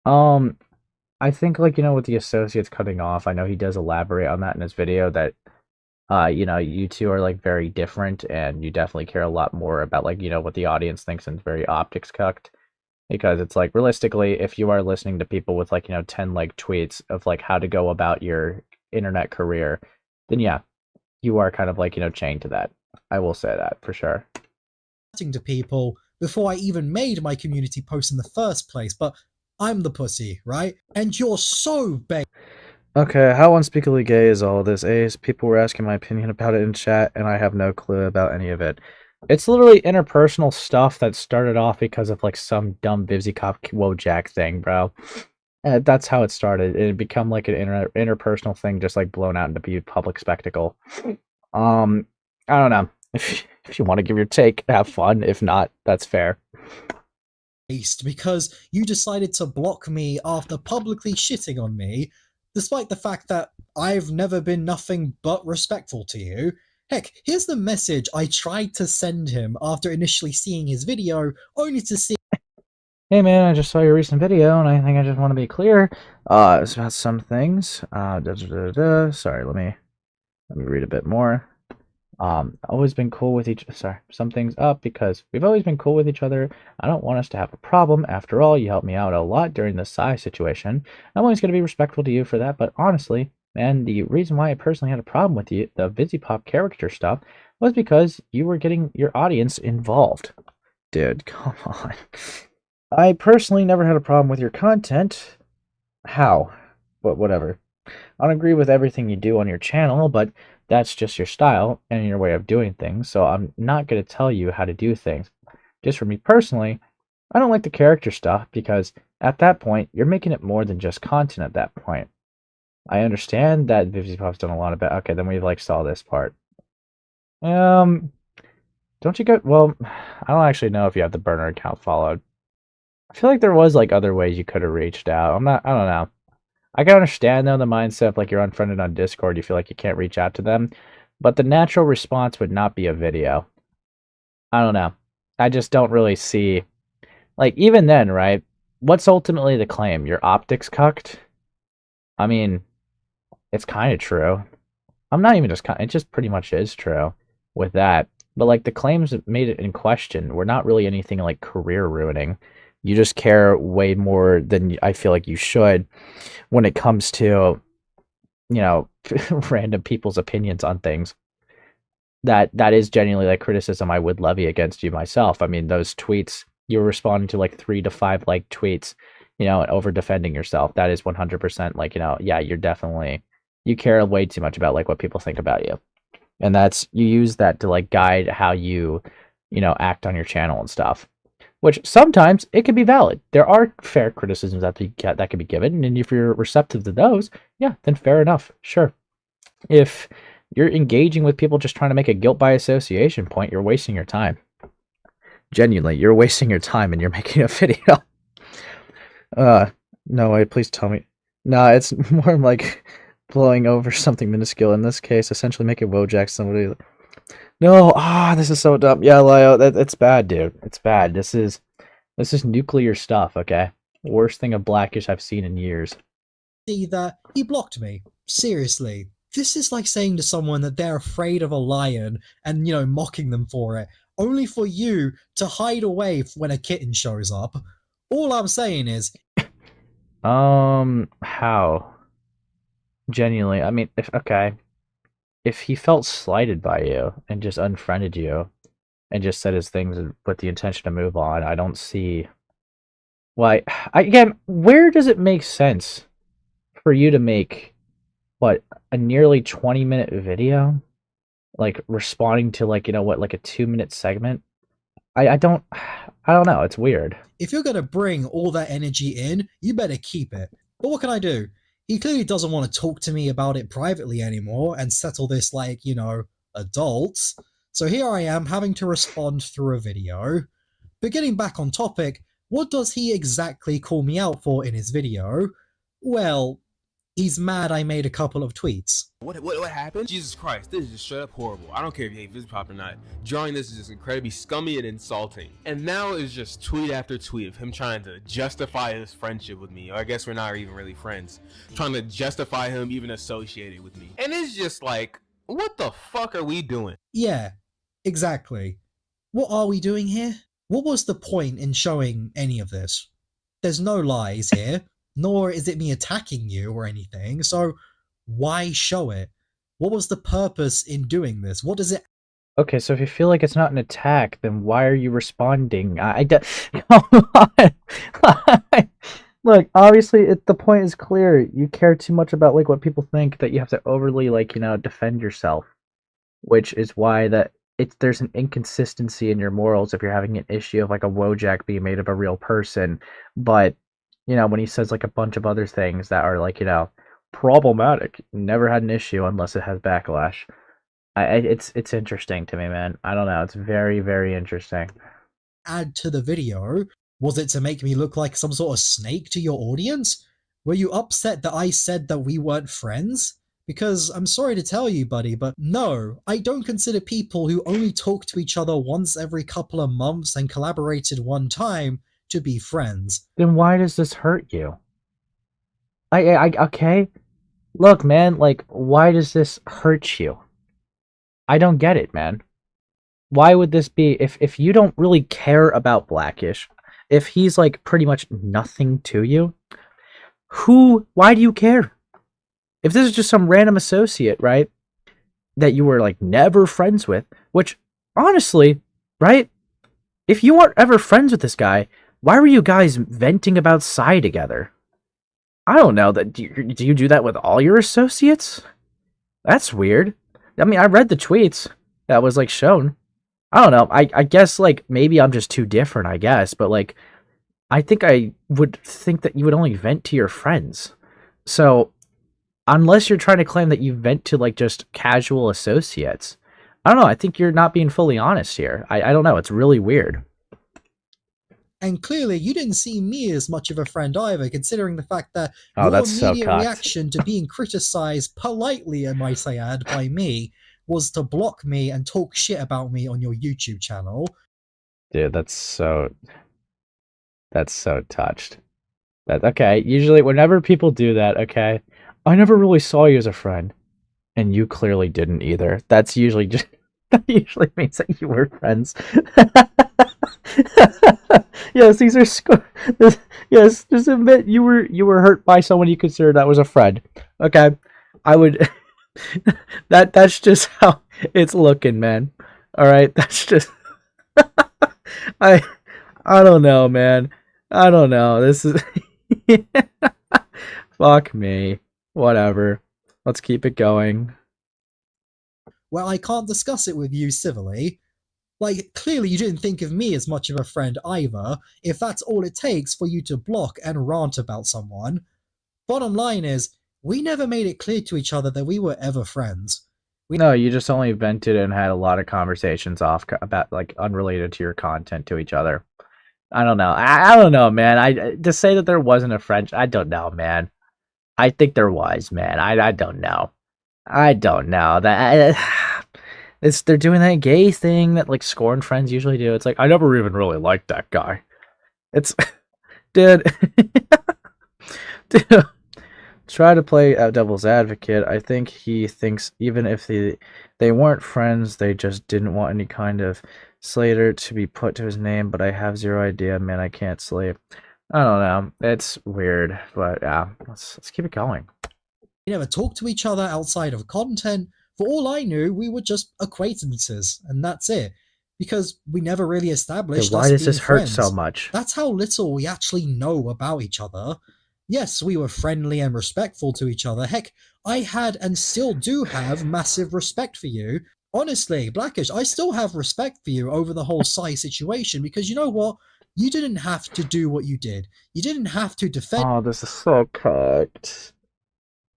I think, like, with the associates cutting off, I know he does elaborate on that in his video that, you two are, like, very different, and you definitely care a lot more about, like, what the audience thinks, and it's very optics cucked. because it's like realistically, if you are listening to people with like 10 like tweets of like how to go about your internet career, then yeah, you are kind of like chained to that. I will say that for sure. To people before I even made my community post in the first place, but I'm the pussy, right? And you're so bait. Okay, how unspeakably gay is all this, Ace? People were asking my opinion about it in chat, and I have no clue about any of it. It's literally interpersonal stuff that started off because of like some dumb vivziepop Wojak thing, bro. That's how it started. It had become like an interpersonal thing, just like blown out into be a public spectacle. I don't know. If you want to give your take, have fun. If not, that's fair. Because you decided to block me after publicly shitting on me, despite the fact that I've never been nothing but respectful to you. Heck, here's the message I tried to send him after initially seeing his video, only to see. Hey man, I just saw your recent video, and I think I just want to be clear. It's about some things. Sorry, let me read a bit more. Always been cool with some things up because we've always been cool with each other. I don't want us to have a problem. After all, you helped me out a lot during the Psy situation. I'm always going to be respectful to you for that, but honestly, man, the reason why I personally had a problem with the vivziepop character stuff was because you were getting your audience involved. Dude, come on. I personally never had a problem with your content. How? But whatever. I don't agree with everything you do on your channel, but that's just your style and your way of doing things, so I'm not going to tell you how to do things. Just for me personally, I don't like the character stuff because at that point, you're making it more than just content at that point. I understand that vivziepop's done a lot of bad. Okay, then we like saw this part. Don't you go? Well, I don't actually know if you have the burner account followed. I feel like there was like other ways you could have reached out. I don't know. I can understand though the mindset of like you're unfriended on Discord, you feel like you can't reach out to them, but the natural response would not be a video. I don't know. I just don't really see, like even then, right? What's ultimately the claim? Your optics cucked? I mean, it's kind of true. I'm not even just it just pretty much is true with that. But like the claims that made it in question were not really anything like career ruining. You just care way more than I feel like you should when it comes to, random people's opinions on things. That is genuinely like criticism I would levy against you myself. I mean, those tweets, you're responding to like 3 to 5 like tweets, and over defending yourself. That is 100% like, yeah, you care way too much about like what people think about you. And you use that to like guide how you act on your channel and stuff. Which sometimes it can be valid. There are fair criticisms that can be given, and if you're receptive to those, yeah, then fair enough, sure. If you're engaging with people just trying to make a guilt by association point, you're wasting your time. Genuinely, you're wasting your time and you're making a video. No way, please tell me. Nah, it's more like blowing over something minuscule. In this case, essentially making Wojak somebody. No, this is so dumb. Yeah, Leo, it's bad, dude. It's bad. This is nuclear stuff, okay? Worst thing of Blackishhh I've seen in years. See that he blocked me. Seriously. This is like saying to someone that they're afraid of a lion and, mocking them for it, only for you to hide away when a kitten shows up. All I'm saying is... How? Genuinely, I mean, if he felt slighted by you and just unfriended you and just said his things with the intention to move on, I don't see why. Again, where does it make sense for you to make, a nearly 20-minute video? Like, responding to, like, like a 2-minute segment? I don't know. It's weird. If you're going to bring all that energy in, you better keep it. But what can I do? He clearly doesn't want to talk to me about it privately anymore and settle this like, adults. So here I am having to respond through a video. But getting back on topic, what does he exactly call me out for in his video? Well, he's mad I made a couple of tweets. What happened? Jesus Christ, this is just straight up horrible. I don't care if you hate vivziepop or not. Drawing this is just incredibly scummy and insulting. And now it's just tweet after tweet of him trying to justify his friendship with me. Or I guess we're not even really friends. Trying to justify him even associated with me. And it's just like, what the fuck are we doing? Yeah, exactly. What are we doing here? What was the point in showing any of this? There's no lies here, nor is it me attacking you or anything, so why show it? What was the purpose in doing this? What does it Okay, so if you feel like it's not an attack, then why are you responding? Come on. Look, obviously, the point is clear. You care too much about like what people think that you have to overly like defend yourself, which is why there's an inconsistency in your morals if you're having an issue of like a Wojak being made of a real person, but when he says like a bunch of other things that are like problematic, never had an issue unless it has backlash. It's interesting to me, man. I don't know. It's very, very interesting. add to the video? Was it to make me look like some sort of snake to your audience? Were you upset that I said that we weren't friends? Because I'm sorry to tell you, buddy, but no, I don't consider people who only talk to each other once every couple of months and collaborated one time to be friends. Then why does this hurt you? Okay. Look, man, like, why does this hurt you? I don't get it, man. Why would this be if you don't really care about Blackishh, if he's like pretty much nothing to you, why do you care? If this is just some random associate, right, that you were like never friends with, which honestly, right, if you weren't ever friends with this guy, why were you guys venting about Psy together? I don't know. Do you do that with all your associates? That's weird. I mean, I read the tweets that was like shown. I don't know. I guess like maybe I'm just too different, I guess, but like I think I would think that you would only vent to your friends. So unless you're trying to claim that you vent to like just casual associates, I don't know. I think you're not being fully honest here. I don't know. It's really weird. And clearly, you didn't see me as much of a friend either, considering the fact that Oh, your that's so immediate cocked. reaction to being criticized politely, I might say add, by me was to block me and talk shit about me on your YouTube channel. Dude, that's so touched. Okay, usually whenever people do that, okay, I never really saw you as a friend, and you clearly didn't either. That's usually just that usually means that you were friends. Yes, these are yes, just admit you were hurt by someone you considered that was a friend. Okay, I would that's just how it's looking, man. All right, that's just I don't know, man. I don't know. This is fuck me. Whatever. Let's keep it going. Well, I can't discuss it with you civilly. Like, clearly you didn't think of me as much of a friend either, if that's all it takes for you to block and rant about someone. Bottom line is, we never made it clear to each other that we were ever friends. No, you just only vented and had a lot of conversations about like unrelated to your content to each other. I don't know. I don't know, man. To say that there wasn't a friendship, I don't know, man. I think there was, man. I don't know. I don't know. They're doing that gay thing that like scorned friends usually do. It's like I never even really liked that guy. It's dude. Dude, try to play devil's advocate. I think he thinks even if they weren't friends, they just didn't want any kind of Slater to be put to his name, but I have zero idea, man. I can't sleep. I don't know. It's weird, but yeah, let's keep it going. We never talked to each other outside of content. For all I knew, we were just acquaintances, and that's it. Because we never really established Dude, why us does being this hurt friends. so much? That's how little we actually know about each other. Yes, we were friendly and respectful to each other. Heck, I had and still do have massive respect for you. Honestly, Blackishh, I still have respect for you over the whole Psy situation, because you know what? You didn't have to do what you did. You didn't have to defend. Oh, this is so cocked.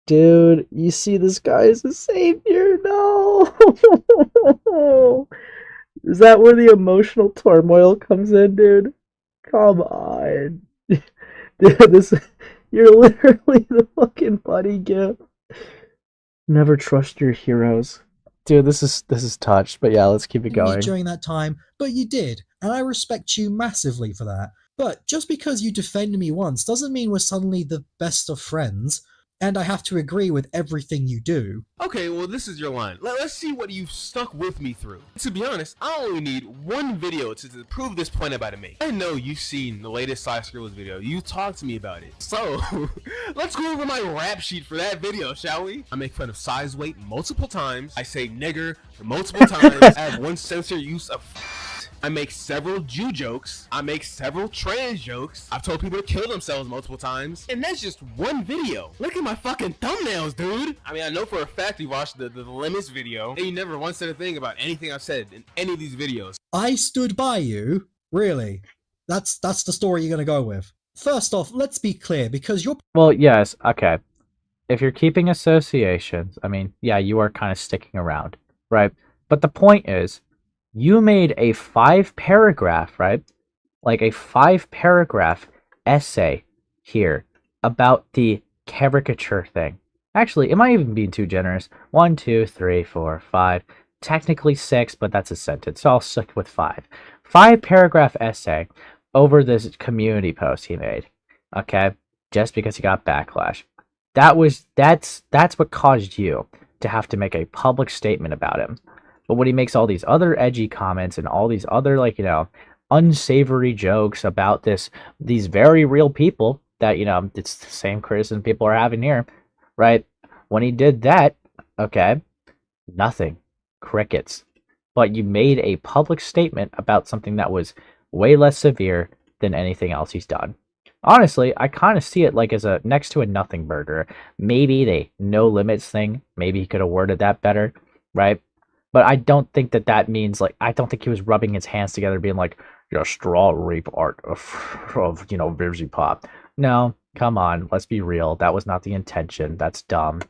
Dude, you see this guy as a savior? No! Is that where the emotional turmoil comes in, dude? Come on. Dude, you're literally the fucking buddy gift. Never trust your heroes. Dude, this is touched, but yeah, let's keep it going. During that time, but you did, and I respect you massively for that. But just because you defended me once doesn't mean we're suddenly the best of friends. and I have to agree with everything you do. Okay, well, this is your line. Let's see what you've stuck with me through. To be honest, I only need one video to prove this point I'm about to make. I know you've seen the latest Sly Scribbles video. You talked to me about it. So, let's go over my rap sheet for that video, shall we? I make fun of size weight multiple times. I say nigger multiple times. I have one censor use of I make several Jew jokes. I make several trans jokes. I've told people to kill themselves multiple times. And that's just one video. Look at my fucking thumbnails, dude. I mean, I know for a fact you watched the Limits video, and you never once said a thing about anything I've said in any of these videos. I stood by you? Really? That's the story you're gonna go with? First off, let's be clear, because you're... Well, yes, okay. If you're keeping associations, I mean, yeah, you are kind of sticking around, right? But the point is, you made a 5-paragraph, right? Like a 5-paragraph essay here about the caricature thing. Actually, it might even be too generous. 1, 2, 3, 4, 5. Technically 6, but that's a sentence, so I'll stick with 5. 5-paragraph essay over this community post he made. Okay? Just because he got backlash. That's what caused you to have to make a public statement about him. But when he makes all these other edgy comments and all these other, like, you know, unsavory jokes about these very real people that, you know, it's the same criticism people are having here, right? When he did that, okay, nothing. Crickets. But you made a public statement about something that was way less severe than anything else he's done. Honestly, I kind of see it like as a next to a nothing burger. Maybe the no limits thing, maybe he could have worded that better, right? But I don't think that means, like, I don't think he was rubbing his hands together being like, yeah, straw rape art of you know, vivziepop. No, come on, let's be real. That was not the intention. That's dumb.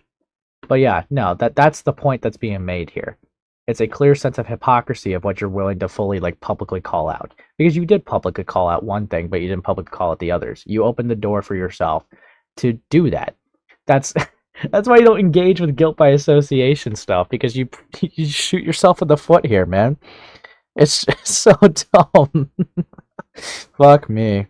But yeah, no, that's the point that's being made here. It's a clear sense of hypocrisy of what you're willing to fully, like, publicly call out. Because you did publicly call out one thing, but you didn't publicly call out the others. You opened the door for yourself to do that. That's why you don't engage with guilt by association stuff, because you shoot yourself in the foot here, man. It's so dumb. Fuck me.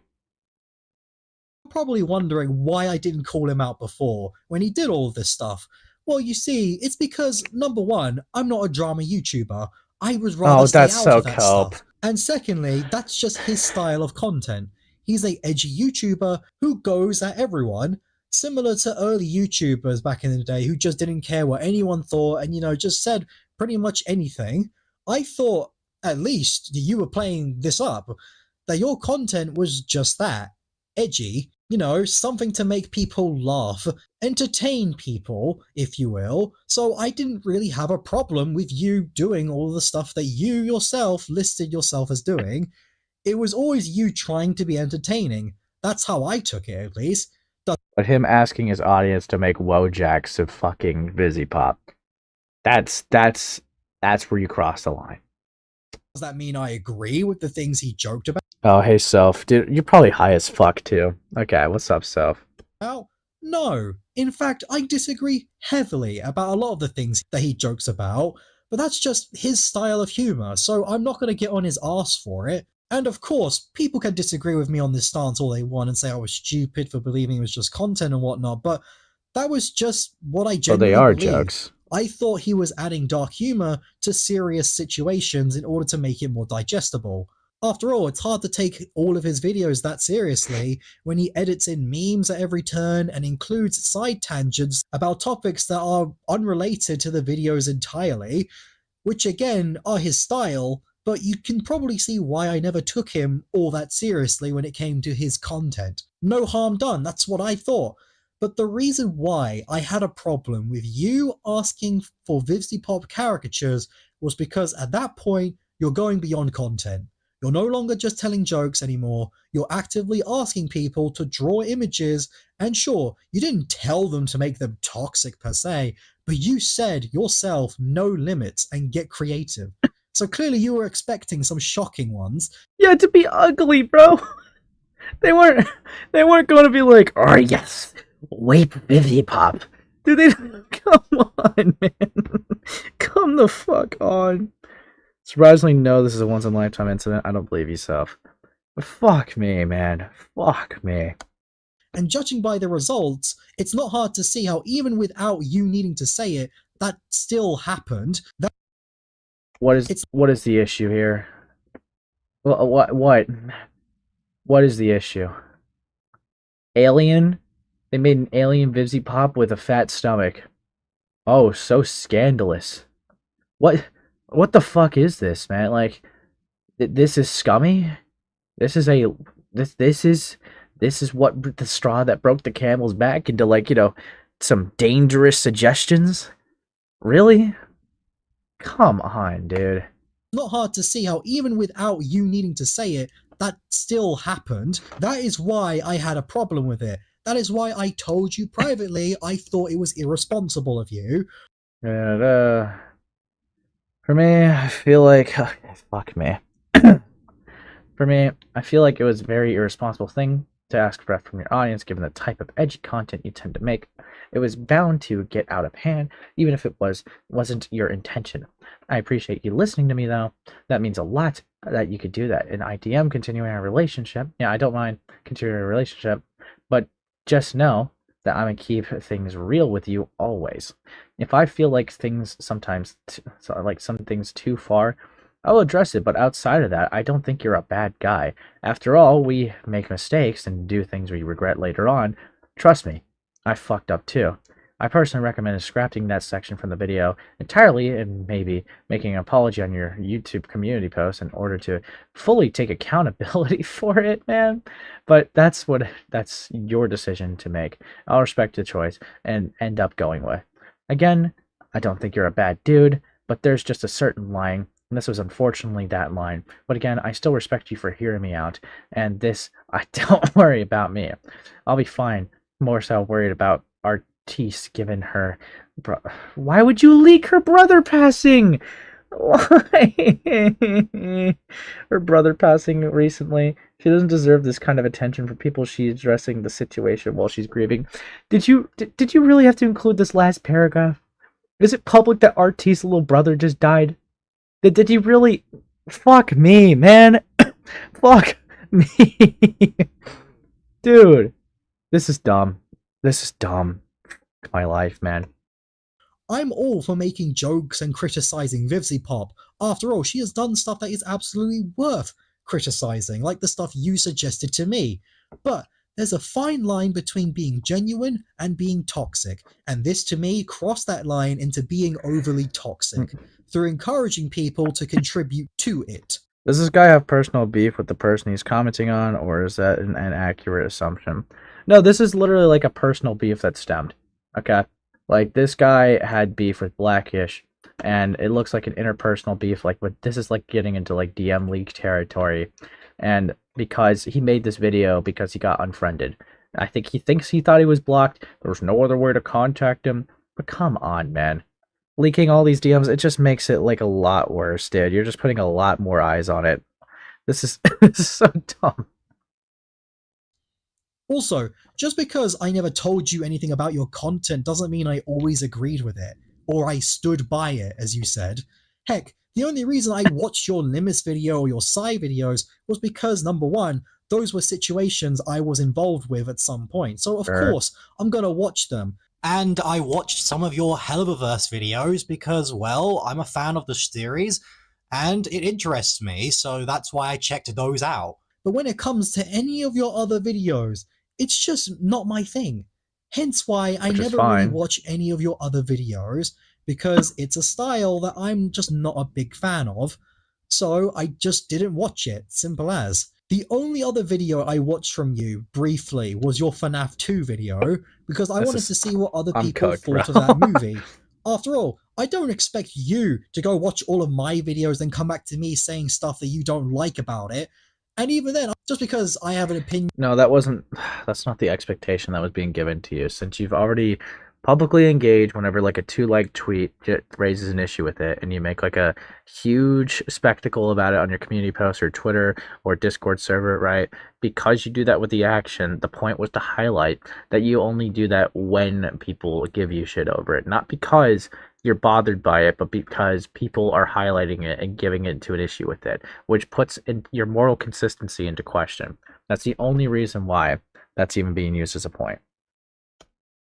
Probably wondering why I didn't call him out before, when he did all of this stuff. Well, you see, it's because, number one, I'm not a drama YouTuber. I would rather stay that's out so of that cope. stuff. And secondly, that's just his style of content. He's a edgy YouTuber who goes at everyone, similar to early YouTubers back in the day who just didn't care what anyone thought and, you know, just said pretty much anything. I thought, at least, you were playing this up, that your content was just that. Edgy. You know, something to make people laugh, entertain people, if you will. So I didn't really have a problem with you doing all the stuff that you yourself listed yourself as doing. It was always you trying to be entertaining. That's how I took it, at least. But him asking his audience to make Wojaks of fucking vivziepop, that's where you cross the line. Does that mean I agree with the things he joked about? Oh, hey, Soph. Dude, you're probably high as fuck, too. Okay, what's up, Soph? No. In fact, I disagree heavily about a lot of the things that he jokes about, but that's just his style of humor, so I'm not going to get on his ass for it. And of course, people can disagree with me on this stance all they want and say I was stupid for believing it was just content and whatnot, but that was just what I genuinely Well, they are believe. jokes. I thought he was adding dark humor to serious situations in order to make it more digestible. After all, it's hard to take all of his videos that seriously when he edits in memes at every turn and includes side tangents about topics that are unrelated to the videos entirely, which again are his style, but you can probably see why I never took him all that seriously when it came to his content. No harm done, that's what I thought. But the reason why I had a problem with you asking for vivziepop caricatures was because at that point, you're going beyond content. You're no longer just telling jokes anymore, you're actively asking people to draw images, and sure, you didn't tell them to make them toxic per se, but you said yourself no limits and get creative. So clearly you were expecting some shocking ones. Yeah, to be ugly, bro. They weren't going to be like, oh yes, Wape vivziepop. Dude, they come on, man. Come the fuck on. Surprisingly, no, this is a once-in-a-lifetime incident. I don't believe you, Soph. But fuck me, man. Fuck me. And judging by the results, it's not hard to see how even without you needing to say it, that still happened. What is the issue here? What is the issue? Alien? They made an alien vivziepop with a fat stomach. Oh, so scandalous. What the fuck is this, man? Like, this is scummy? This is what the straw that broke the camel's back into, like, some dangerous suggestions? Really? Come on, dude. Not hard to see how even without you needing to say it, that still happened. That is why I had a problem with it. That is why I told you privately I thought it was irresponsible of you. And, for me, I feel like... fuck me. For me, I feel like it was a very irresponsible thing to ask for from your audience, given the type of edgy content you tend to make. It was bound to get out of hand, even if it wasn't your intention. I appreciate you listening to me, though. That means a lot that you could do that. And IDM continuing our relationship. Yeah, I don't mind continuing a relationship, but just know that I'm going to keep things real with you always. If I feel like things sometimes, like some things too far, I'll address it, but outside of that, I don't think you're a bad guy. After all, we make mistakes and do things we regret later on. Trust me, I fucked up too. I personally recommend scrapping that section from the video entirely and maybe making an apology on your YouTube community post in order to fully take accountability for it, man. But that's your decision to make. I'll respect the choice and end up going with. Again, I don't think you're a bad dude, but there's just a certain line. And this was unfortunately that line. But again, I still respect you for hearing me out. And don't worry about me. I'll be fine. More so worried about Artis given her... Why would you leak her brother passing? Why? Her brother passing recently. She doesn't deserve this kind of attention from people. She's addressing the situation while she's grieving. Did you really have to include this last paragraph? Is it public that Artis' little brother just died? Did he really? Fuck me, man. Fuck me. Dude, this is dumb. This is dumb. My life, man. I'm all for making jokes and criticizing vivziepop. After all, she has done stuff that is absolutely worth criticizing, like the stuff you suggested to me. But there's a fine line between being genuine and being toxic, and this to me crossed that line into being overly toxic, through encouraging people to contribute to it. Does this guy have personal beef with the person he's commenting on, or is that an accurate assumption? No, this is literally like a personal beef that stemmed. Okay? Like, this guy had beef with Blackishhh, and it looks like an interpersonal beef. Like, but this is like getting into like DM leak territory. And because he made this video because he got unfriended. I think he thinks he thought he was blocked. There was no other way to contact him. But come on, man. Leaking all these DMs, it just makes it like a lot worse, dude. You're just putting a lot more eyes on it. This is so dumb. Also, just because I never told you anything about your content doesn't mean I always agreed with it, or I stood by it, as you said. Heck, the only reason I watched your Limis video or your Psy videos was because, number one, those were situations I was involved with at some point, so of course, I'm gonna watch them. And I watched some of your Helliververse videos because, well, I'm a fan of the series, and it interests me, so that's why I checked those out. But when it comes to any of your other videos, it's just not my thing. Hence why I never really watch any of your other videos, because it's a style that I'm just not a big fan of, so I just didn't watch it, simple as. The only other video I watched from you, briefly, was your FNAF 2 video, because I wanted to see what other people thought of that movie. After all, I don't expect you to go watch all of my videos and come back to me saying stuff that you don't like about it. And even then, just because I have an opinion... No, that's not the expectation that was being given to you, since you've already publicly engaged whenever like a 2-like tweet raises an issue with it, and you make like a huge spectacle about it on your community post or Twitter or Discord server, right? Because you do that with the action, the point was to highlight that you only do that when people give you shit over it, not because you're bothered by it, but because people are highlighting it and giving it to an issue with it, which puts your moral consistency into question. That's the only reason why that's even being used as a point.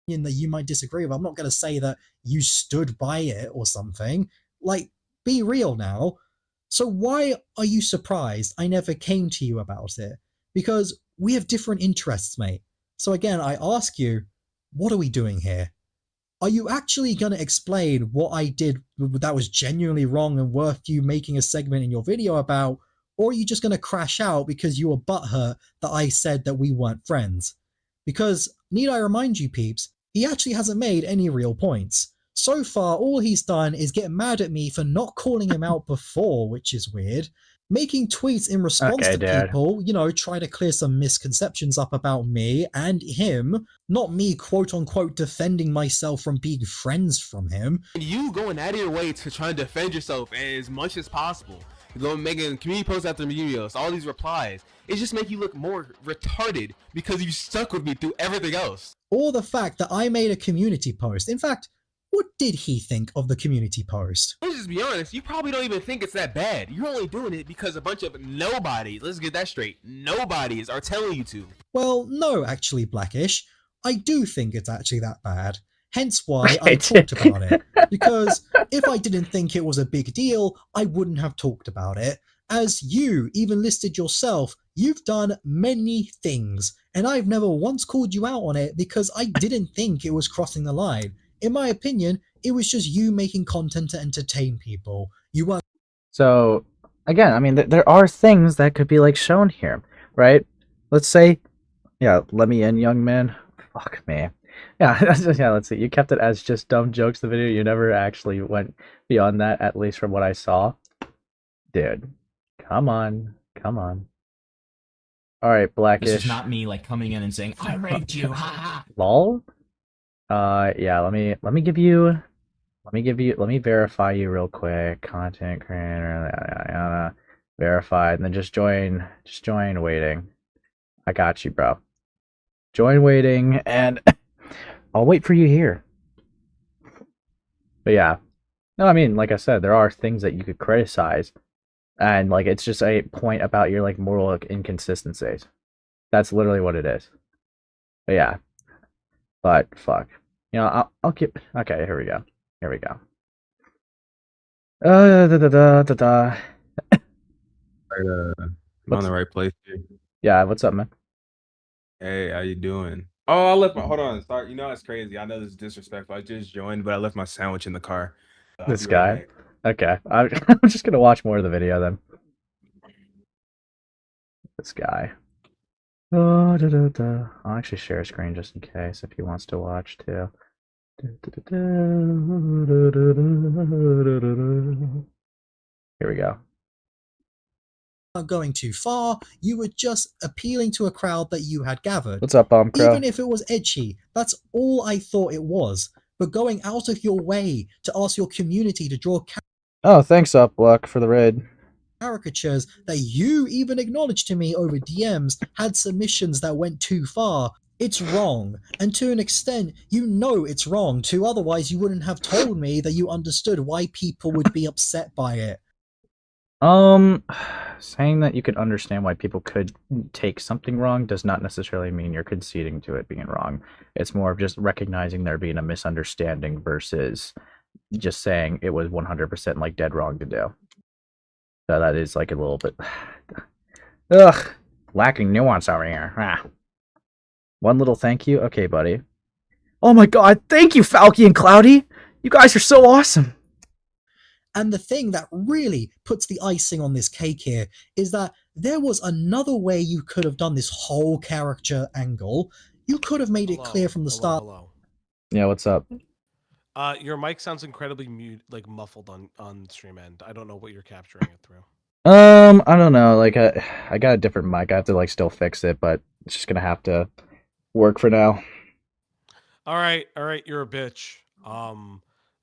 That you might disagree with. I'm not going to say that you stood by it or something. Like, be real now. So why are you surprised I never came to you about it? Because we have different interests, mate. So again, I ask you, what are we doing here? Are you actually going to explain what I did that was genuinely wrong and worth you making a segment in your video about? Or are you just going to crash out because you were butthurt that I said that we weren't friends? Because, need I remind you peeps, he actually hasn't made any real points. So far, all he's done is get mad at me for not calling him out before, which is weird, making tweets in response to people, try to clear some misconceptions up about me and him, not me quote unquote defending myself from being friends from him. And you going out of your way to try and defend yourself as much as possible. You're going making community posts after videos, all these replies. It just make you look more retarded because you stuck with me through everything else. Or the fact that I made a community post. In fact, what did he think of the community post? Let's just be honest, you probably don't even think it's that bad. You're only doing it because a bunch of nobodies, let's get that straight, nobodies are telling you to. Well, no, actually, Blackish. I do think it's actually that bad. Hence why I talked about it. Because if I didn't think it was a big deal, I wouldn't have talked about it. As you even listed yourself, you've done many things, and I've never once called you out on it because I didn't think it was crossing the line. In my opinion, it was just you making content to entertain people. You weren't. So, again, I mean, there are things that could be, like, shown here, right? Let's say, yeah, let me in, young man. Fuck me. Yeah, yeah, let's see. You kept it as just dumb jokes, the video. You never actually went beyond that, at least from what I saw. Dude, come on. Come on. Alright, Blackish. This is not me, like, coming in and saying, I raped you, ha ha. Lol? Yeah, let me verify you real quick. Content creator, verified, and then just join waiting. I got you, bro. Join waiting, and I'll wait for you here. But yeah. No, I mean, like I said, there are things that you could criticize, and, like, it's just a point about your, like, moral inconsistencies. That's literally what it is. But yeah. But fuck. I'll keep. Okay, here we go. Here we go. I'm on the right place here. Yeah, what's up, man? Hey, how you doing? Oh, I left my. Hold on. Sorry. You know it's crazy. I know this is disrespectful. I just joined, but I left my sandwich in the car. This guy. Okay, I'm just gonna watch more of the video then. This guy. I'll actually share a screen just in case if he wants to watch too. Here we go. Not going too far, you were just appealing to a crowd that you had gathered. What's up, Crow? Even if it was edgy, that's all I thought it was. But going out of your way to ask your community to draw Oh, thanks, Luck, for the raid. Caricatures that you even acknowledged to me over DMs had submissions that went too far. It's wrong, and to an extent, you know it's wrong too, otherwise you wouldn't have told me that you understood why people would be upset by it. Saying that you could understand why people could take something wrong does not necessarily mean you're conceding to it being wrong. It's more of just recognizing there being a misunderstanding versus just saying it was 100% like dead wrong to do. So that is like a little bit lacking nuance over here. One little thank you. Okay, buddy. Oh my god, thank you, Falky and Cloudy! You guys are so awesome! And the thing that really puts the icing on this cake here is that there was another way you could have done this whole character angle. You could have made it clear from the start. Hello. Yeah, what's up? Your mic sounds incredibly muffled on stream end. I don't know what you're capturing it through. I don't know. Like, I got a different mic. I have to like still fix it, but it's just gonna have to work for now. All right. You're a bitch.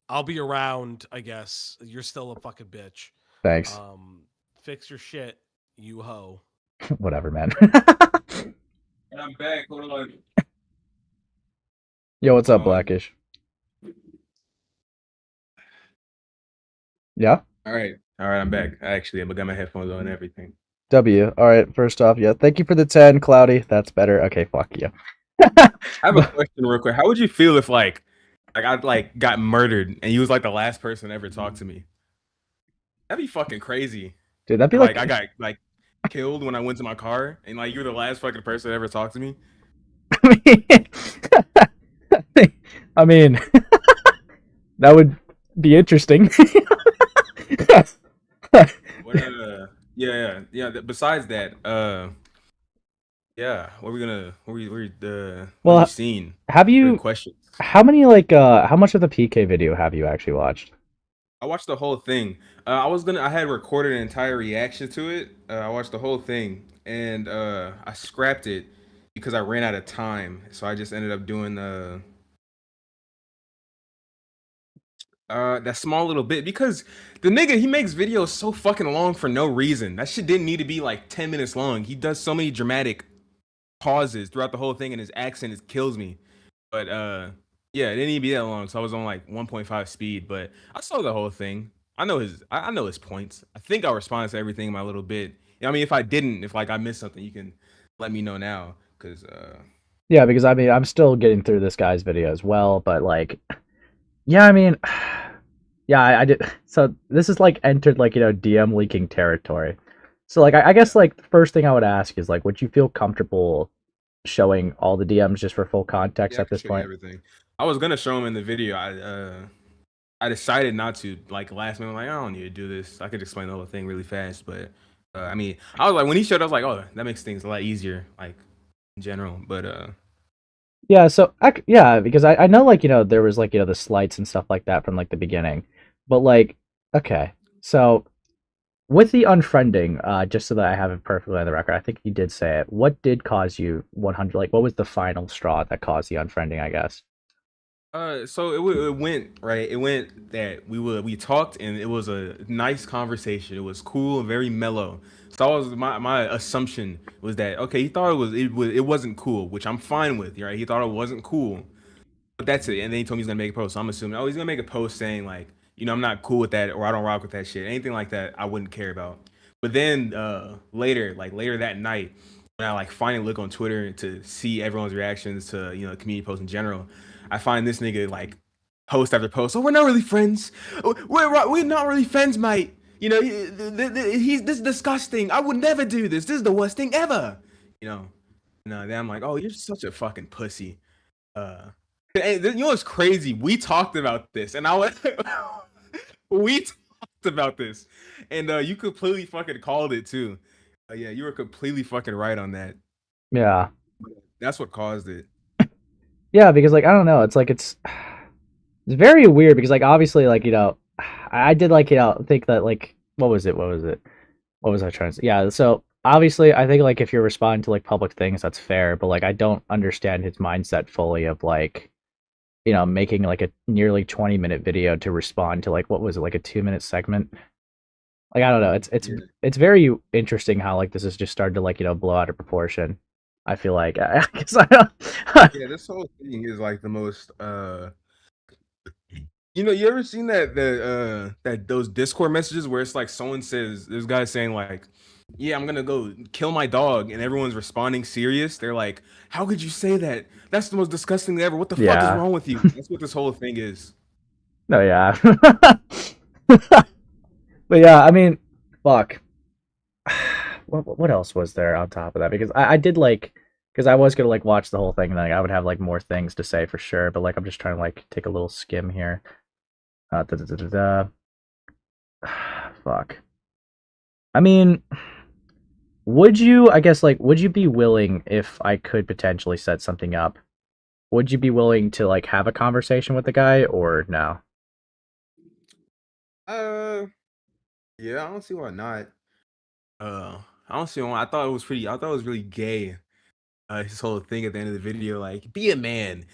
I'll be around. I guess you're still a fucking bitch. Thanks. Fix your shit, you hoe. Whatever, man. I'm back. Hold on. Yo, what's up, Blackish? Yeah. All right. I'm back. Actually, I got my headphones on and everything. W. All right. First off, yeah. Thank you for the 10, Cloudy. That's better. Okay, fuck you. I have a But- question real quick. How would you feel if I got murdered and you was like the last person to ever talk to me? That'd be fucking crazy. Dude, that'd be And like. I got killed when I went to my car, and like you're the last fucking person to ever talk to me. I mean, that would be interesting. What besides that, yeah, what have you Well, seen? have Great you? questions. How many how much of the PK video have you actually watched? I watched the whole thing. I had recorded an entire reaction to it. I watched the whole thing, and I scrapped it because I ran out of time. So I just ended up doing that small little bit because the nigga he makes videos so fucking long for no reason. That shit didn't need to be like 10 minutes long. He does so many dramatic pauses throughout the whole thing, and his accent kills me. But yeah, it didn't need to be that long, so I was on like 1.5 speed. But I saw the whole thing. I know his points. I think I'll respond to everything in my little bit. I mean, if I didn't, if like I missed something, you can let me know now. Cause Yeah, because I mean, I'm still getting through this guy's video as well, but like, yeah, I mean, yeah, I did. So this is like entered like DM leaking territory. So like, I guess like the first thing I would ask is like, would you feel comfortable showing all the DMs just for full context yeah, I at can this show you point? everything. I was gonna show him in the video. I decided not to. Like last minute, like I don't need to do this. I could explain the whole thing really fast, but I mean, I was like when he showed, I was like, oh, that makes things a lot easier, like in general. But Yeah, so yeah, because I know like there was like the slights and stuff like that from like the beginning, but like okay, so with the unfriending, just so that I have it perfectly on the record, I think you did say it. What did cause you 100? Like, what was the final straw that caused the unfriending? I guess. So it went right. It went that we talked and it was a nice conversation. It was cool and very mellow. So I was my assumption was that okay, he thought it wasn't cool, which I'm fine with. Right? He thought it wasn't cool, but that's it. And then he told me he's gonna make a post. So I'm assuming oh he's gonna make a post saying like I'm not cool with that or I don't rock with that shit. Anything like that I wouldn't care about. But then later that night when I like finally look on Twitter to see everyone's reactions to community posts in general, I find this nigga like post after post. Oh, we're not really friends. Oh, we're not really friends, mate. He's this is disgusting. I would never do this. This is the worst thing ever. You know. No, then I'm like, oh, you're such a fucking pussy. Hey, you know what's crazy? We talked about this, and I was we talked about this, and you completely fucking called it too. Yeah, you were completely fucking right on that. Yeah. That's what caused it. Yeah, because like I don't know, it's like it's very weird because like obviously like I did like think that like what was it? What was I trying to say? Yeah, so obviously I think like if you're responding to like public things that's fair, but like I don't understand his mindset fully of like making like a nearly 20-minute video to respond to like what was it like a 2-minute segment. Like I don't know, Yeah. it's very interesting how like this has just started to like blow out of proportion. I feel like I guess I don't. Yeah, this whole thing is like the most you ever seen that those Discord messages where it's like someone says this guy saying like, "Yeah, I'm gonna go kill my dog," and everyone's responding serious. They're like, "How could you say that? That's the most disgusting thing ever. What the fuck is Yeah. wrong with you?" That's what this whole thing is. No, yeah. But yeah, I mean, fuck. What else was there on top of that? Because I did like because I was gonna like watch the whole thing and like I would have like more things to say for sure. But like I'm just trying to like take a little skim here. Da, da, da, da, da. Fuck. I mean, would you? I guess like would you be willing if I could potentially set something up? Would you be willing to like have a conversation with the guy or no? Uh, yeah, I don't see why not. I don't see why. I thought it was really gay. His whole thing at the end of the video, like, be a man,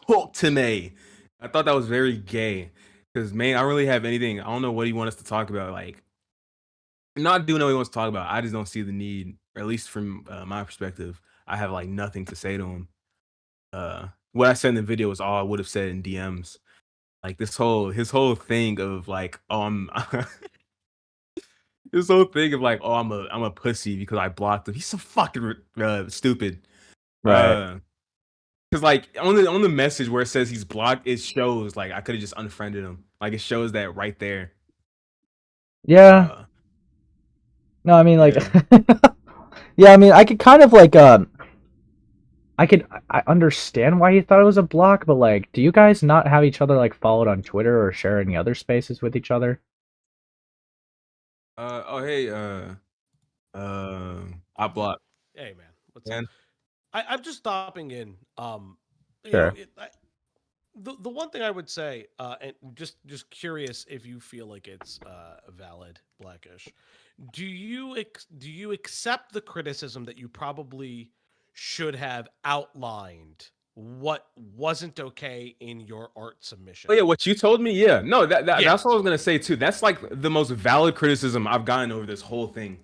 talk to me. I thought that was very gay. Because, man, I don't really have anything. I don't know what he wants us to talk about. Like, not do know what he wants to talk about. I just don't see the need, or at least from my perspective, I have like nothing to say to him. What I said in the video was all I would have said in DMs. Like his whole thing of like, His whole thing of like, oh, I'm a pussy because I blocked him. He's so fucking stupid. Right. Because like on the message where it says he's blocked, it shows like I could have just unfriended him. Like it shows that right there. Yeah. No, I mean like Yeah. yeah, I mean I could kind of like I understand why he thought it was a block, but like do you guys not have each other like followed on Twitter or share any other spaces with each other? Oh hey, I blocked. Hey man, what's up? Man. I'm just stopping in. You know, Sure. the one thing I would say, and just curious if you feel like it's valid, Blackish. Do you accept the criticism that you probably should have outlined what wasn't okay in your art submission? Oh yeah, what you told me, yeah. No, Yeah. that's what I was gonna say too. That's like the most valid criticism I've gotten over this whole thing.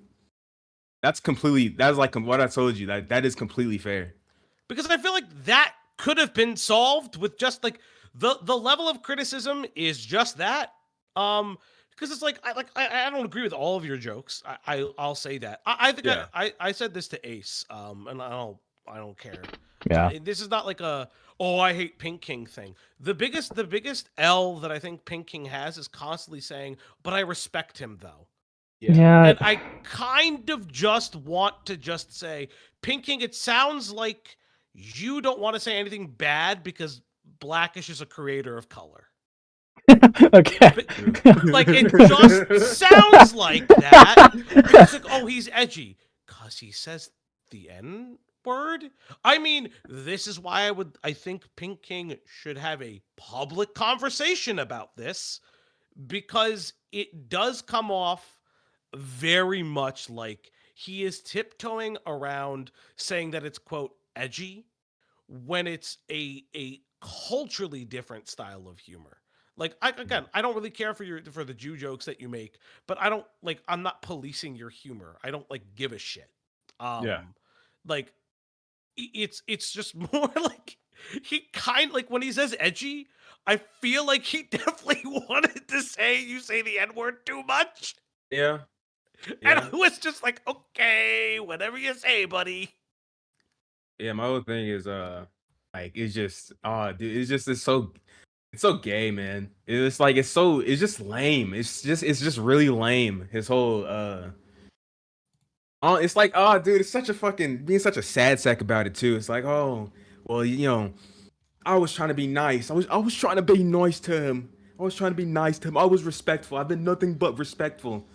That's like what I told you. That is completely fair. Because I feel like that could have been solved with just like the level of criticism is just that. Because it's like I don't agree with all of your jokes. I'll say that. I think Yeah. I said this to Ace. And I don't care. Yeah. This is not like a I hate Pink King thing. The biggest L that I think Pink King has is constantly saying, but I respect him though. Yeah. And I kind of just want to just say, Pink King, it sounds like you don't want to say anything bad because Blackish is a creator of color. Okay. Like, it just sounds like that. It's like, oh, he's edgy. Because he says the N word? I mean, this is why I think Pink King should have a public conversation about this. Because it does come off very much like he is tiptoeing around saying that it's quote edgy when it's a culturally different style of humor. Like I don't really care for the Jew jokes that you make, but I'm not policing your humor. I don't like give a shit. Yeah. Like it's just more like he kind like when he says edgy, I feel like he definitely wanted to say you say the N-word too much. Yeah. And I was just like, okay, whatever you say, buddy. Yeah, my whole thing is like it's just dude, it's so gay, man. It's like it's just lame. It's just really lame. His whole it's like, oh dude, it's such a fucking being such a sad sack about it too. It's like, oh, well, I was trying to be nice. I was trying to be nice to him. I was trying to be nice to him. I was respectful. I've been nothing but respectful.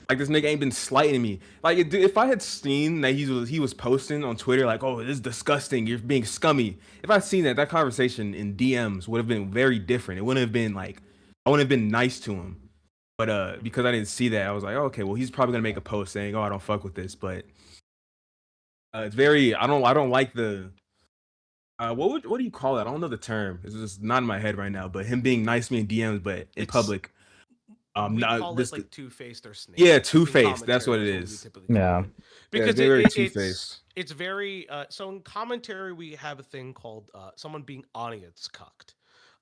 Like this nigga ain't been slighting me. Like if I had seen that he was posting on Twitter like, "Oh, this is disgusting. You're being scummy." If I'd seen that conversation in DMs would have been very different. It wouldn't have been like I wouldn't have been nice to him. But because I didn't see that, I was like, oh, "Okay, well, he's probably gonna make a post saying, "Oh, I don't fuck with this." But it's very I don't like the what do you call that? I don't know the term. It's just not in my head right now. But him being nice to me in DMs, but in public. We Not call this. it like two-faced or snake. Yeah, two-faced. That's what it is. Yeah. Because they're very two-faced. it's very so in commentary we have a thing called someone being audience cucked.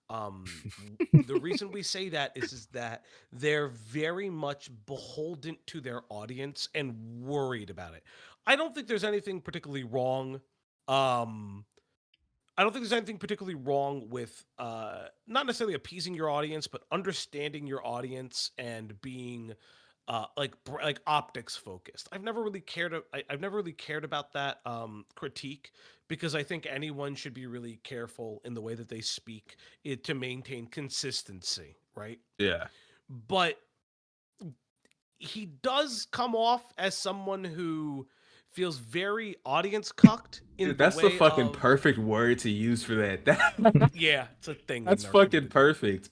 The reason we say that is that they're very much beholden to their audience and worried about it. I don't think there's anything particularly wrong. I don't think there's anything particularly wrong with not necessarily appeasing your audience, but understanding your audience and being like optics focused. I've never really cared. I've never really cared about that critique because I think anyone should be really careful in the way that they speak to maintain consistency, right? Yeah. But he does come off as someone who feels very audience cucked. Dude, that's the fucking perfect word to use for that. Yeah, it's a thing. That's fucking perfect.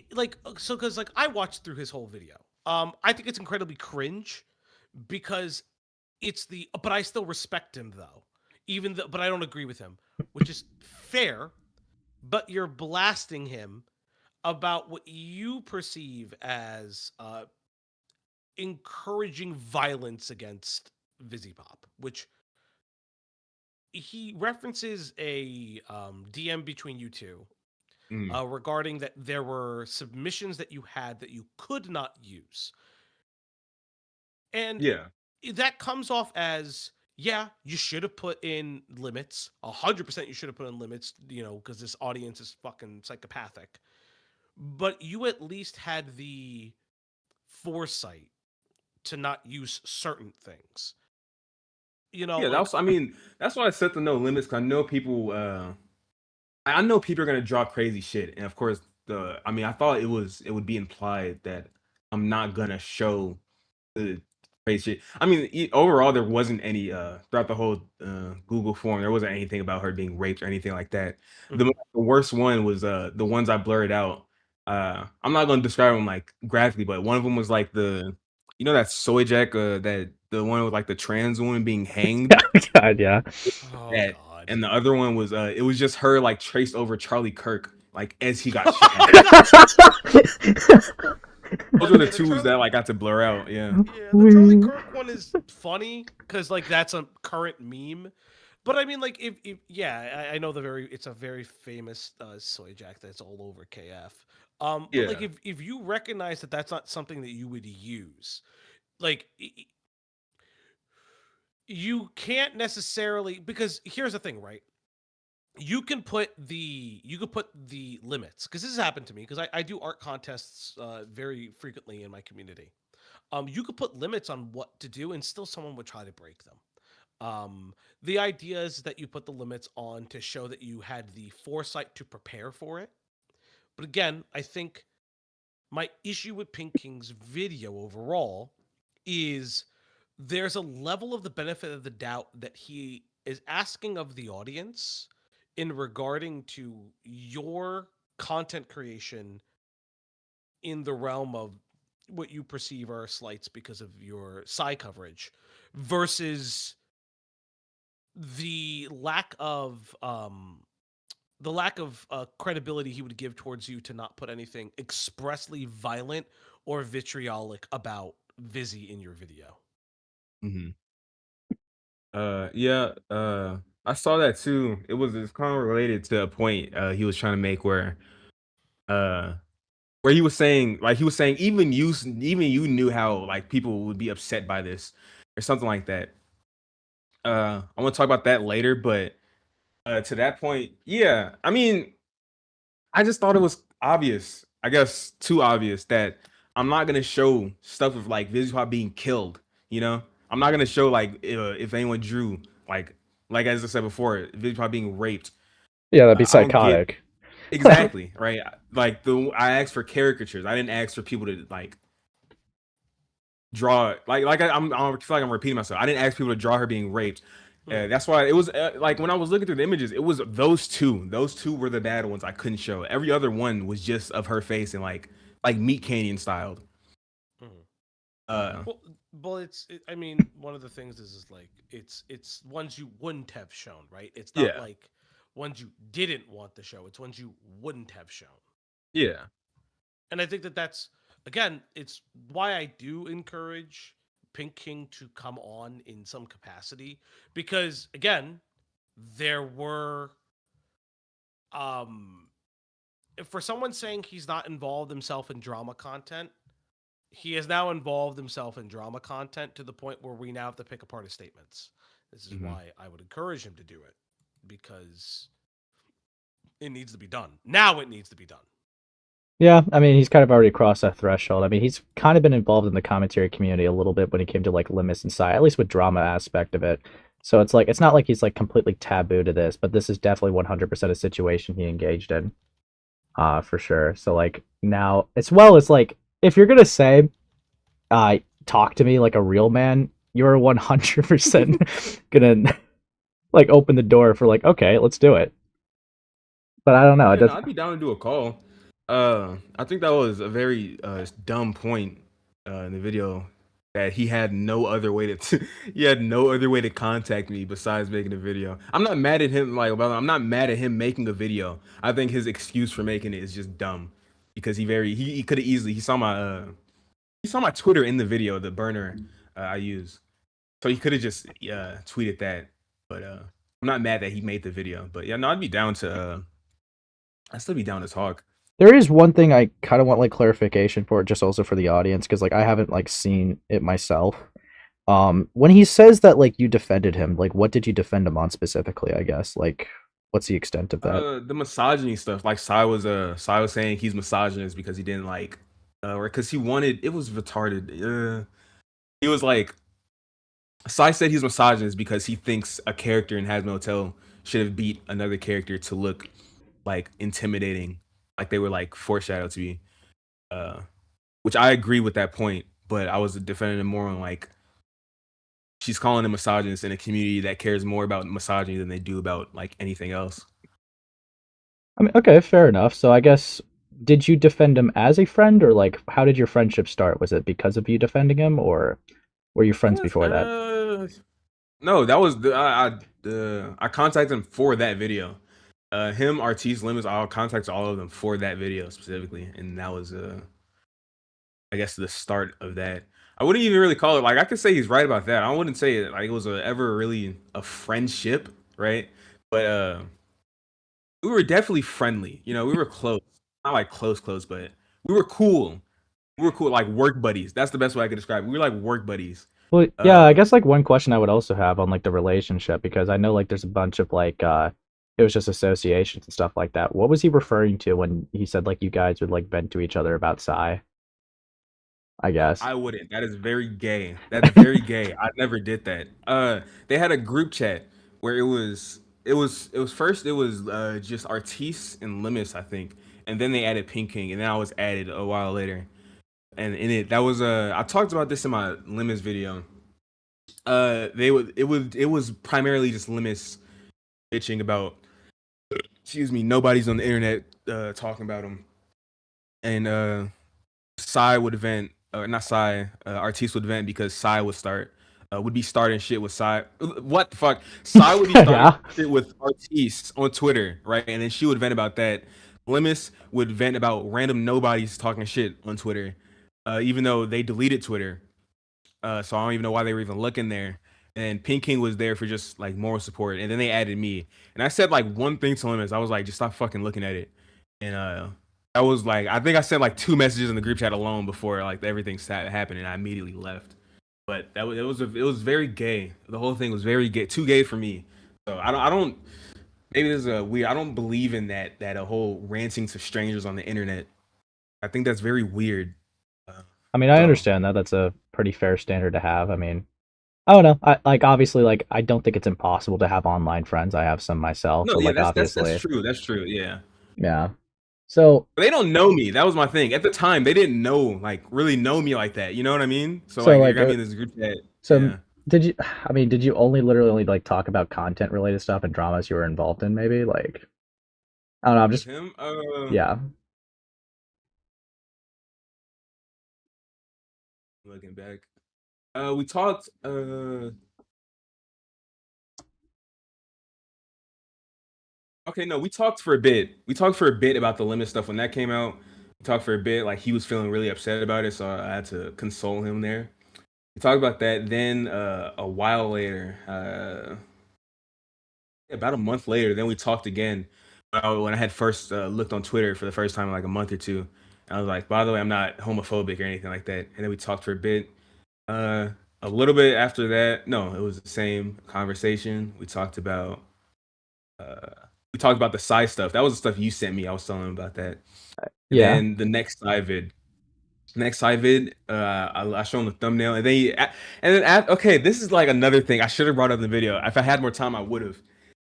Because I watched through his whole video. I think it's incredibly cringe because but I still respect him though, but I don't agree with him, which is fair. But you're blasting him about what you perceive as encouraging violence against vivziepop, which he references a DM between you two regarding that there were submissions that you had that you could not use. And Yeah. that comes off as, yeah, you should have put in limits. 100% you should have put in limits, because this audience is fucking psychopathic. But you at least had the foresight to not use certain things. Yeah, Like, that's why I set the no limits. 'Cause I know people. I know people are gonna draw crazy shit, and of course, I thought it would be implied that I'm not gonna show the crazy shit. Overall, there wasn't any throughout the whole Google form. There wasn't anything about her being raped or anything like that. The worst one was the ones I blurred out. I'm not gonna describe them like graphically, but one of them was like that soy jack, that the one with like the trans woman being hanged. God, yeah. oh That, god. and the other one was it was just her like traced over Charlie Kirk like as he got shot. Those were the twos that like got to blur out. Yeah. Yeah, the Charlie Kirk one is funny because like that's a current meme. But I mean, like, if yeah, I know it's a very famous soy jack that's all over KF. But like, Yeah. if you recognize that that's not something that you would use, like, you can't necessarily, because here's the thing, right? You can put the limits, because this has happened to me because I do art contests very frequently in my community. You could put limits on what to do, and still someone would try to break them. The idea is that you put the limits on to show that you had the foresight to prepare for it. But again, I think my issue with Pink King's video overall is there's a level of the benefit of the doubt that he is asking of the audience in regarding to your content creation in the realm of what you perceive are slights because of your side coverage versus the lack of credibility he would give towards you to not put anything expressly violent or vitriolic about Vizzy in your video. Hmm. Yeah. I saw that too. It's kind of related to a point he was trying to make uh where he was saying even you knew how like people would be upset by this or something like that. I want to talk about that later, but to that point, yeah. I just thought it was obvious. I guess too obvious that I'm not gonna show stuff of like vivziepop being killed. You know, I'm not gonna show like if anyone drew like as I said before, vivziepop being raped. Yeah, that'd be I don't get psychotic. exactly right. Like I asked for caricatures. I didn't ask for people to like draw I feel like I'm repeating myself. I didn't ask people to draw her being raped. That's why it was like when I was looking through the images, it was those two. Those two were the bad ones I couldn't show. Every other one was just of her face and like Meat Canyon styled. Well, I mean, one of the things is like it's ones you wouldn't have shown, right? It's not Yeah. like ones you didn't want to show. It's ones you wouldn't have shown. Yeah. And I think that that's, again, it's why I do encourage Pink King to come on in some capacity, because again, there were for someone saying he's not involved himself in drama content, he has now involved himself in drama content to the point where we now have to pick apart his statements. This is why I would encourage him to do it, because it needs to be done. Now it needs to be done. Yeah, I mean, he's kind of already crossed that threshold. I mean, he's kind of been involved in the commentary community a little bit when it came to like limits and side, at least with drama aspect of it. So it's like it's not like he's like completely taboo to this, but this is definitely 100% a situation he engaged in, for sure. So like now, as well as like if you're gonna say, talk to me like a real man, you're 100% gonna like open the door for like, okay, let's do it. But I don't know. It Yeah, no, doesn't. I'd be down to do a call. I think that was a very dumb point in the video that he had no other way to he had no other way to contact me besides making a video. I'm not mad at him I'm not mad at him making a video. I think his excuse for making it is just dumb because he could have easily he saw my Twitter in the video, the burner I use. So he could have just tweeted that. But I'm not mad that he made the video. But yeah, no, I'd still be down to talk. There is one thing I kind of want like clarification for, just also for the audience, because like I haven't like seen it myself. When he says that like you defended him, like what did you defend him on specifically? I guess like what's the extent of that? The misogyny stuff. Like Sai was saying he's misogynist because he didn't like, or because he wanted. It was retarded. He was like, Sai said he's misogynist because he thinks a character in Hazbin Hotel should have beat another character to look like intimidating, like they were like foreshadowed to be. Uh, which I agree with that point, but I was defending him more on like she's calling him misogynist in a community that cares more about misogyny than they do about like anything else. I mean, okay, fair enough. So I guess did you defend him as a friend, or like how did your friendship start? Was it because of you defending him, or were you friends Yes, before that? No, that was I contacted him for that video. Him, Artiste, Limits, I contacted all of them for that video specifically, and that was I guess the start of that. I wouldn't even really call it like I could say he's right about that. I wouldn't say it like it was ever really a friendship, right? But we were definitely friendly. You know, we were close, not like close, but we were cool. We were cool, like work buddies. That's the best way I could describe it. We were like work buddies. Well, yeah, I guess like one question I would also have on like the relationship, because I know like there's a bunch of like it was just associations and stuff like that. What was he referring to when he said like you guys would like vent to each other about Psy? I guess. I wouldn't. That is very gay. That's very gay. I never did that. They had a group chat where it was just Artiste and Limis, I think, and then they added Pink King, and then I was added a while later. And in it, that was I talked about this in my Limis video. It was primarily just Limis bitching about. Excuse me. Nobody's on the internet talking about him, and Psy would vent, or not Psy, Artiste would vent because Psy would be starting shit with Psy. What the fuck? Psy would be starting Yeah. shit with Artiste on Twitter, right? And then she would vent about that. Limis would vent about random nobodies talking shit on Twitter, even though they deleted Twitter. So I don't even know why they were even looking there. And Pink King was there for just like moral support, and then they added me. And I said like one thing to Limis. I was like, just stop fucking looking at it. And I was like, I think I sent like 2 messages in the group chat alone before like everything happened, and I immediately left. But it was very gay. The whole thing was very gay, too gay for me. So I don't maybe this is a weird. I don't believe in that a whole ranting to strangers on the internet. I think that's very weird. I mean, I So understand that. That's a pretty fair standard to have. I mean, I don't know. I like obviously like I don't think it's impossible to have online friends. I have some myself, no, but yeah, like that's obviously, true. That's true. Yeah. yeah. So But they don't know me. That was my thing. At the time, they didn't know, like, really know me like that. You know what I mean? So, so like, they like got me in this group chat. so Yeah. did you? I mean, did you literally only like talk about content related stuff and dramas you were involved in? Maybe like I don't know. I'm With just him, yeah. looking back, we talked. Okay, no, we talked for a bit. We talked for a bit about the limit stuff when that came out. We talked for a bit. Like he was feeling really upset about it, so I had to console him there. We talked about that. Then a while later, about a month later, then we talked again. When I had first looked on Twitter for the first time in like a month or two, and I was like, by the way, I'm not homophobic or anything like that. And then we talked for a bit. A little bit after that, no, it was the same conversation. Uh, we talked about the side stuff. That was the stuff you sent me. I was telling him about that. And Yeah. then the next side vid, I showed him the thumbnail, and then okay, this is like another thing I should have brought up in the video. If I had more time, I would have.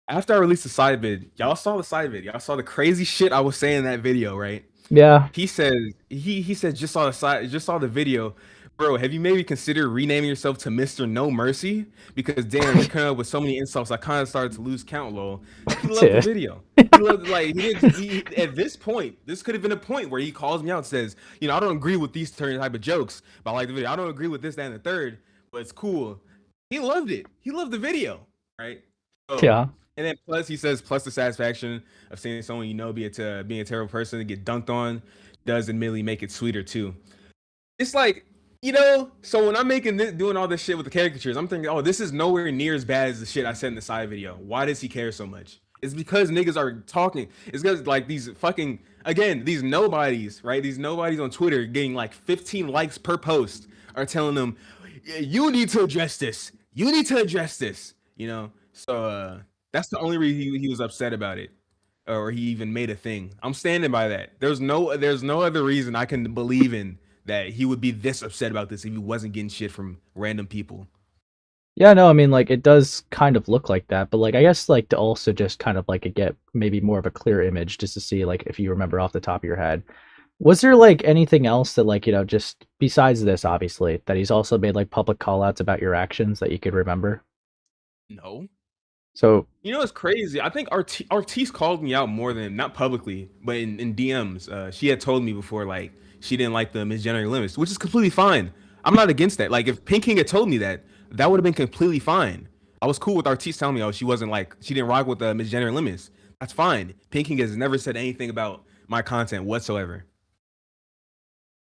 After I released the side vid, y'all saw the side vid. Y'all saw the crazy shit I was saying in that video, right? Yeah. He says he said just saw the video. Bro, have you maybe considered renaming yourself to Mr. No Mercy? Because damn, you're coming up with so many insults. I kind of started to lose count, lol. He loved the Dude. video. He loved like he didn't. At this point, this could have been a point where he calls me out and says, you know, I don't agree with these certain type of jokes, but I like the video. I don't agree with this, that, and the third, but it's cool. He loved it. He loved the video, right? So, Yeah. and then plus he says plus the satisfaction of seeing someone you know being a terrible person and get dunked on does admittedly make it sweeter too. It's like, you know, so when I'm doing all this shit with the caricatures, I'm thinking, oh, this is nowhere near as bad as the shit I said in the side video. Why does he care so much? It's because niggas are talking. It's because like these fucking these nobodies, right? These nobodies on Twitter getting like 15 likes per post are telling them you need to address this. You need to address this. You know. So that's the only reason he was upset about it, or he even made a thing. I'm standing by that. There's no other reason I can believe in that he would be this upset about this if he wasn't getting shit from random people. Yeah, no, I mean, like, it does kind of look like that, but, like, I guess, like, to also just kind of, like, get maybe more of a clear image just to see, like, if you remember off the top of your head. Was there, like, anything else that, like, just besides this, obviously, that he's also made, like, public call-outs about your actions that you could remember? No. So, You know, it's crazy. I think Artis called me out more than, not publicly, but in DMs. She had told me before, like, she didn't like the misgendering limits, which is completely fine. I'm not against that. Like, if Pink King had told me that, that would have been completely fine. I was cool with Artis telling me, oh, she didn't rock with the misgendering limits. That's fine. Pink King has never said anything about my content whatsoever.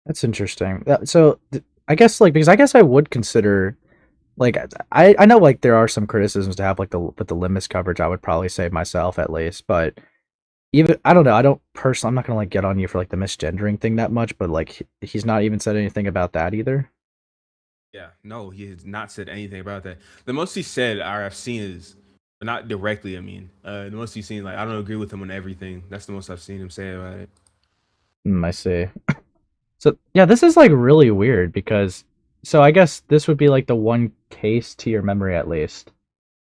that's interesting. So, I guess, like, because I guess I would consider, like, I know, like, there are some criticisms to have, like, with the limits coverage, I would probably say myself, at least, but even, I don't know, I'm not gonna, like, get on you for, like, the misgendering thing that much, but, like, he's not even said anything about that either. Yeah, no, he has not said anything about that. The most he said, I've seen is, not directly, I mean, the most he's seen, like, I don't agree with him on everything. That's the most I've seen him say about it. I see. So, yeah, this is, like, really weird because, so I guess this would be, like, the one case to your memory, at least,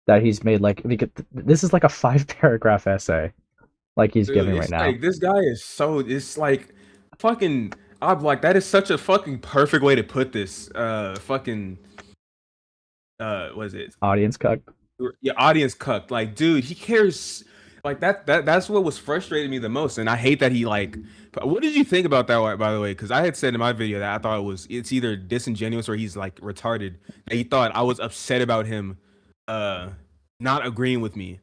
that he's made, like, because this is, like, a 5-paragraph essay, like, he's Dude, giving it's right now. like, this guy is so, it's like, fucking, I'm like, that is such a fucking perfect way to put this. Fucking, what is it? Audience cuck. Yeah, audience cucked. Like, dude, he cares. Like that's what was frustrating me the most, and I hate that he like. What did you think about that, by the way? Because I had said in my video that I thought it's either disingenuous or he's like retarded. That he thought I was upset about him, not agreeing with me.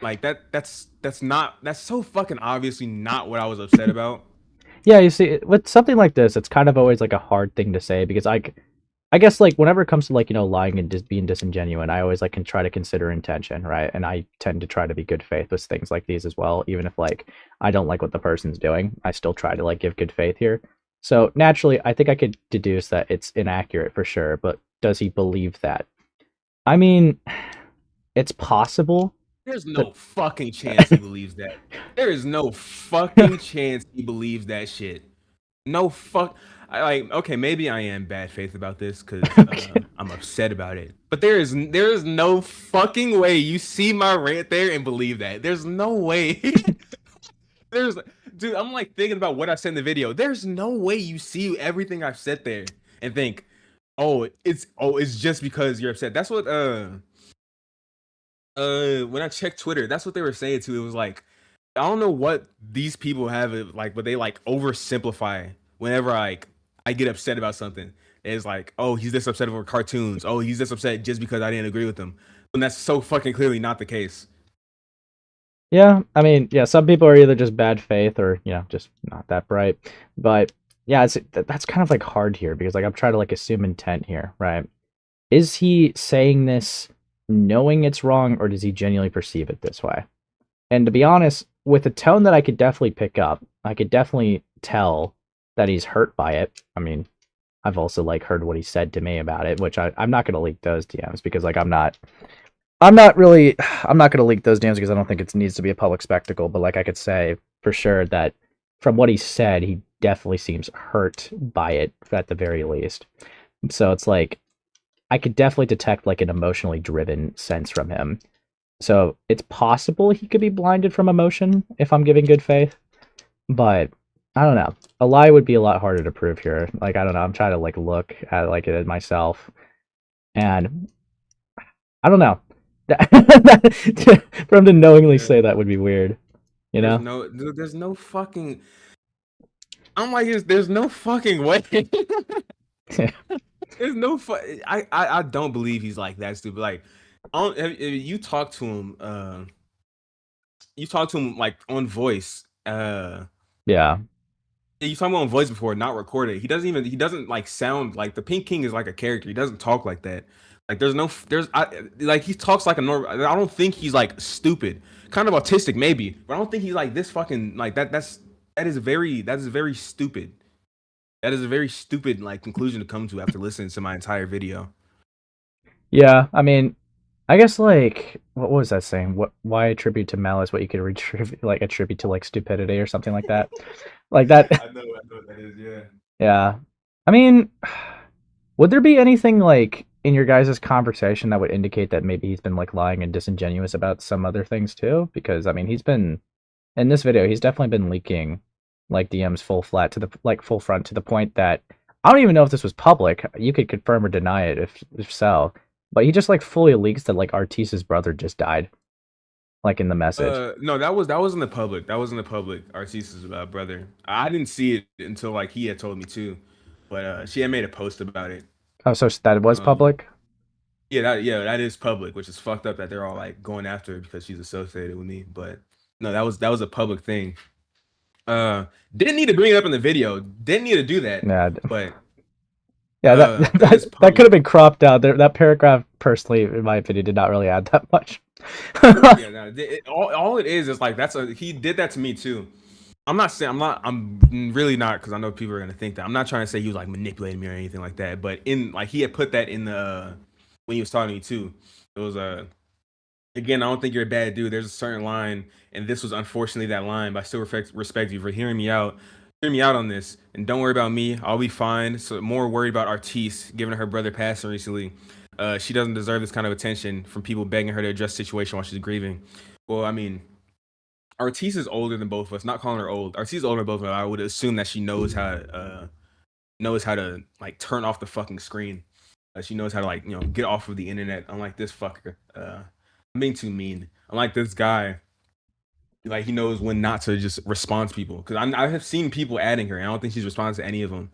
Like that's so fucking obviously not what I was upset about. Yeah, you see, with something like this, it's kind of always, like, a hard thing to say because I guess, like, whenever it comes to, like, lying and just being disingenuous, I always, like, can try to consider intention, right? And I tend to try to be good faith with things like these as well, even if, like, I don't like what the person's doing. I still try to, like, give good faith here. So naturally, I think I could deduce that it's inaccurate for sure, but does he believe that? I mean, it's possible. There's no fucking chance he believes that. There is no fucking chance he believes that shit. No fuck. Okay, maybe I am bad faith about this because I'm upset about it. But there is no fucking way you see my rant there and believe that. There's no way. Dude, I'm like thinking about what I said in the video. There's no way you see everything I've said there and think, it's just because you're upset. That's what when I checked Twitter, that's what they were saying too. It was like, I don't know what these people have but they like oversimplify whenever I get upset about something. It's like, oh, he's this upset over cartoons. Oh, he's this upset just because I didn't agree with him. And that's so fucking clearly not the case. Yeah, I mean, yeah, some people are either just bad faith or, just not that bright. But yeah, that's kind of like hard here because, like, I'm trying to, like, assume intent here, right? Is he saying this knowing it's wrong, or does he genuinely perceive it this way? And to be honest, with a tone that I could definitely pick up, I could definitely tell that he's hurt by it. I mean, I've also, like, heard what he said to me about it, which I'm not going to leak those DMs because, like, I'm not going to leak those DMs because I don't think it needs to be a public spectacle. But, like, I could say for sure that from what he said, he definitely seems hurt by it at the very least. So it's like, I could definitely detect, like, an emotionally driven sense from him. So it's possible he could be blinded from emotion if I'm giving good faith. But I don't know. A lie would be a lot harder to prove here. Like, I don't know. I'm trying to, like, look at, like, it myself. And I don't know. For him to knowingly say that would be weird. You know? There's no fucking. I'm like, there's no fucking way. There's no I don't believe he's like that stupid. Like, you talk to him, like on voice. Yeah. You talked about on voice before, not recorded. He doesn't like sound like the Pink King is like a character. He doesn't talk like that. Like, like, he talks like a normal. I don't think he's like stupid, kind of autistic maybe, but I don't think he's like this fucking like that. That is very stupid. That is a very stupid like conclusion to come to after listening to my entire video. Yeah, I mean, I guess like what was that saying? Why attribute to malice what you could attribute to like stupidity or something like that? Like that. I know what that is. Yeah. Yeah. I mean, would there be anything like in your guys' conversation that would indicate that maybe he's been like lying and disingenuous about some other things too? Because I mean, he's been in this video, he's definitely been leaking like DMs full front to the point that I don't even know if this was public. You could confirm or deny it if so. But he just like fully leaks that like Artis's brother just died, like in the message. No, that was in the public. That was in the public. Arceus's brother. I didn't see it until like he had told me too, but she had made a post about it. Oh, so that was public? Yeah, that is public, which is fucked up that they're all like going after her because she's associated with me. But no, that was a public thing. Didn't need to bring it up in the video. Didn't need to do that. Yeah. But yeah, that is that could have been cropped out. There, that paragraph, personally, in my opinion, did not really add that much. Yeah, no, all it is like he did that to me too. I'm really not, because I know people are gonna think that. I'm not trying to say he was like manipulating me or anything like that. But in like he had put that in the when he was talking to me too. It was again, I don't think you're a bad dude. There's a certain line, and this was unfortunately that line. But I still respect you for hearing me out. Hear me out on this, and don't worry about me. I'll be fine. So more worried about Artis, given her brother passing recently. She doesn't deserve this kind of attention from people begging her to address the situation while she's grieving. Well, I mean, Artis is older than both of us. Not calling her old. Artis is older than both of us. I would assume that she knows how to like turn off the fucking screen. She knows how to like get off of the internet. Unlike this fucker. I'm being too mean. Unlike this guy. Like he knows when not to just respond to people. Because I have seen people adding her, and I don't think she's responded to any of them,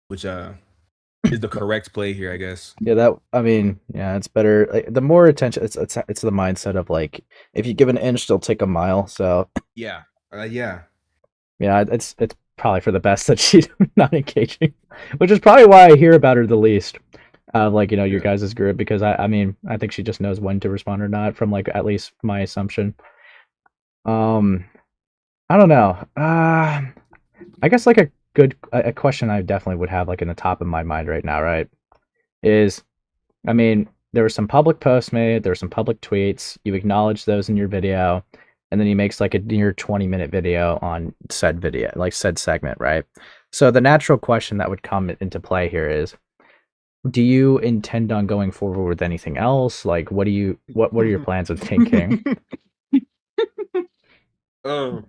which is the correct play here, I guess. Yeah, it's better. Like, the more attention, it's the mindset of like, if you give an inch, they'll take a mile. So yeah, it's probably for the best that she's not engaging, which is probably why I hear about her the least. Your guys' group, because I I think she just knows when to respond or not, from like at least my assumption. I don't know. I guess like a question I definitely would have like in the top of my mind right now, right? Is, I mean, there were some public posts made, there were some public tweets, you acknowledge those in your video, and then he makes like a near 20-minute video on said video, like said segment, right? So the natural question that would come into play here is, do you intend on going forward with anything else? Like, what are your plans with Pink King? There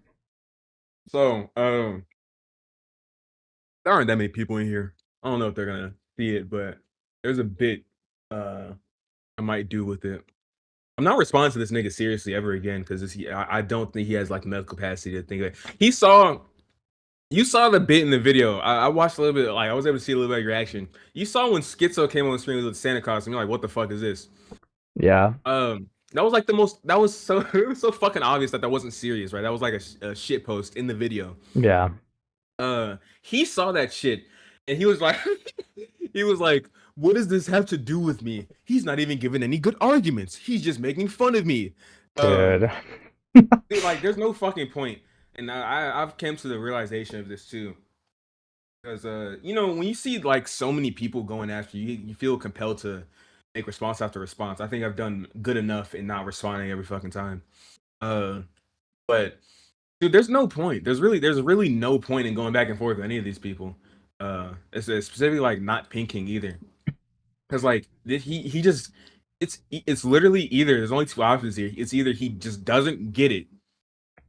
aren't that many people in here. I don't know if they're gonna see it, but there's a bit I might do with it. I'm not responding to this nigga seriously ever again, because I don't think he has like mental capacity to think that you saw the bit in the video. I watched a little bit, like I was able to see a little bit of your reaction. You saw when Schizo came on the screen with the Santa costume. You're like, what the fuck is this? Yeah. That was like that was so it was so fucking obvious that wasn't serious, right? That was like a shit post in the video. Yeah. He saw that shit and he was like what does this have to do with me? He's not even giving any good arguments. He's just making fun of me. Dude. Like there's no fucking point. And I've came to the realization of this too. Because when you see like so many people going after you, you feel compelled to make response after response. I think I've done good enough in not responding every fucking time. But dude, there's no point. There's really no point in going back and forth with any of these people. It's specifically like not Pink King either. Because like he just it's literally either there's only two options here. It's either he just doesn't get it,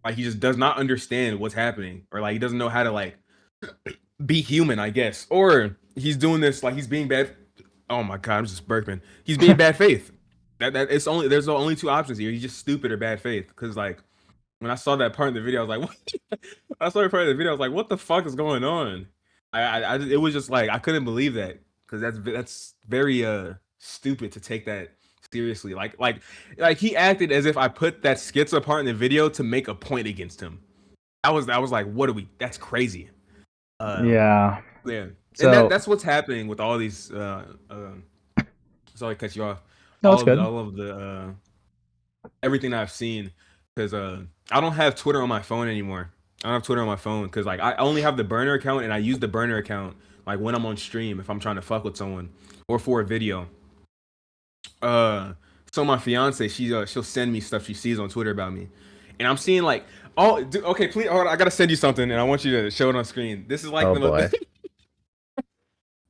like he just does not understand what's happening, or like he doesn't know how to like be human, I guess, or he's doing this like he's being bad. Oh my god, I'm just burping. He's being bad faith. There's only two options here. He's just stupid or bad faith. Because like when I saw that part in the video, I was like, what? I saw that part of the video, I was like, what the fuck is going on? It was just like I couldn't believe that, because that's very stupid to take that seriously. Like he acted as if I put that Schizo part in the video to make a point against him. I was like, what are we? That's crazy. Yeah. So, and that's what's happening with all these. Sorry to cut you off. No, it's good. All of the everything I've seen, because I don't have Twitter on my phone anymore. I don't have Twitter on my phone because like I only have the burner account, and I use the burner account like when I'm on stream if I'm trying to fuck with someone or for a video. So my fiance, she'll send me stuff she sees on Twitter about me, and I'm seeing like, oh, dude, okay, please, hold on, I gotta send you something, and I want you to show it on screen. This is like Oh the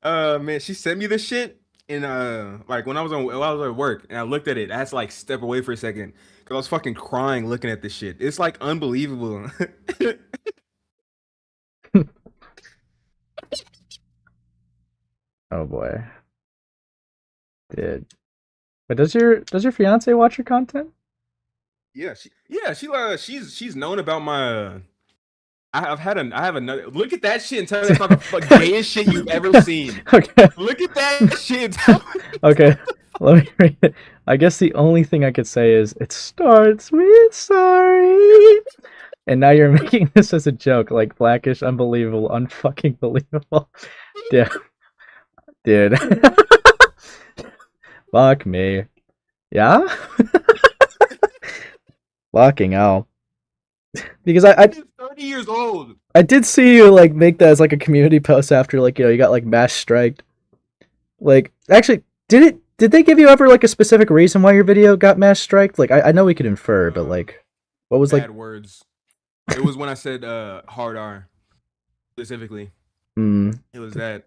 boy. man, she sent me this shit, and like when I was at work, and I looked at it, I had to like step away for a second because I was fucking crying looking at this shit. It's like unbelievable. Oh boy. Dude. But does your fiance watch your content? Yeah, she's known about my. I have another. Look at that shit and tell me that's not the gayest shit you've ever seen. Okay. Look at that shit. And tell me. Okay. Let me read it. I guess the only thing I could say is it starts with sorry. And now you're making this as a joke, like Blackish, unbelievable, unfucking believable. Dude. Dude. Fuck me. Yeah? Fucking hell. Because I 30 years old. I did see you like make that as like a community post after like you got like mass striked. Like actually, did they give you ever like a specific reason why your video got mass striked? Like I know we could infer, but like what was Bad like words. It was when I said hard R specifically. mm, It was that.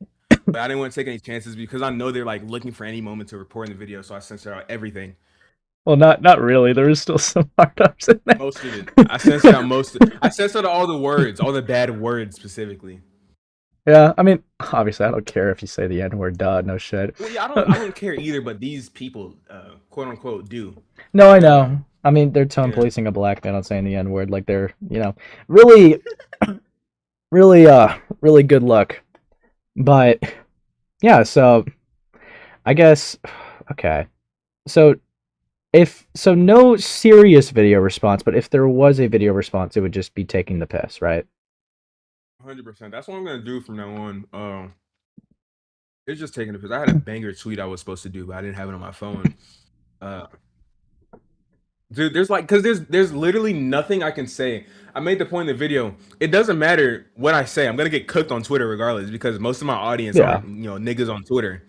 But I didn't want to take any chances because I know they're like looking for any moment to report in the video, so I censored out everything. well not really. There was still some hard ups in there. Most of it. I censored out I censored out all the words, all the bad words specifically. Yeah, I mean, obviously I don't care if you say the N-word, no shit. Well, yeah, I don't care either, but these people, quote unquote, do. No, I know. I mean, they're tone policing a black man on saying the N-word. Like they're, really, really good luck. But yeah, so I guess okay. So no serious video response, but if there was a video response, it would just be taking the piss, right? 100%. That's what I'm gonna do from now on. It's just taking the piss. I had a banger tweet I was supposed to do, but I didn't have it on my phone. Dude, there's literally nothing I can say. I made the point in the video. It doesn't matter what I say. I'm gonna get cooked on Twitter regardless because most of my audience are niggas on Twitter.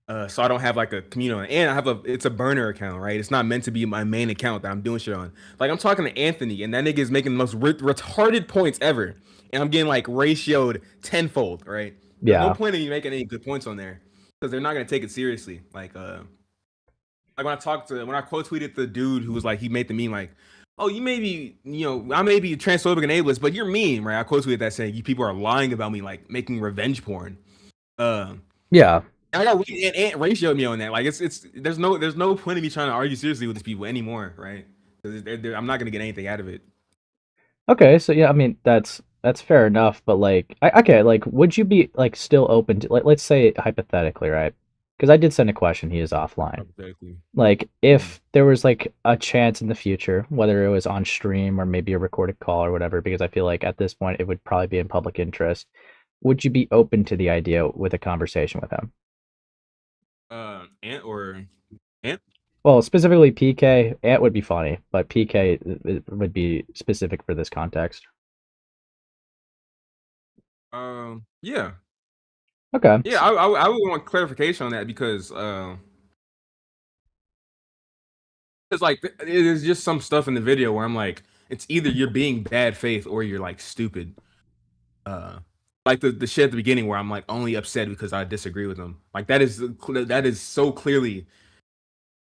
So I don't have like a community, and it's a burner account, right? It's not meant to be my main account that I'm doing shit on. Like I'm talking to Anthony, and that nigga is making the most retarded points ever, and I'm getting like ratioed tenfold, right? There's no point in you making any good points on there because they're not gonna take it seriously. Like when I quote tweeted the dude who was like, he made the meme like, oh, I may be transphobic and ableist, but you're mean, right? I quote tweeted that saying, you people are lying about me, like making revenge porn. Yeah. I got and ratioed me on that. Like there's no point in me trying to argue seriously with these people anymore, right? Because I'm not gonna get anything out of it. Okay, so yeah, I mean that's fair enough, but like, okay, like, would you be like still open to like, let's say hypothetically, right? Because I did send a question. He is offline. Hypothetically. Like, if there was like a chance in the future, whether it was on stream or maybe a recorded call or whatever, because I feel like at this point it would probably be in public interest. Would you be open to the idea with a conversation with him? Ant or Ant? Well, specifically PK. Ant would be funny, but PK would be specific for this context. Yeah. Okay. Yeah, I would want clarification on that because like there's just some stuff in the video where I'm like, it's either you're being bad faith or you're like stupid. Like the shit at the beginning where I'm like only upset because I disagree with them. Like that is so clearly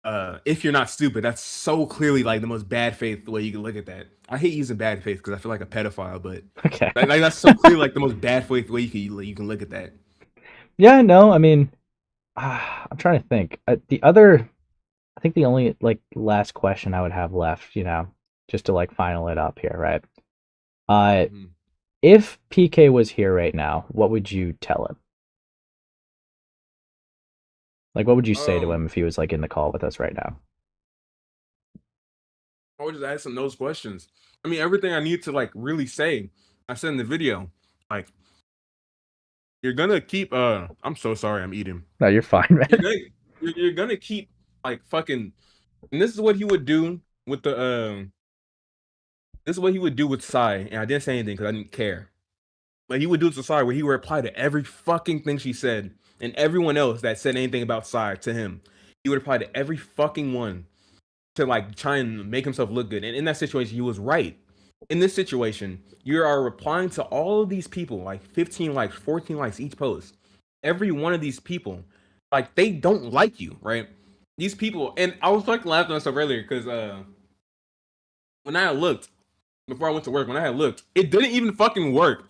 if you're not stupid, that's so clearly like the most bad faith way you can look at that. I hate using bad faith because I feel like a pedophile, but okay, like that's so clearly like the most bad faith way you can look at that. Yeah, no, I mean, I'm trying to think. I think the only like last question I would have left, just to like final it up here, right? If PK was here right now, what would you tell him? Like, what would you say to him if he was like in the call with us right now? I would just ask him those questions. I mean, everything I need to like really say, I said in the video. Like, you're gonna keep. I'm so sorry, I'm eating. No, you're fine, man. You're gonna keep like fucking. And this is what he would do with the. This is what he would do with Sai, and I didn't say anything because I didn't care. But he would do it to Sai where he would reply to every fucking thing she said, and everyone else that said anything about Sai to him. He would reply to every fucking one to like try and make himself look good. And in that situation, he was right. In this situation, you are replying to all of these people, like 15 likes, 14 likes each post. Every one of these people, like they don't like you, right? These people, and I was like laughing at myself earlier because when I looked before I went to work, when I had looked, it didn't even fucking work.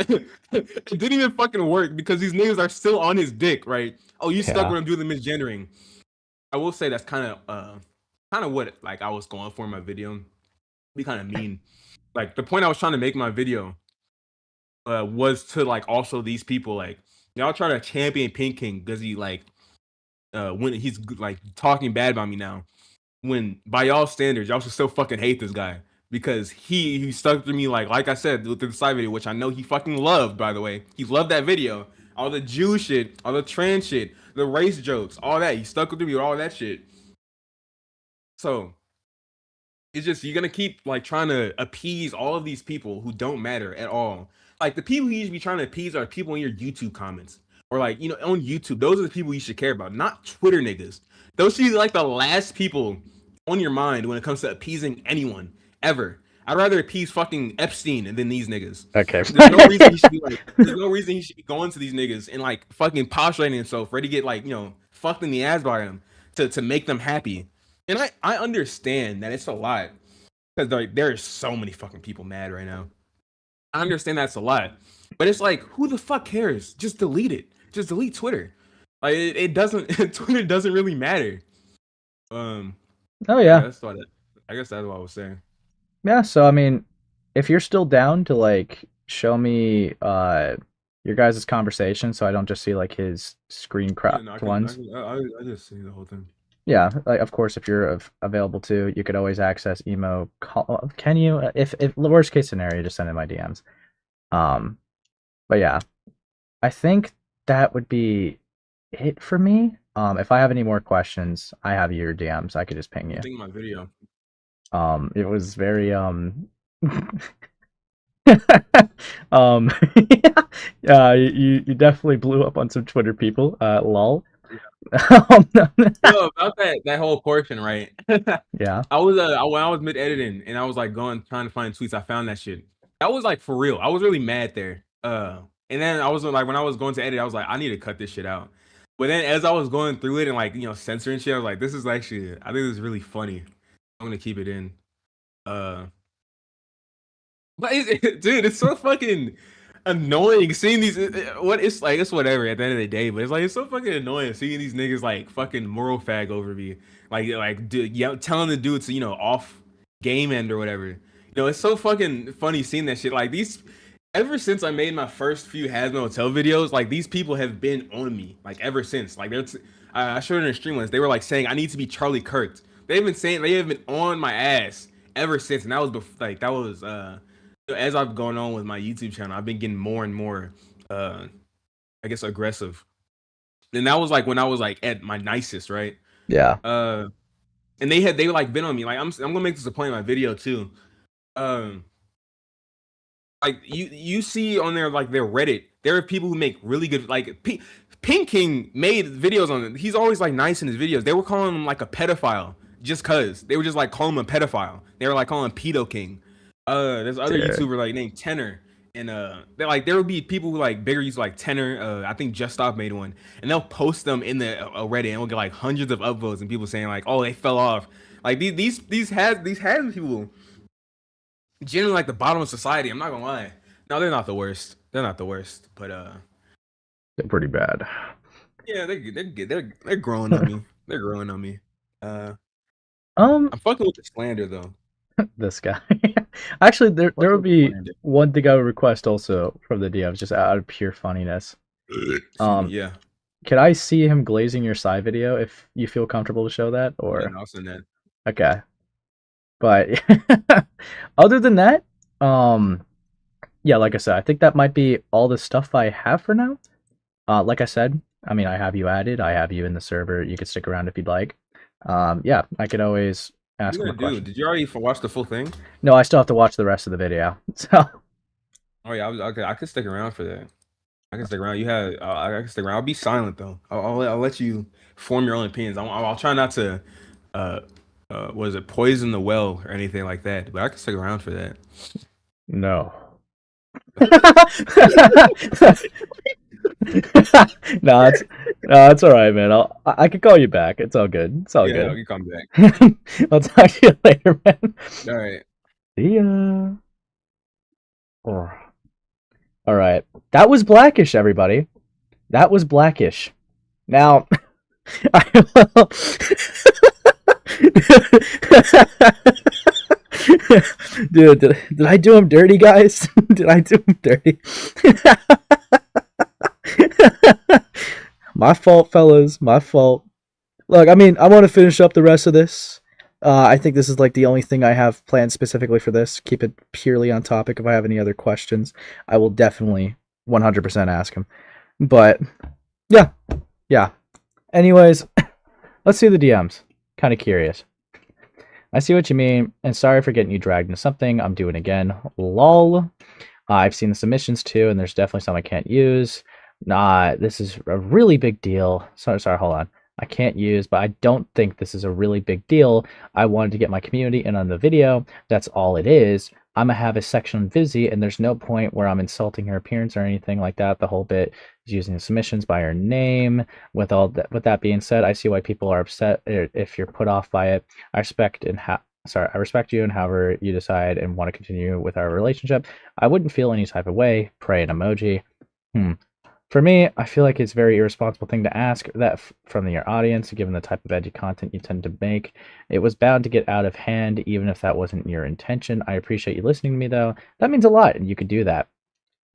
It didn't even fucking work because these niggas are still on his dick, right? Oh, you stuck with him doing the misgendering. I will say that's kind of what like I was going for in my video. Be kind of mean. Like the point I was trying to make in my video was to like also these people like y'all try to champion Pink King because he like when he's like talking bad about me now. When by y'all standards, y'all should still fucking hate this guy because he stuck to me like I said with the side video, which I know he fucking loved. By the way, he loved that video, all the Jew shit, all the trans shit, the race jokes, all that. He stuck with me with all that shit. So it's just you're gonna keep like trying to appease all of these people who don't matter at all. Like the people you should be trying to appease are people in your YouTube comments or like on YouTube. Those are the people you should care about, not Twitter niggas. Those should be like the last people on your mind when it comes to appeasing anyone ever. I'd rather appease fucking Epstein than these niggas. Okay. There's no reason he should be like. There's no reason he should be going to these niggas and like fucking postulating himself, ready to get like fucked in the ass by them to make them happy. And I understand that it's a lot because like there's so many fucking people mad right now. I understand that's a lot, but it's like who the fuck cares? Just delete it. Just delete Twitter. Like it doesn't. Twitter doesn't really matter. Oh yeah. I guess that's what I was saying. Yeah. So I mean, if you're still down to like show me your guys' conversation, so I don't just see like his screen cropped ones. I just see the whole thing. Yeah, like of course, if you're available to, you could always access emo. Can you? If worst case scenario, just send in my DMs. But yeah, I think that would be it for me. If I have any more questions, I have your DMs. I could just ping you. I think my video. It was very you definitely blew up on some Twitter people. Lol. Yo, about that whole portion, right? Yeah. I was when I was mid editing and I was like trying to find tweets. I found that shit. That was like for real. I was really mad there. And then I was like when I was going to edit, I was like, I need to cut this shit out. But then as I was going through it and like censoring shit, I was like, this is actually I think this is really funny. I'm gonna keep it in. But dude, it's so fucking annoying seeing these. It's like it's whatever at the end of the day, but it's like it's so fucking annoying seeing these niggas like fucking moral fag over me, telling the dude to off game end or whatever. It's so fucking funny seeing that shit. Like these, ever since I made my first few Hazmo Hotel videos, like these people have been on me like ever since. Like I showed it in a stream once. They were like saying I need to be Charlie Kirk. They have been on my ass ever since, and that was as I've gone on with my YouTube channel, I've been getting more and more, I guess, aggressive. And that was like when I was like at my nicest, right? Yeah. And they like been on me. Like I'm gonna make this a point in my video too. Like you see on their like their Reddit, there are people who make really good like Pink King made videos on it. He's always like nice in his videos. They were calling him like a pedophile just cause they were just like calling him a pedophile. They were like calling him Pedo King. There's other YouTuber like named Tenor, and there would be people who like bigger use like Tenor. I think Just Stop made one, and they'll post them in the Reddit, and we'll get like hundreds of upvotes and people saying like, oh, they fell off. Like these has people generally like the bottom of society. I'm not gonna lie. No, they're not the worst. They're not the worst, but they're pretty bad. Yeah, they're growing on me. They're growing on me. I'm fucking with the slander though. This guy. Actually, there would be one thing I would request also from the DMs, just out of pure funniness. Yeah. Can I see him glazing your side video if you feel comfortable to show that? Or yeah, I'll send that. Okay. But other than that, yeah, like I said, I think that might be all the stuff I have for now. Like I said, I mean, I have you added. I have you in the server. You could stick around if you'd like. Yeah, I could always ask What him are a you gonna do? question. Did you already watch the full thing? No, I still have to watch the rest of the video. So Oh yeah, okay. I could stick around for that. I can stick around. I can stick around. I'll be silent though. I'll let you form your own opinions. I'll try not to, uh, what is it, poison the well or anything like that. But I can stick around for that. no. It's all right, man. I can call you back. It's all good. It's all Yeah, good. you come back. I'll talk to you later, man. All right. See ya. Oh. All right. That was Blackishh, everybody. That was Blackishh. Now, I will. Dude, did I do him dirty, guys? Did I do him dirty? My fault, fellas. My fault. Look, I mean, I want to finish up the rest of this. I think this is like the only thing I have planned specifically for this. Keep it purely on topic. If I have any other questions, I will definitely 100% ask him. But yeah. Anyways, let's see the DMs. Kind of curious. I see what you mean, and sorry for getting you dragged into something. I'm doing again. Lol. I've seen the submissions too, and there's definitely some I can't use. Nah, this is a really big deal. Sorry, hold on. I can't use, but I don't think this is a really big deal. I wanted to get my community in on the video. That's all it is. I'm gonna have a section on Vivzie, and there's no point where I'm insulting her appearance or anything like that. The whole bit is using the submissions by her name. With that being said, I see why people are upset if you're put off by it. I respect you and however you decide and want to continue with our relationship. I wouldn't feel any type of way. Pray an emoji. For me, I feel like it's a very irresponsible thing to ask that from your audience, given the type of edgy content you tend to make. It was bound to get out of hand, even if that wasn't your intention. I appreciate you listening to me, though. That means a lot, and you could do that.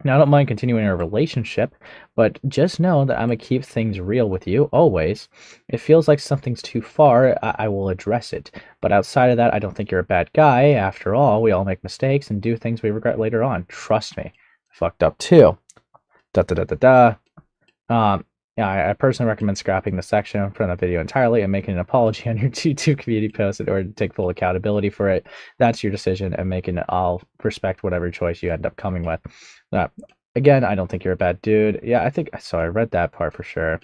Now, I don't mind continuing our relationship, but just know that I'm going to keep things real with you, always. If it feels like something's too far, I will address it. But outside of that, I don't think you're a bad guy. After all, we all make mistakes and do things we regret later on. Trust me. I fucked up, too. Yeah, I personally recommend scrapping the section from the video entirely and making an apology on your YouTube community post in order to take full accountability for it. That's your decision, and I'll respect whatever choice you end up coming with. Again, I don't think you're a bad dude. Yeah, I read that part for sure.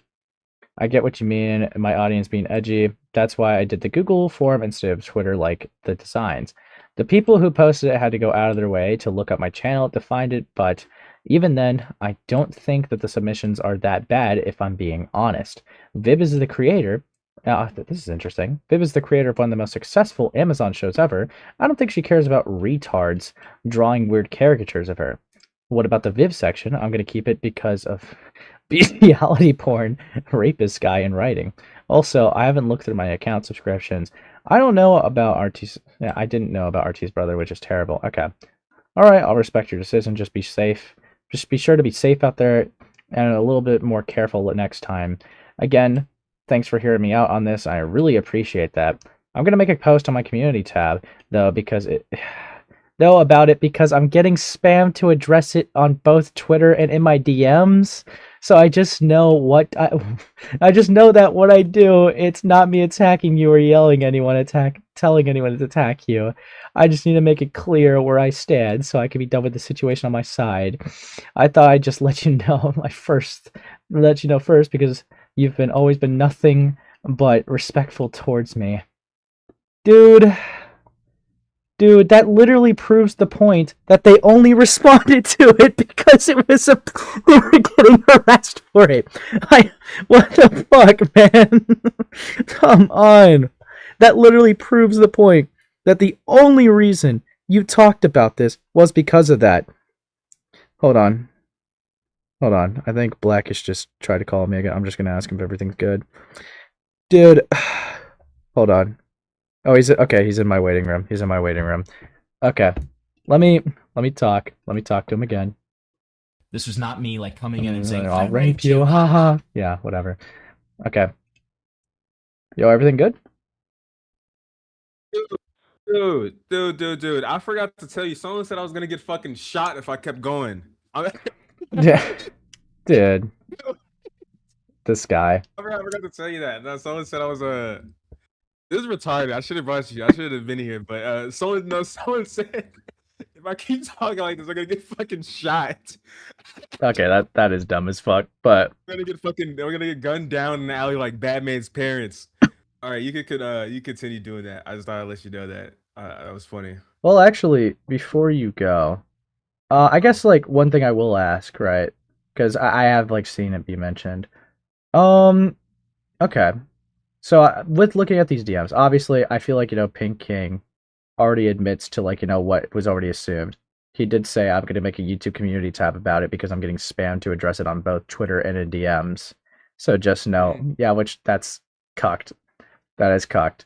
I get what you mean, my audience being edgy. That's why I did the Google form instead of Twitter, like the designs. The people who posted it had to go out of their way to look up my channel to find it, but even then, I don't think that the submissions are that bad if I'm being honest. Viv is the creator. This is interesting. Viv is the creator of one of the most successful Amazon shows ever. I don't think she cares about retards drawing weird caricatures of her. What about the Viv section? I'm going to keep it because of bestiality porn, rapist guy in writing. Also, I haven't looked through my account subscriptions. I don't know about RT's. Yeah, I didn't know about RT's brother, which is terrible. Okay. All right, I'll respect your decision. Just be safe. Just be sure to be safe out there and a little bit more careful next time. Again, thanks for hearing me out on this. I really appreciate that. I'm going to make a post on my community tab, though, because I'm getting spammed to address it on both Twitter and in my DMs. So I just know I just know that what I do, it's not me attacking you or telling anyone to attack you. I just need to make it clear where I stand so I can be done with the situation on my side. I thought I'd just let you know first because you've always been nothing but respectful towards me. Dude, that literally proves the point that they only responded to it because they were getting harassed for it. What the fuck, man? Come on. That literally proves the point that the only reason you talked about this was because of that. Hold on. I think Blackishhh just tried to call me again. I'm just going to ask him if everything's good. Dude, hold on. Oh, he's in my waiting room. Okay. Let me talk. Let me talk to him again. This was not me like coming in and saying, I'll rape you. Haha. Yeah, whatever. Okay. Yo, everything good? Dude. I forgot to tell you. Someone said I was gonna get fucking shot if I kept going. Yeah. Dude. This guy. I forgot to tell you that. No, someone said I was This is retarded. I should have brought you. I should have been here. But someone said if I keep talking like this, I'm gonna get fucking shot. Okay, that is dumb as fuck. But We're gonna get gunned down in the alley like Batman's parents. All right, you continue doing that. I just thought I'd let you know that. That was funny. well, actually, before you go, I guess like one thing I will ask, right? Because I have like seen it be mentioned. Okay. So with looking at these DMs, obviously, I feel like Pink King already admits to like what was already assumed. He did say I'm going to make a YouTube community tab about it because I'm getting spammed to address it on both Twitter and in DMs. So just know, yeah, which that's cucked. That is cucked.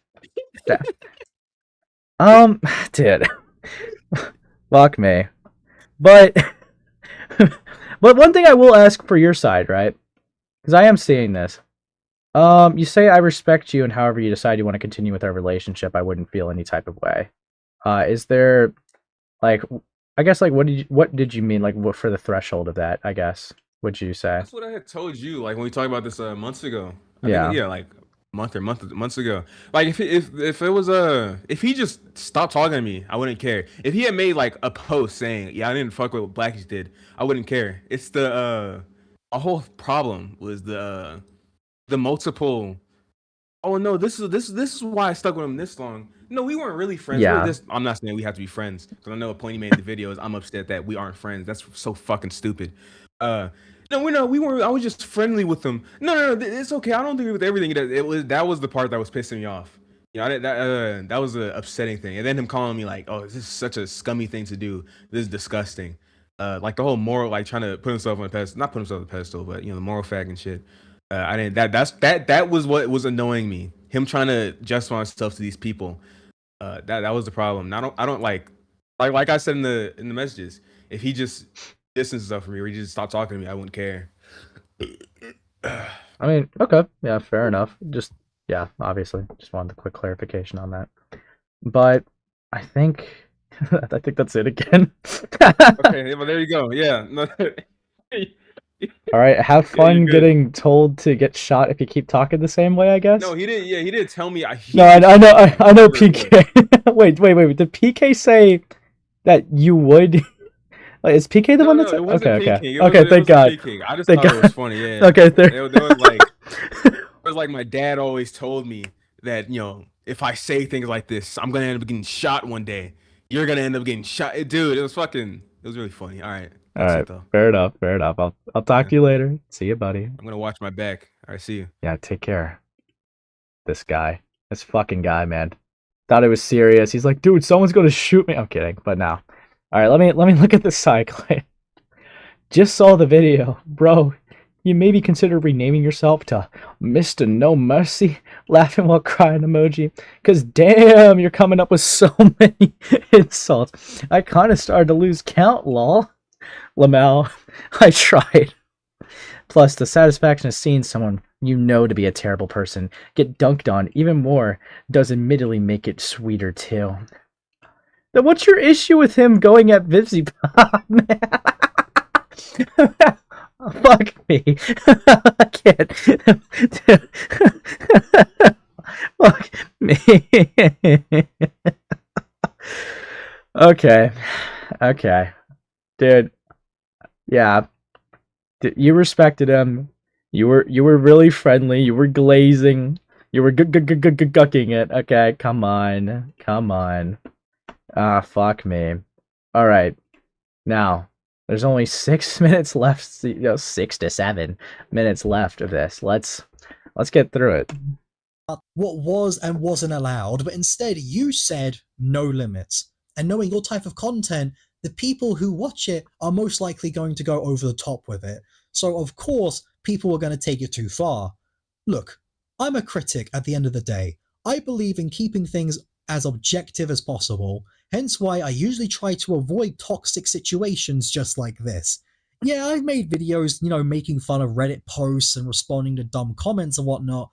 Dude, fuck me. But one thing I will ask for your side, right? Because I am seeing this. You say I respect you, and however you decide you want to continue with our relationship, I wouldn't feel any type of way. Is there, like, I guess, like, what did you mean, like, what for the threshold of that? I guess, would you say? That's what I had told you, like when we talked about this months ago. Yeah. Yeah, like months ago. Like if it was if he just stopped talking to me, I wouldn't care. If he had made like a post saying, "Yeah, I didn't fuck with what Blackishhh did," I wouldn't care. It's the a whole problem was the multiple. Oh no, this is why I stuck with him this long. No, we weren't really friends. Yeah. I'm not saying we have to be friends because I know a point he made in the video is I'm upset that we aren't friends. That's so fucking stupid. No, we weren't. I was just friendly with him. No, it's okay. I don't agree with everything. That was the part that was pissing me off. You know, that was an upsetting thing. And then him calling me like, "Oh, this is such a scummy thing to do. This is disgusting." Like the whole moral, like trying to put himself on a pedestal, not put himself on a pedestal, but the moral fag and shit. I didn't. That was what was annoying me. Him trying to justify himself to these people. That was the problem. And I don't like I said in the messages. If he just distances himself from me, or he just stopped talking to me, I wouldn't care. I mean, okay, yeah, fair enough. Just yeah, obviously, just wanted the quick clarification on that. But I think that's it again. Okay, well there you go. Yeah. No, All right, have Yeah, you're fun good. getting told to get shot if you keep talking the same way, I guess. No, he didn't. Yeah, he didn't tell me. No, I know, I know. Whatever it PK. Wait. Did PK say that you would? Like, is PK the one that said? it wasn't Okay. Pink King. It Okay, wasn't thank God. Pink King. I just Thank thought it God. was funny. Yeah. Okay, there. It was like it was like my dad always told me that if I say things like this, I'm gonna end up getting shot one day. You're gonna end up getting shot, dude. It was really funny. All right. All That's right, it though. fair enough. I'll talk to you later. See you, buddy. I'm gonna watch my back. All right, see you. Yeah, take care. This fucking guy, man. Thought it was serious. He's like, dude, someone's gonna shoot me. I'm kidding, but no. All right, let me look at this cycle. Just saw the video, bro. You maybe consider renaming yourself to Mr. No Mercy, laughing while crying emoji. Cause damn, you're coming up with so many insults. I kind of started to lose count, lol. Lamau, I tried. Plus, the satisfaction of seeing someone you know to be a terrible person get dunked on even more does admittedly make it sweeter too. Then what's your issue with him going at vivziepop, man? Fuck me. I can't. Fuck me. Okay. Dude. Yeah. You respected him. You were really friendly. You were glazing. You were gucking it. Okay, come on. Ah, fuck me. All right. Now, there's only 6 minutes left. 6 to 7 minutes left of this. Let's get through it. What was and wasn't allowed, but instead you said no limits. And knowing your type of content, the people who watch it are most likely going to go over the top with it. So of course, people are going to take it too far. Look, I'm a critic at the end of the day. I believe in keeping things as objective as possible, hence why I usually try to avoid toxic situations just like this. Yeah, I've made videos, making fun of Reddit posts and responding to dumb comments and whatnot,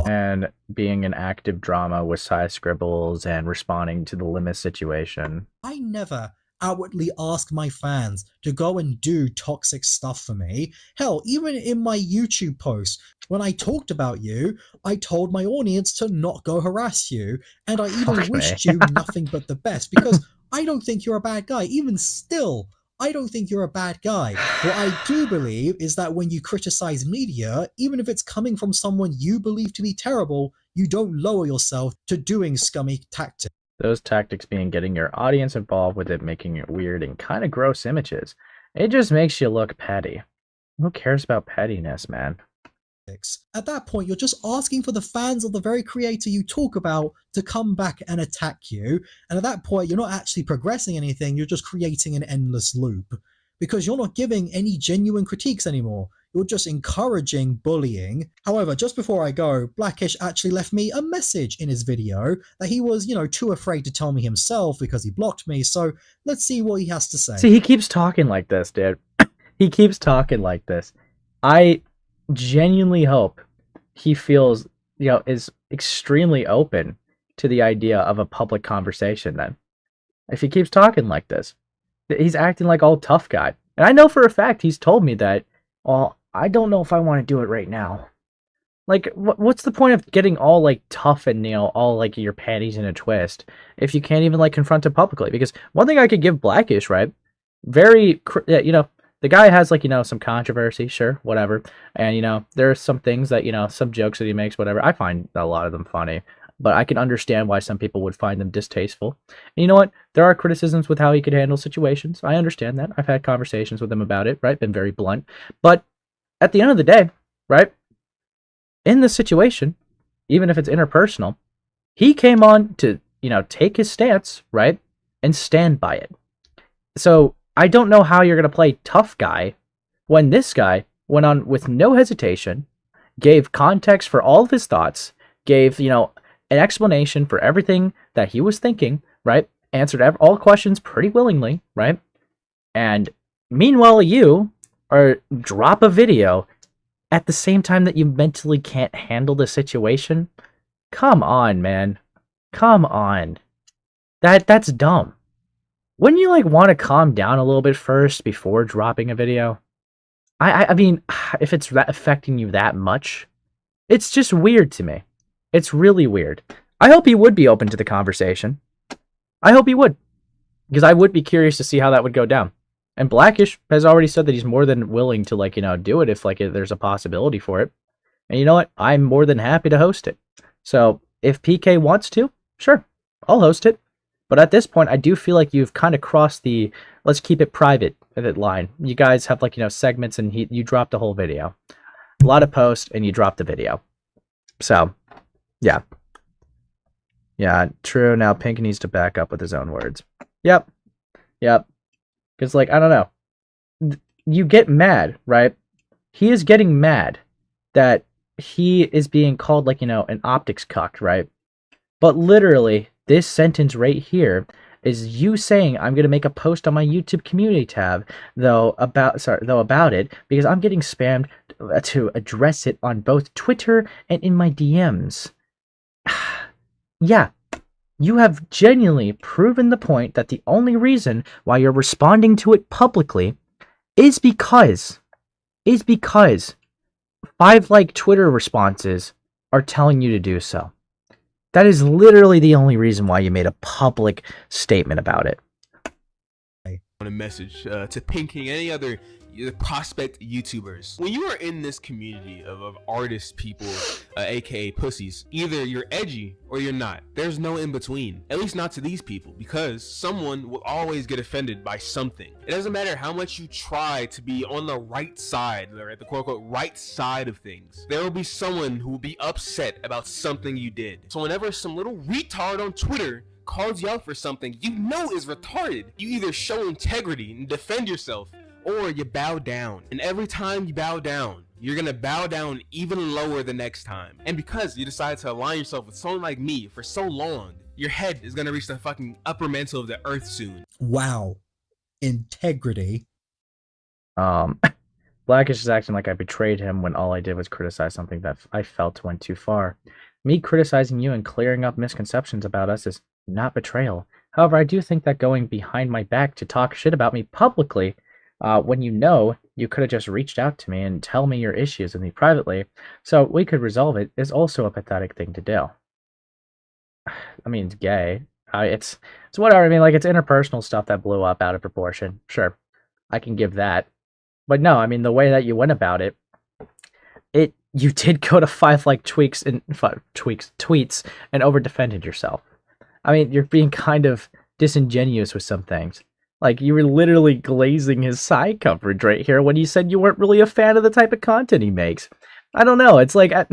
and being an active drama with side scribbles and responding to the limit situation. I never, outwardly ask my fans to go and do toxic stuff for me. Hell, even in my YouTube post, when I talked about you, I told my audience to not go harass you, and I even Fuck wished me. you nothing but the best, because I don't think you're a bad guy. Even still, I don't think you're a bad guy. What I do believe is that when you criticize media, even if it's coming from someone you believe to be terrible, you don't lower yourself to doing scummy tactics. Those tactics being getting your audience involved with it, making it weird and kind of gross images. It just makes you look petty. Who cares about pettiness, man? At that point, you're just asking for the fans of the very creator you talk about to come back and attack you. And at that point, you're not actually progressing anything, you're just creating an endless loop. Because you're not giving any genuine critiques anymore. You're just encouraging bullying. However, just before I go, Blackishhh actually left me a message in his video that he was, too afraid to tell me himself because he blocked me. So let's see what he has to say. See, he keeps talking like this, dude. He keeps talking like this. I genuinely hope he feels, is extremely open to the idea of a public conversation then. If he keeps talking like this, he's acting like all tough guy. And I know for a fact he's told me that, well, I don't know if I want to do it right now. Like, what's the point of getting all, like, tough and, all, like, your panties in a twist if you can't even, like, confront it publicly? Because one thing I could give Blackishhh, right? The guy has, like, some controversy, sure, whatever. And, there are some things that, some jokes that he makes, whatever. I find a lot of them funny. But I can understand why some people would find them distasteful. And you know what? There are criticisms with how he could handle situations. I understand that. I've had conversations with him about it, right? Been very blunt. But at the end of the day, right? In this situation, even if it's interpersonal, he came on to, take his stance, right? And stand by it. So I don't know how you're going to play tough guy when this guy went on with no hesitation, gave context for all of his thoughts, gave, an explanation for everything that he was thinking, right? Answered all questions pretty willingly, right? And meanwhile, you drop a video at the same time that you mentally can't handle the situation. Come on, man. Come on. That's dumb. Wouldn't you, want to calm down a little bit first before dropping a video? I mean, if it's affecting you that much, it's just weird to me. It's really weird. I hope he would be open to the conversation. I hope he would. Because I would be curious to see how that would go down. And Blackishhh has already said that he's more than willing to, do it if, there's a possibility for it. And you know what? I'm more than happy to host it. So, if PK wants to, sure, I'll host it. But at this point, I do feel like you've kind of crossed the let's keep it private line. You guys have, segments and you dropped a whole video. A lot of posts and you dropped the video. So, yeah. Yeah, true. Now Pink needs to back up with his own words. Yep. Because, I don't know. You get mad, right? He is getting mad that he is being called, an optics cuck, right? But literally, this sentence right here is you saying I'm going to make a post on my YouTube community tab, about it, because I'm getting spammed to address it on both Twitter and in my DMs. Yeah, you have genuinely proven the point that the only reason why you're responding to it publicly is because 5 Twitter responses are telling you to do so. That is literally the only reason why you made a public statement about it. On a message to Pink King, any other prospect YouTubers. When you are in this community of artist people, aka pussies, either you're edgy or you're not. There's no in between, at least not to these people, because someone will always get offended by something. It doesn't matter how much you try to be on the right side, or at the quote-unquote right side of things. There will be someone who will be upset about something you did. So whenever some little retard on Twitter calls you out for something you know is retarded, you either show integrity and defend yourself, or you bow down. And every time you bow down, you're gonna bow down even lower the next time. And because you decide to align yourself with someone like me for so long, your head is gonna reach the fucking upper mantle of the earth soon. Wow. Integrity. Blackishhh is acting like I betrayed him when all I did was criticize something that I felt went too far. Me criticizing you and clearing up misconceptions about us is not betrayal. However, I do think that going behind my back to talk shit about me publicly, when you know you could have just reached out to me and tell me your issues with me privately, so we could resolve it, is also a pathetic thing to do. I mean, it's gay. It's whatever. I mean, like, it's interpersonal stuff that blew up out of proportion. Sure, I can give that. But no, I mean, the way that you went about it, you did go to five tweets and over defended yourself. I mean, you're being kind of disingenuous with some things. Like, you were literally glazing his side coverage right here when you said you weren't really a fan of the type of content he makes. I don't know. It's like, I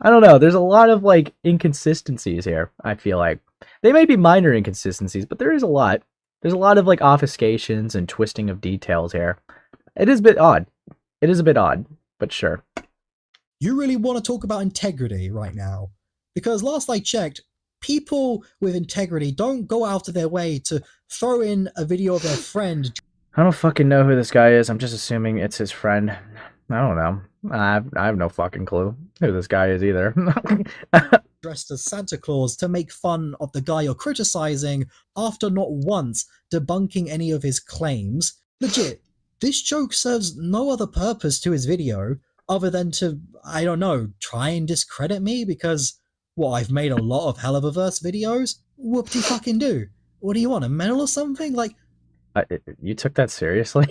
don't know. There's a lot of, inconsistencies here, I feel like. They may be minor inconsistencies, but there is a lot. There's a lot of, obfuscations and twisting of details here. It is a bit odd. It is a bit odd, but sure. You really want to talk about integrity right now? Because last I checked, people with integrity don't go out of their way to throw in a video of their friend. I don't fucking know who this guy is. I'm just assuming it's his friend. I don't know. I have no fucking clue who this guy is either. Dressed as Santa Claus to make fun of the guy you're criticizing after not once debunking any of his claims. Legit, this joke serves no other purpose to his video other than to, I don't know, try and discredit me because, I've made a lot of Helliververse videos? Whoop-de-fucking-do. What do you want, a medal or something? You took that seriously?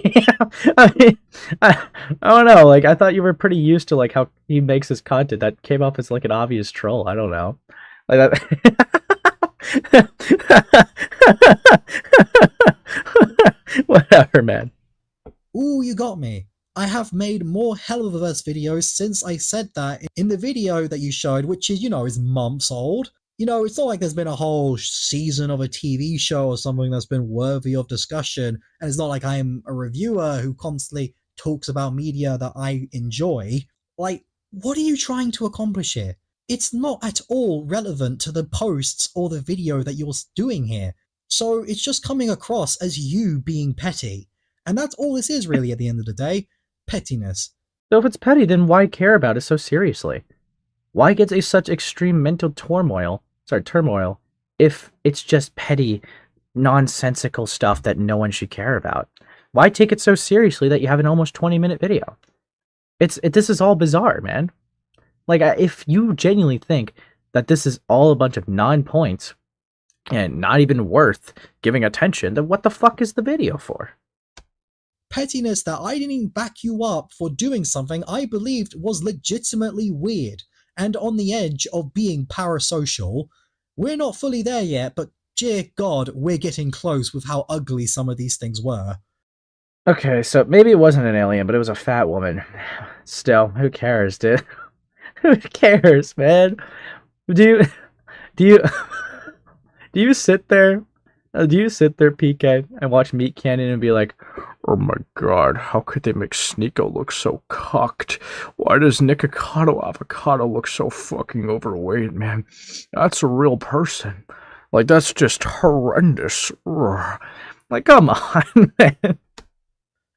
I mean, I don't know. I thought you were pretty used to how he makes his content. That came off as an obvious troll. I don't know. Whatever, man. Ooh, you got me. I have made more Helliververse videos since I said that in the video that you showed, which is, is months old. It's not like there's been a whole season of a TV show or something that's been worthy of discussion, and it's not like I'm a reviewer who constantly talks about media that I enjoy. What are you trying to accomplish here? It's not at all relevant to the posts or the video that you're doing here. So it's just coming across as you being petty. And that's all this is really at the end of the day. Pettiness. So if it's petty, then why care about it so seriously? Why get such extreme mental turmoil if it's just petty, nonsensical stuff that no one should care about? Why take it so seriously that you have an almost 20-minute video? This is all bizarre, man. If you genuinely think that this is all a bunch of non-points and not even worth giving attention, then what the fuck is the video for? Pettiness that I didn't even back you up for doing something I believed was legitimately weird and on the edge of being parasocial. We're not fully there yet, but dear God, we're getting close with how ugly some of these things were. Okay, so maybe it wasn't an alien, but it was a fat woman. Still, who cares, dude? Who cares, man? Do you sit there, PK, and watch Meat Canyon and be like, oh my god, how could they make Sneeko look so cocked? Why does Nikocado Avocado look so fucking overweight, man? That's a real person. That's just horrendous. Come on, man.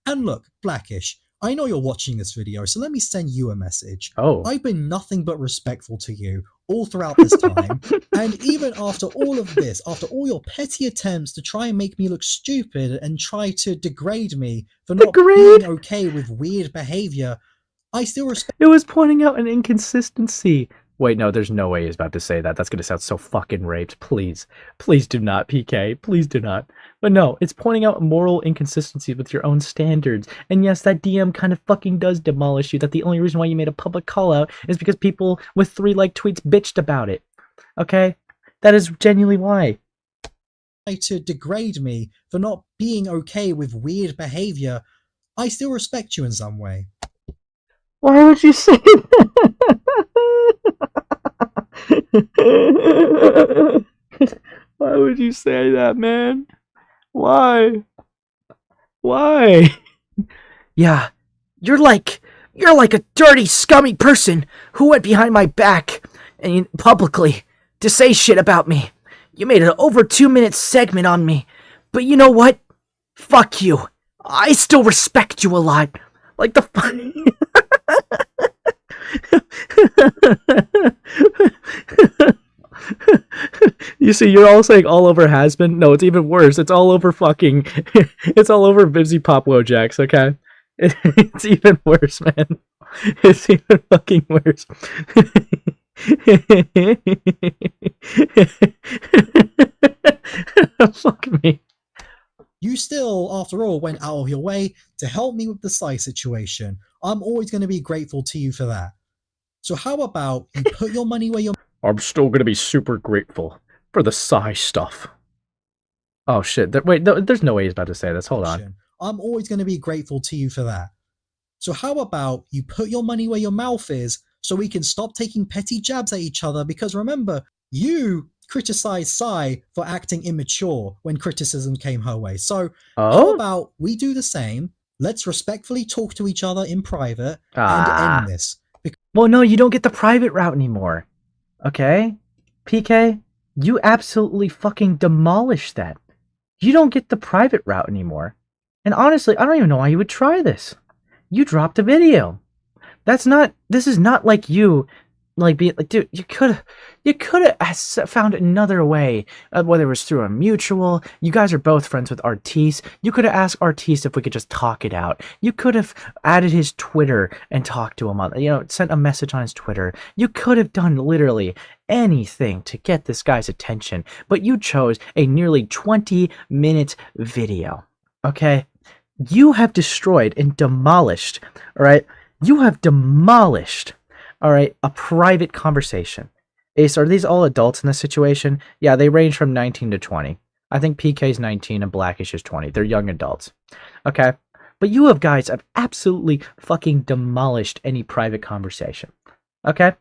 And look, Blackish, I know you're watching this video, so let me send you a message. Oh. I've been nothing but respectful to you all throughout this time, and even after all of this, after all your petty attempts to try and make me look stupid and try to degrade me for not being okay with weird behavior, I still respect— It was pointing out an inconsistency. Wait, no, there's no way he's about to say that. That's going to sound so fucking raped. Please. Please do not, PK. Please do not. But no, it's pointing out moral inconsistencies with your own standards. And yes, that DM kind of fucking does demolish you. That the only reason why you made a public call out is because people with 3 tweets bitched about it. Okay? That is genuinely why. To degrade me for not being okay with weird behavior, I still respect you in some way. Why would you say that? Why would you say that, man? Why? Why? Yeah, you're like a dirty, scummy person who went behind my back and publicly to say shit about me. You made an over 2-minute segment on me, but you know what? Fuck you. I still respect you a lot. Like the funny. You see, you're all saying all over has been. No, it's even worse. It's all over fucking. It's all over vivziepop Wojaks. Okay, it's even worse, man. It's even fucking worse. Fuck me. You still, after all, went out of your way to help me with the Psy situation. I'm always going to be grateful to you for that. So how about you put your money where your I'm still gonna be super grateful for the Psy stuff. Oh shit! Wait, there's no way he's about to say this. Hold on. I'm always going to be grateful to you for that. So how about you put your money where your mouth is so we can stop taking petty jabs at each other, because remember, you criticized Psy for acting immature when criticism came her way. So how about we do the same? Let's respectfully talk to each other in private and end this. Well, no, you don't get the private route anymore. Okay? PK, you absolutely fucking demolished that. You don't get the private route anymore. And honestly, I don't even know why you would try this. You dropped a video. This is not like you, like, being like, dude, you could have found another way, whether it was through a mutual. You guys are both friends with Artis. You could have asked Artis if we could just talk it out. You could have added his Twitter and talked to him, sent a message on his Twitter. You could have done literally anything to get this guy's attention, but you chose a nearly 20-minute video. Okay? You have destroyed and demolished, all right? You have demolished, all right, a private conversation. Ace, are these all adults in this situation? Yeah, they range from 19 to 20. I think PK's 19 and Blackishhh is 20. They're young adults. Okay? But you guys have absolutely fucking demolished any private conversation. Okay?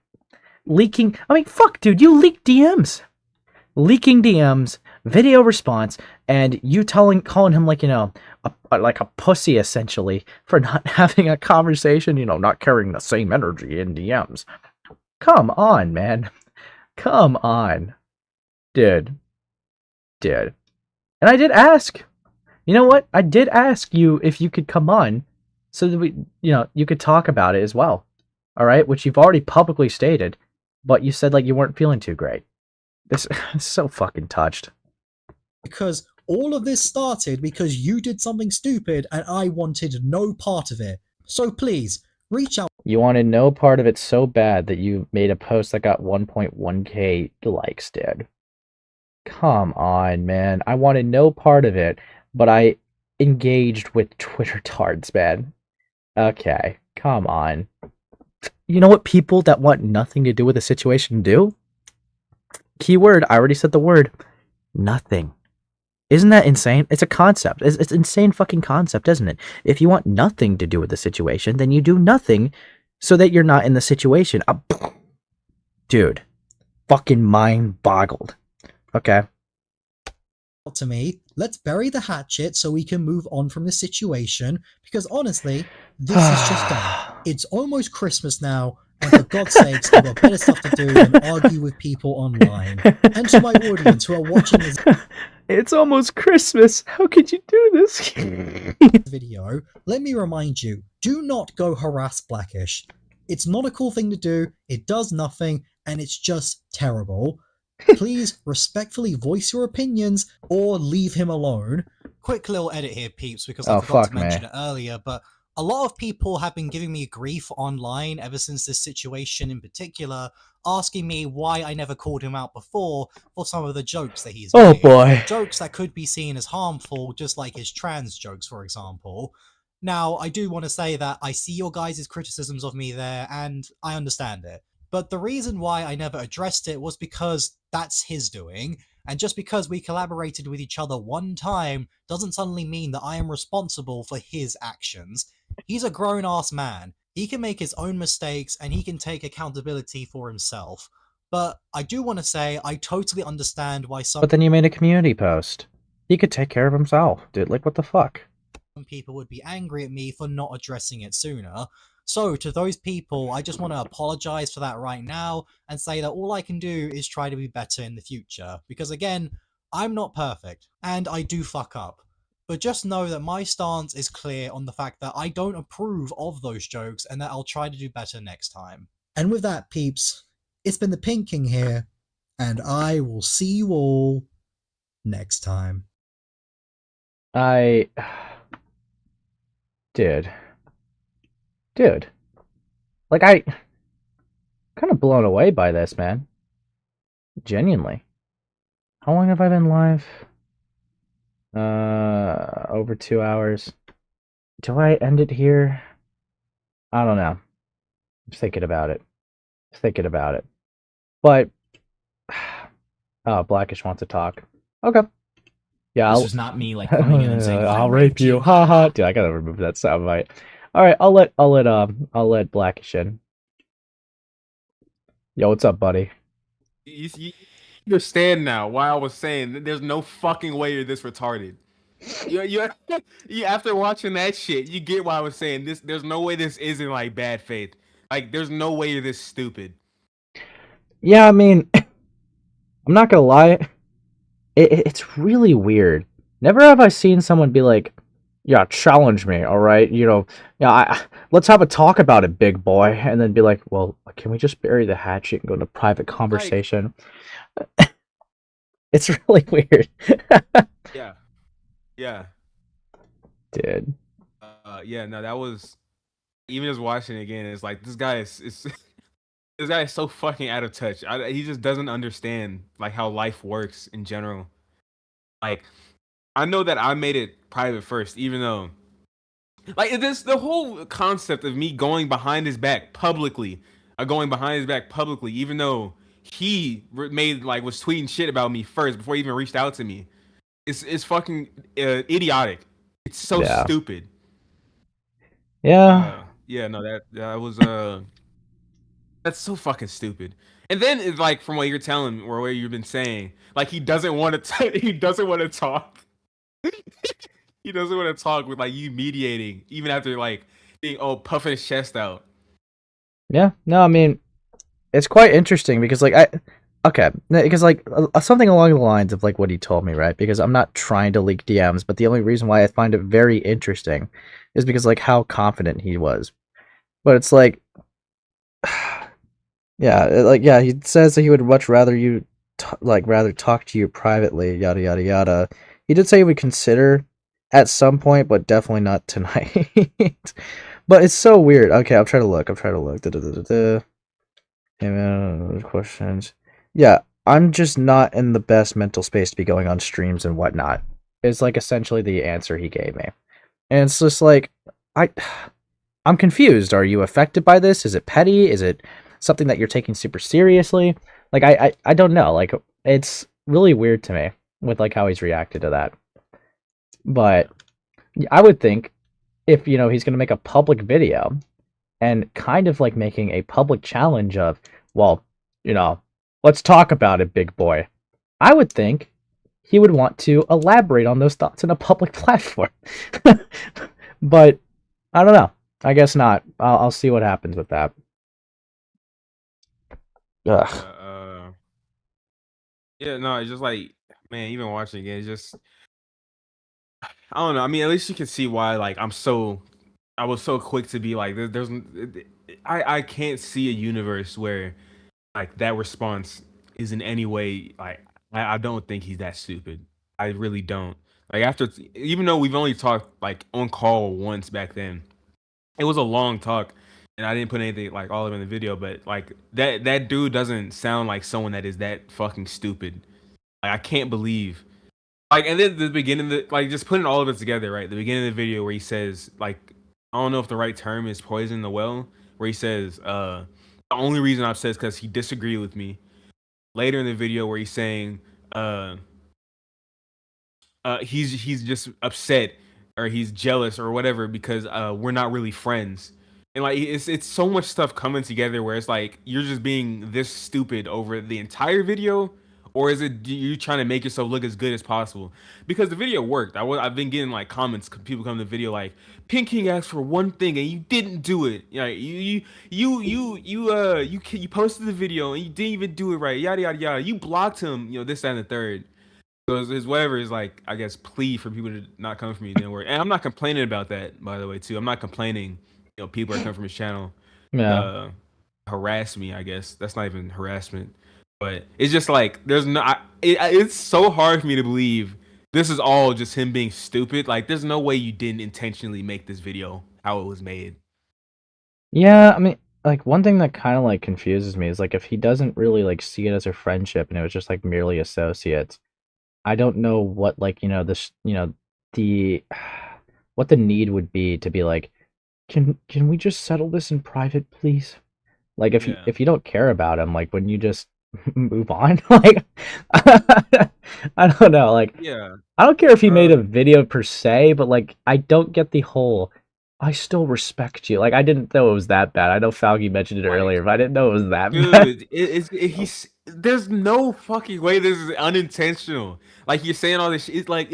Leaking, fuck, dude, you leaked DMs. Leaking DMs, video response, and you calling him like a pussy essentially for not having a conversation, not carrying the same energy in DMs. Come on, man. Come on. Dude. And I did ask. You know what? I did ask you if you could come on so that you could talk about it as well. All right? Which you've already publicly stated, but you said like you weren't feeling too great. This is so fucking touched. Because all of this started because you did something stupid and I wanted no part of it. So please, reach out. You wanted no part of it so bad that you made a post that got 1.1k likes, dude. Come on, man. I wanted no part of it, but I engaged with Twitter tards, man. Okay, come on. You know what people that want nothing to do with the situation do? Keyword, I already said the word. Nothing. Isn't that insane? It's a concept. It's an insane fucking concept, isn't it? If you want nothing to do with the situation, then you do nothing so that you're not in the situation. Dude. Fucking mind boggled. Okay. To me, let's bury the hatchet so we can move on from the situation, because honestly, this is just done. It's almost Christmas now, and for God's sakes, I've got better stuff to do than argue with people online. And to my audience who are watching this it's almost Christmas. How could you do this? video, let me remind you, do not go harass Blackishhh. It's not a cool thing to do, it does nothing, and it's just terrible. Please respectfully voice your opinions or leave him alone. Quick little edit here, peeps, because I forgot to mention it earlier, but a lot of people have been giving me grief online ever since this situation in particular, asking me why I never called him out before for some of the jokes that he's made. Oh boy. Jokes that could be seen as harmful, just like his trans jokes, for example. Now, I do want to say that I see your guys' criticisms of me there, and I understand it. But the reason why I never addressed it was because that's his doing, and just because we collaborated with each other one time doesn't suddenly mean that I am responsible for his actions. He's a grown-ass man. He can make his own mistakes, and he can take accountability for himself. But I do want to say, I totally understand why some... But then you made a community post. He could take care of himself, dude. Like, what the fuck? Some people would be angry at me for not addressing it sooner. So, to those people, I just want to apologize for that right now, and say that all I can do is try to be better in the future. Because again, I'm not perfect, and I do fuck up. But just know that my stance is clear on the fact that I don't approve of those jokes, and that I'll try to do better next time. And with that, peeps, it's been the Pink King here, and I will see you all next time. I, dude, like I kind of blown away by this, man. Genuinely. How long have I been live? Over 2 hours. Do I end it here? I don't know. I'm thinking about it. But, oh, Blackish wants to talk. Okay. Yeah, This I'll, was not me like coming in and saying, I'll rape you. Ha ha. Dude, I gotta remove that soundbite. All right, I'll let Blackish in. Yo, what's up, buddy? You understand now why I was saying that there's no fucking way you're this retarded. You after watching that shit, you get why I was saying this. There's no way this isn't like bad faith. Like, there's no way you're this stupid. Yeah, I mean, I'm not gonna lie. It's really weird. Never have I seen someone be like, "Yeah, challenge me, all right? Yeah, let's have a talk about it, big boy," and then be like, "Well, can we just bury the hatchet and go into private conversation?" It's really weird. Yeah. Dude. Yeah. No, that was even just watching it again. It's like this guy is this guy is so fucking out of touch. He just doesn't understand like how life works in general. Like, I know that I made it private first, even though, like, this the whole concept of me going behind his back publicly, even though he made like was tweeting shit about me first before he even reached out to me, is fucking idiotic. It's so stupid. Yeah. Yeah. No, that was that's so fucking stupid. And then it's like from what you're telling or what you've been saying, like he doesn't want to he doesn't want to talk. He doesn't want to talk with like you mediating, even after like being puffing his chest out. Yeah. No, I mean, it's quite interesting because because like something along the lines of like what he told me, right? Because I'm not trying to leak DMs, but the only reason why I find it very interesting is because like how confident he was. But it's like, yeah, he says that he would much rather you rather talk to you privately, yada yada yada. He did say he would consider at some point, but definitely not tonight. But it's so weird. Okay, I'm trying to look. Questions. Yeah, I'm just not in the best mental space to be going on streams and whatnot. It's like essentially the answer he gave me. And it's just like I'm confused. Are you affected by this? Is it petty? Is it something that you're taking super seriously? Like I don't know. Like it's really weird to me with like how he's reacted to that. But I would think if he's gonna make a public video and kind of like making a public challenge of, well, let's talk about it, big boy. I would think he would want to elaborate on those thoughts in a public platform. But I don't know. I guess not. I'll see what happens with that. Ugh. Yeah, no, it's just like, man, even watching again, it's just, I don't know. I mean, at least you can see why, like, I was so quick to be like, I can't see a universe where, like, that response is in any way, like, I don't think he's that stupid. I really don't. Like, even though we've only talked, like, on call once back then, it was a long talk, and I didn't put anything, like, all of it in the video, but, like, that dude doesn't sound like someone that is that fucking stupid. Like, I can't believe. Like, and then the beginning, like, just putting all of it together, right? The beginning of the video where he says, like, I don't know if the right term is poison the well, where he says, the only reason I'm upset is because he disagreed with me. Later in the video where he's saying, he's just upset or he's jealous or whatever because we're not really friends. And like it's so much stuff coming together where it's like you're just being this stupid over the entire video, or is it you trying to make yourself look as good as possible? Because the video worked. I've been getting like comments, people come to the video like, Pink King asked for one thing and you didn't do it. You posted the video and you didn't even do it right. Yada yada yada. You blocked him. This, that, and the third. So his whatever is like, I guess, plea for people to not come for me didn't work. And I'm not complaining about that, by the way, too. I'm not complaining. People are coming from his channel, Yeah. harass me. I guess that's not even harassment. But it's just like there's no. It's so hard for me to believe this is all just him being stupid. Like, there's no way you didn't intentionally make this video how it was made. Yeah, I mean, like one thing that kind of like confuses me is like if he doesn't really like see it as a friendship and it was just like merely associates. I don't know what like this the what the need would be to be like, can we just settle this in private, please? Like Yeah. if you don't care about him, like wouldn't you just move on? Like I don't know. Like Yeah. I don't care if he made a video per se, but like I don't get the whole I still respect you. Like I didn't know it was that bad. I know Falky mentioned it Like, earlier, but I didn't know it was that bad. dude, he's there's no fucking way this is unintentional. Like, you're saying all this shit. It's like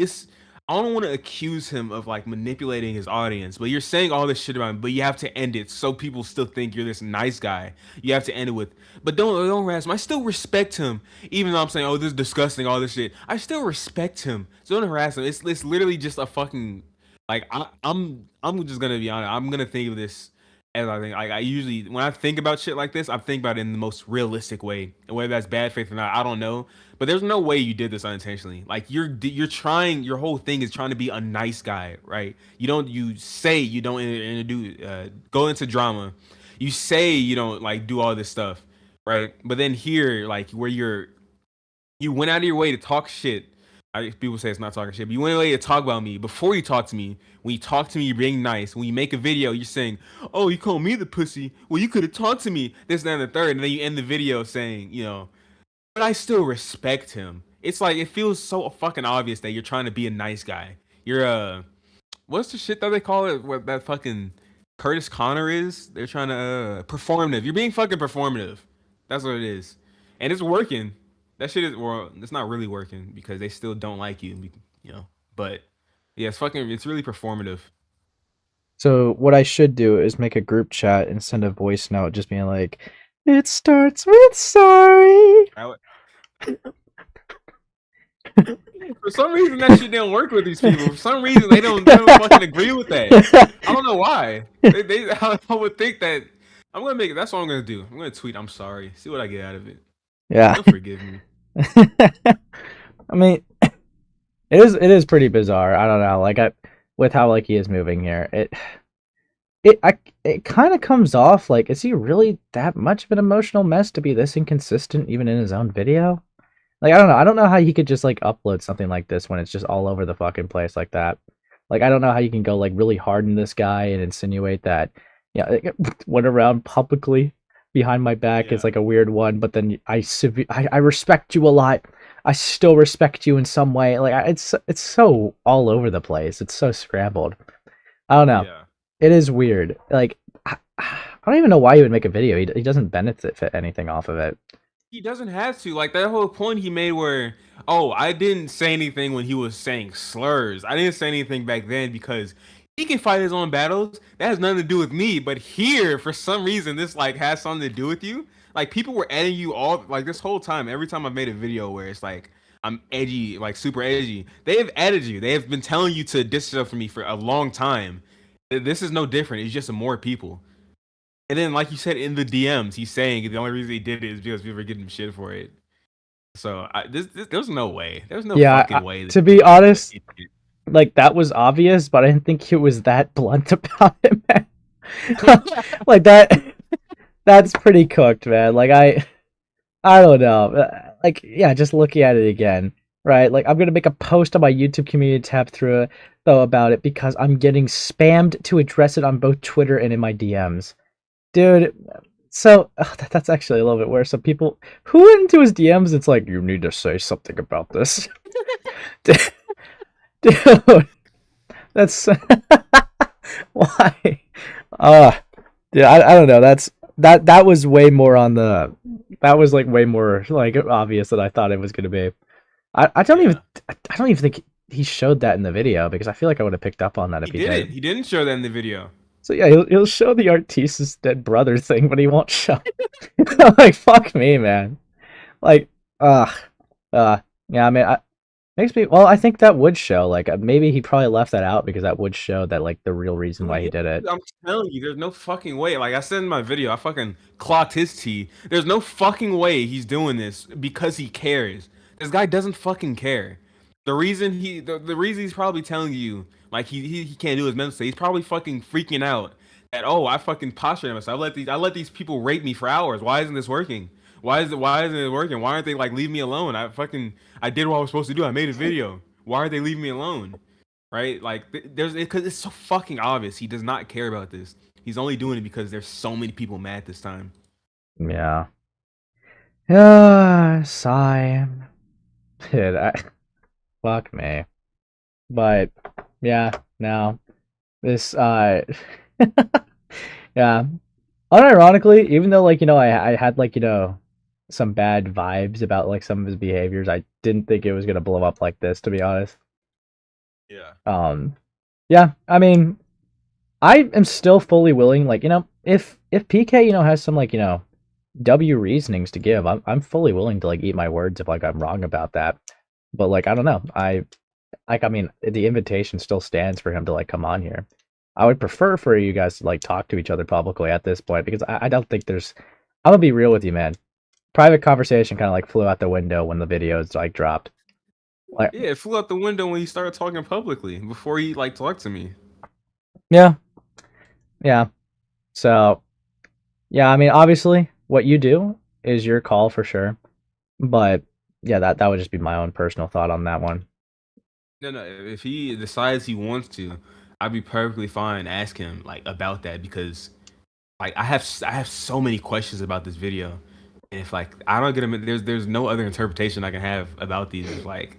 I don't want to accuse him of like manipulating his audience, but you're saying all this shit about him, but you have to end it so people still think you're this nice guy. You have to end it with, but don't harass him. I still respect him, even though I'm saying, oh, this is disgusting, all this shit. I still respect him. So don't harass him. It's literally just a fucking like I'm just gonna be honest. I'm gonna think of this as I think. Like, I usually, when I think about shit like this, I think about it in the most realistic way. And whether that's bad faith or not, I don't know. But there's no way you did this unintentionally. Like, you're trying. Your whole thing is trying to be a nice guy, right? You say you don't go into drama. You say you don't like do all this stuff, right? But then here, like, where you went out of your way to talk shit. People say it's not talking shit, but you went away to talk about me before you talk to me. When you talk to me, you're being nice. When you make a video, you're saying, "Oh, you call me the pussy. Well, you could have talked to me." This, that, and the third, and then you end the video saying, "But I still respect him." It's like, it feels so fucking obvious that you're trying to be a nice guy. You're what's the shit that they call it? What that fucking Curtis Connor is? They're trying to performative. You're being fucking performative. That's what it is, and it's working. That shit is, well, it's not really working because they still don't like you. But yeah, it's really performative. So what I should do is make a group chat and send a voice note just being like, "It starts with sorry." For some reason, that shit didn't work with these people. For some reason, they don't fucking agree with that. I don't know why. I would think that I'm gonna make it. That's what I'm gonna do. I'm gonna tweet, "I'm sorry." See what I get out of it. Yeah. They'll forgive me. I mean, it is pretty bizarre. I don't know. Like with how like he is moving here, it kind of comes off like, is he really that much of an emotional mess to be this inconsistent even in his own video? Like, I don't know. I don't know how he could just like upload something like this when it's just all over the fucking place like that. Like, I don't know how you can go like really hard in this guy and insinuate that, it went around publicly behind my back is like a weird one, but then I respect you a lot. I still respect you in some way. Like, it's so all over the place. It's so scrambled. I don't know. Yeah. It is weird. Like, I don't even know why he would make a video. He doesn't benefit anything off of it. He doesn't have to. Like, that whole point he made where, oh, I didn't say anything when he was saying slurs. I didn't say anything back then because he can fight his own battles. That has nothing to do with me. But here, for some reason, this like has something to do with you. Like, people were adding you all like this whole time. Every time I've made a video where it's like I'm edgy, like super edgy, they have added you. They have been telling you to distance yourself from me for a long time. This is no different. It's just more people. And then, like you said, in the DMs, he's saying the only reason he did it is because people were getting him shit for it. So there's no way. There's no fucking way. To be honest, like, that was obvious, but I didn't think it was that blunt about it, man. Like, that's pretty cooked, man. Like, I don't know. Like, yeah, just looking at it again, right? Like, I'm gonna make a post on my YouTube community tab though about it because I'm getting spammed to address it on both Twitter and in my DMs. Dude, so that's actually a little bit worse. So people who went into his DMs, it's like, you need to say something about this. Dude, that's why. Dude, I don't know. That was way more on the. That was like way more like obvious than I thought it was gonna be. I don't even think he showed that in the video because I feel like I would have picked up on that if he did. He didn't show that in the video. So yeah, he'll show the Artista's dead brother thing, but he won't show. Like, fuck me, man. Like, yeah. I mean, Makes me well. I think that would show like maybe he probably left that out because that would show that like the real reason why he did it. I'm telling you, there's no fucking way. Like I said in my video, I fucking clocked his tea. There's no fucking way he's doing this because he cares. This guy doesn't fucking care. The reason the reason he's probably telling you like he can't do his mental state, he's probably fucking freaking out that oh I fucking postured myself. I let these people rape me for hours. Why isn't this working? Why isn't it working? Why aren't they like leave me alone? I did what I was supposed to do. I made a video. Why aren't they leaving me alone? Right? Like there's because it's so fucking obvious he does not care about this. He's only doing it because there's so many people mad this time. Yeah. Sigh. Dude, fuck me. But yeah, no. This yeah. Unironically, even though like, I had like, some bad vibes about like some of his behaviors, I didn't think it was gonna blow up like this, to be honest. Yeah. Yeah, I mean, I am still fully willing, like, if PK, has some like, W reasonings to give, I'm fully willing to like eat my words if like I'm wrong about that. But like I don't know. I mean the invitation still stands for him to like come on here. I would prefer for you guys to like talk to each other publicly at this point because I don't think there's I'm gonna be real with you, man. Private conversation kind of like flew out the window when the videos like dropped. Like Yeah, it flew out the window when he started talking publicly before he like talked to me. yeah. Yeah. So yeah, I mean obviously what you do is your call for sure. But yeah, that would just be my own personal thought on that one. No. If he decides he wants to, I'd be perfectly fine. Ask him like about that because like I have so many questions about this video, and if like I don't get him, there's no other interpretation I can have about these. If, like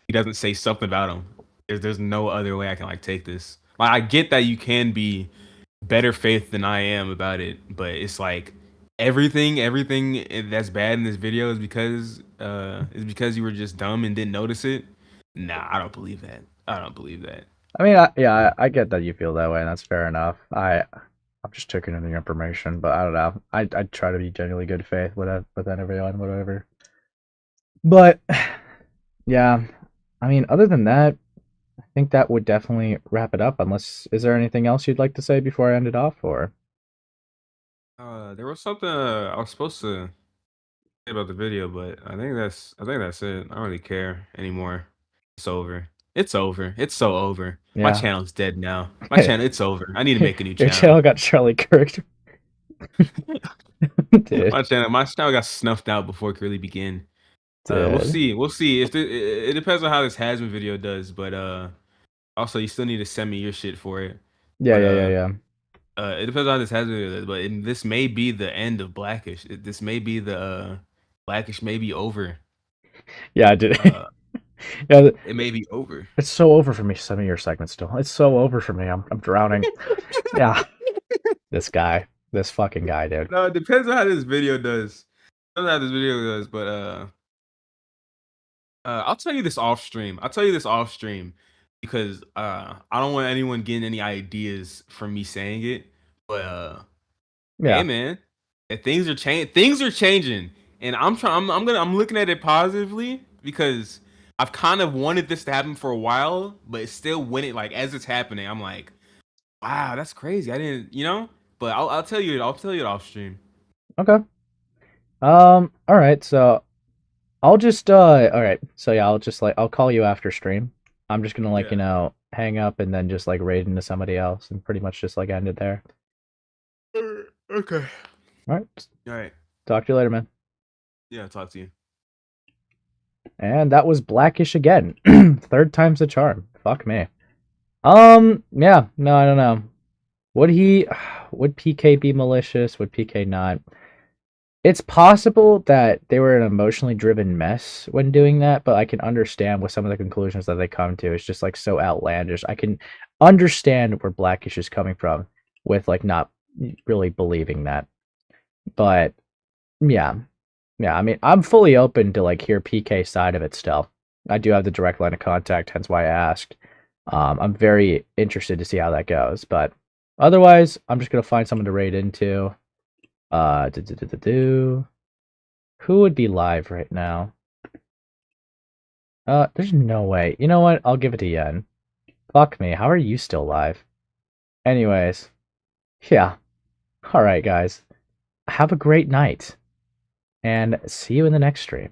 he doesn't say something about them, there's no other way I can like take this. Like I get that you can be better faith than I am about it, but it's like everything that's bad in this video is because you were just dumb and didn't notice it. Nah, I don't believe that. I don't believe that. I mean, I get that you feel that way, and that's fair enough. I'm just taking in the information, but I don't know. I try to be genuinely good faith with everyone, whatever. But yeah, I mean, other than that, I think that would definitely wrap it up. Unless, is there anything else you'd like to say before I end it off, or? There was something I was supposed to say about the video, but I think that's it. I don't really care anymore. It's over. It's over. It's so over. My Yeah. channel's dead now. My channel, it's over. I need to make a new Your channel. channel got Charlie Kirk. Dude. My channel got snuffed out before it could really begin. We'll Dude. see. We'll see. If it depends on how this Hasman video does, but also you still need to send me your shit for it. Yeah, But, yeah. It depends on how this Hasman video does, but this may be the end of Blackish. This may be the Blackish may be over. Yeah, dude. Yeah, It may be over. it's so over for me. Some of your segments still. It's so over for me. I'm drowning. Yeah. This guy. This fucking guy, dude. No, it depends on how this video does. Depends on how this video does, but I'll tell you this off stream. I'll tell you this off stream because I don't want anyone getting any ideas from me saying it. But Yeah. hey man, things are changing, and I'm looking at it positively because I've kind of wanted this to happen for a while, but it's still when it like as it's happening, I'm like, wow, that's crazy. I didn't, But I'll tell you it. I'll tell you it off stream. Okay. All right. So I'll just all right. So yeah, I'll call you after stream. I'm just gonna like, hang up and then just like raid into somebody else and pretty much just like end it there. Okay. All right. All right. Talk to you later, man. Yeah, I'll talk to you. And that was Blackish again. Third time's the charm. Fuck me. Yeah, no, I don't know. Would PK be malicious? Would PK not? It's possible that they were an emotionally driven mess when doing that, but I can understand with some of the conclusions that they come to. It's just like so outlandish. I can understand where Blackish is coming from with like not really believing that. But yeah. I mean, I'm fully open to like hear PK's side of it still. I do have the direct line of contact, hence why I asked. I'm very interested to see how that goes, but otherwise, I'm just gonna find someone to raid into. Who would be live right now? There's no way. You know what? I'll give it to Yen. Fuck me. How are you still alive? Anyways, yeah. Alright, guys. Have a great night. And see you in the next stream.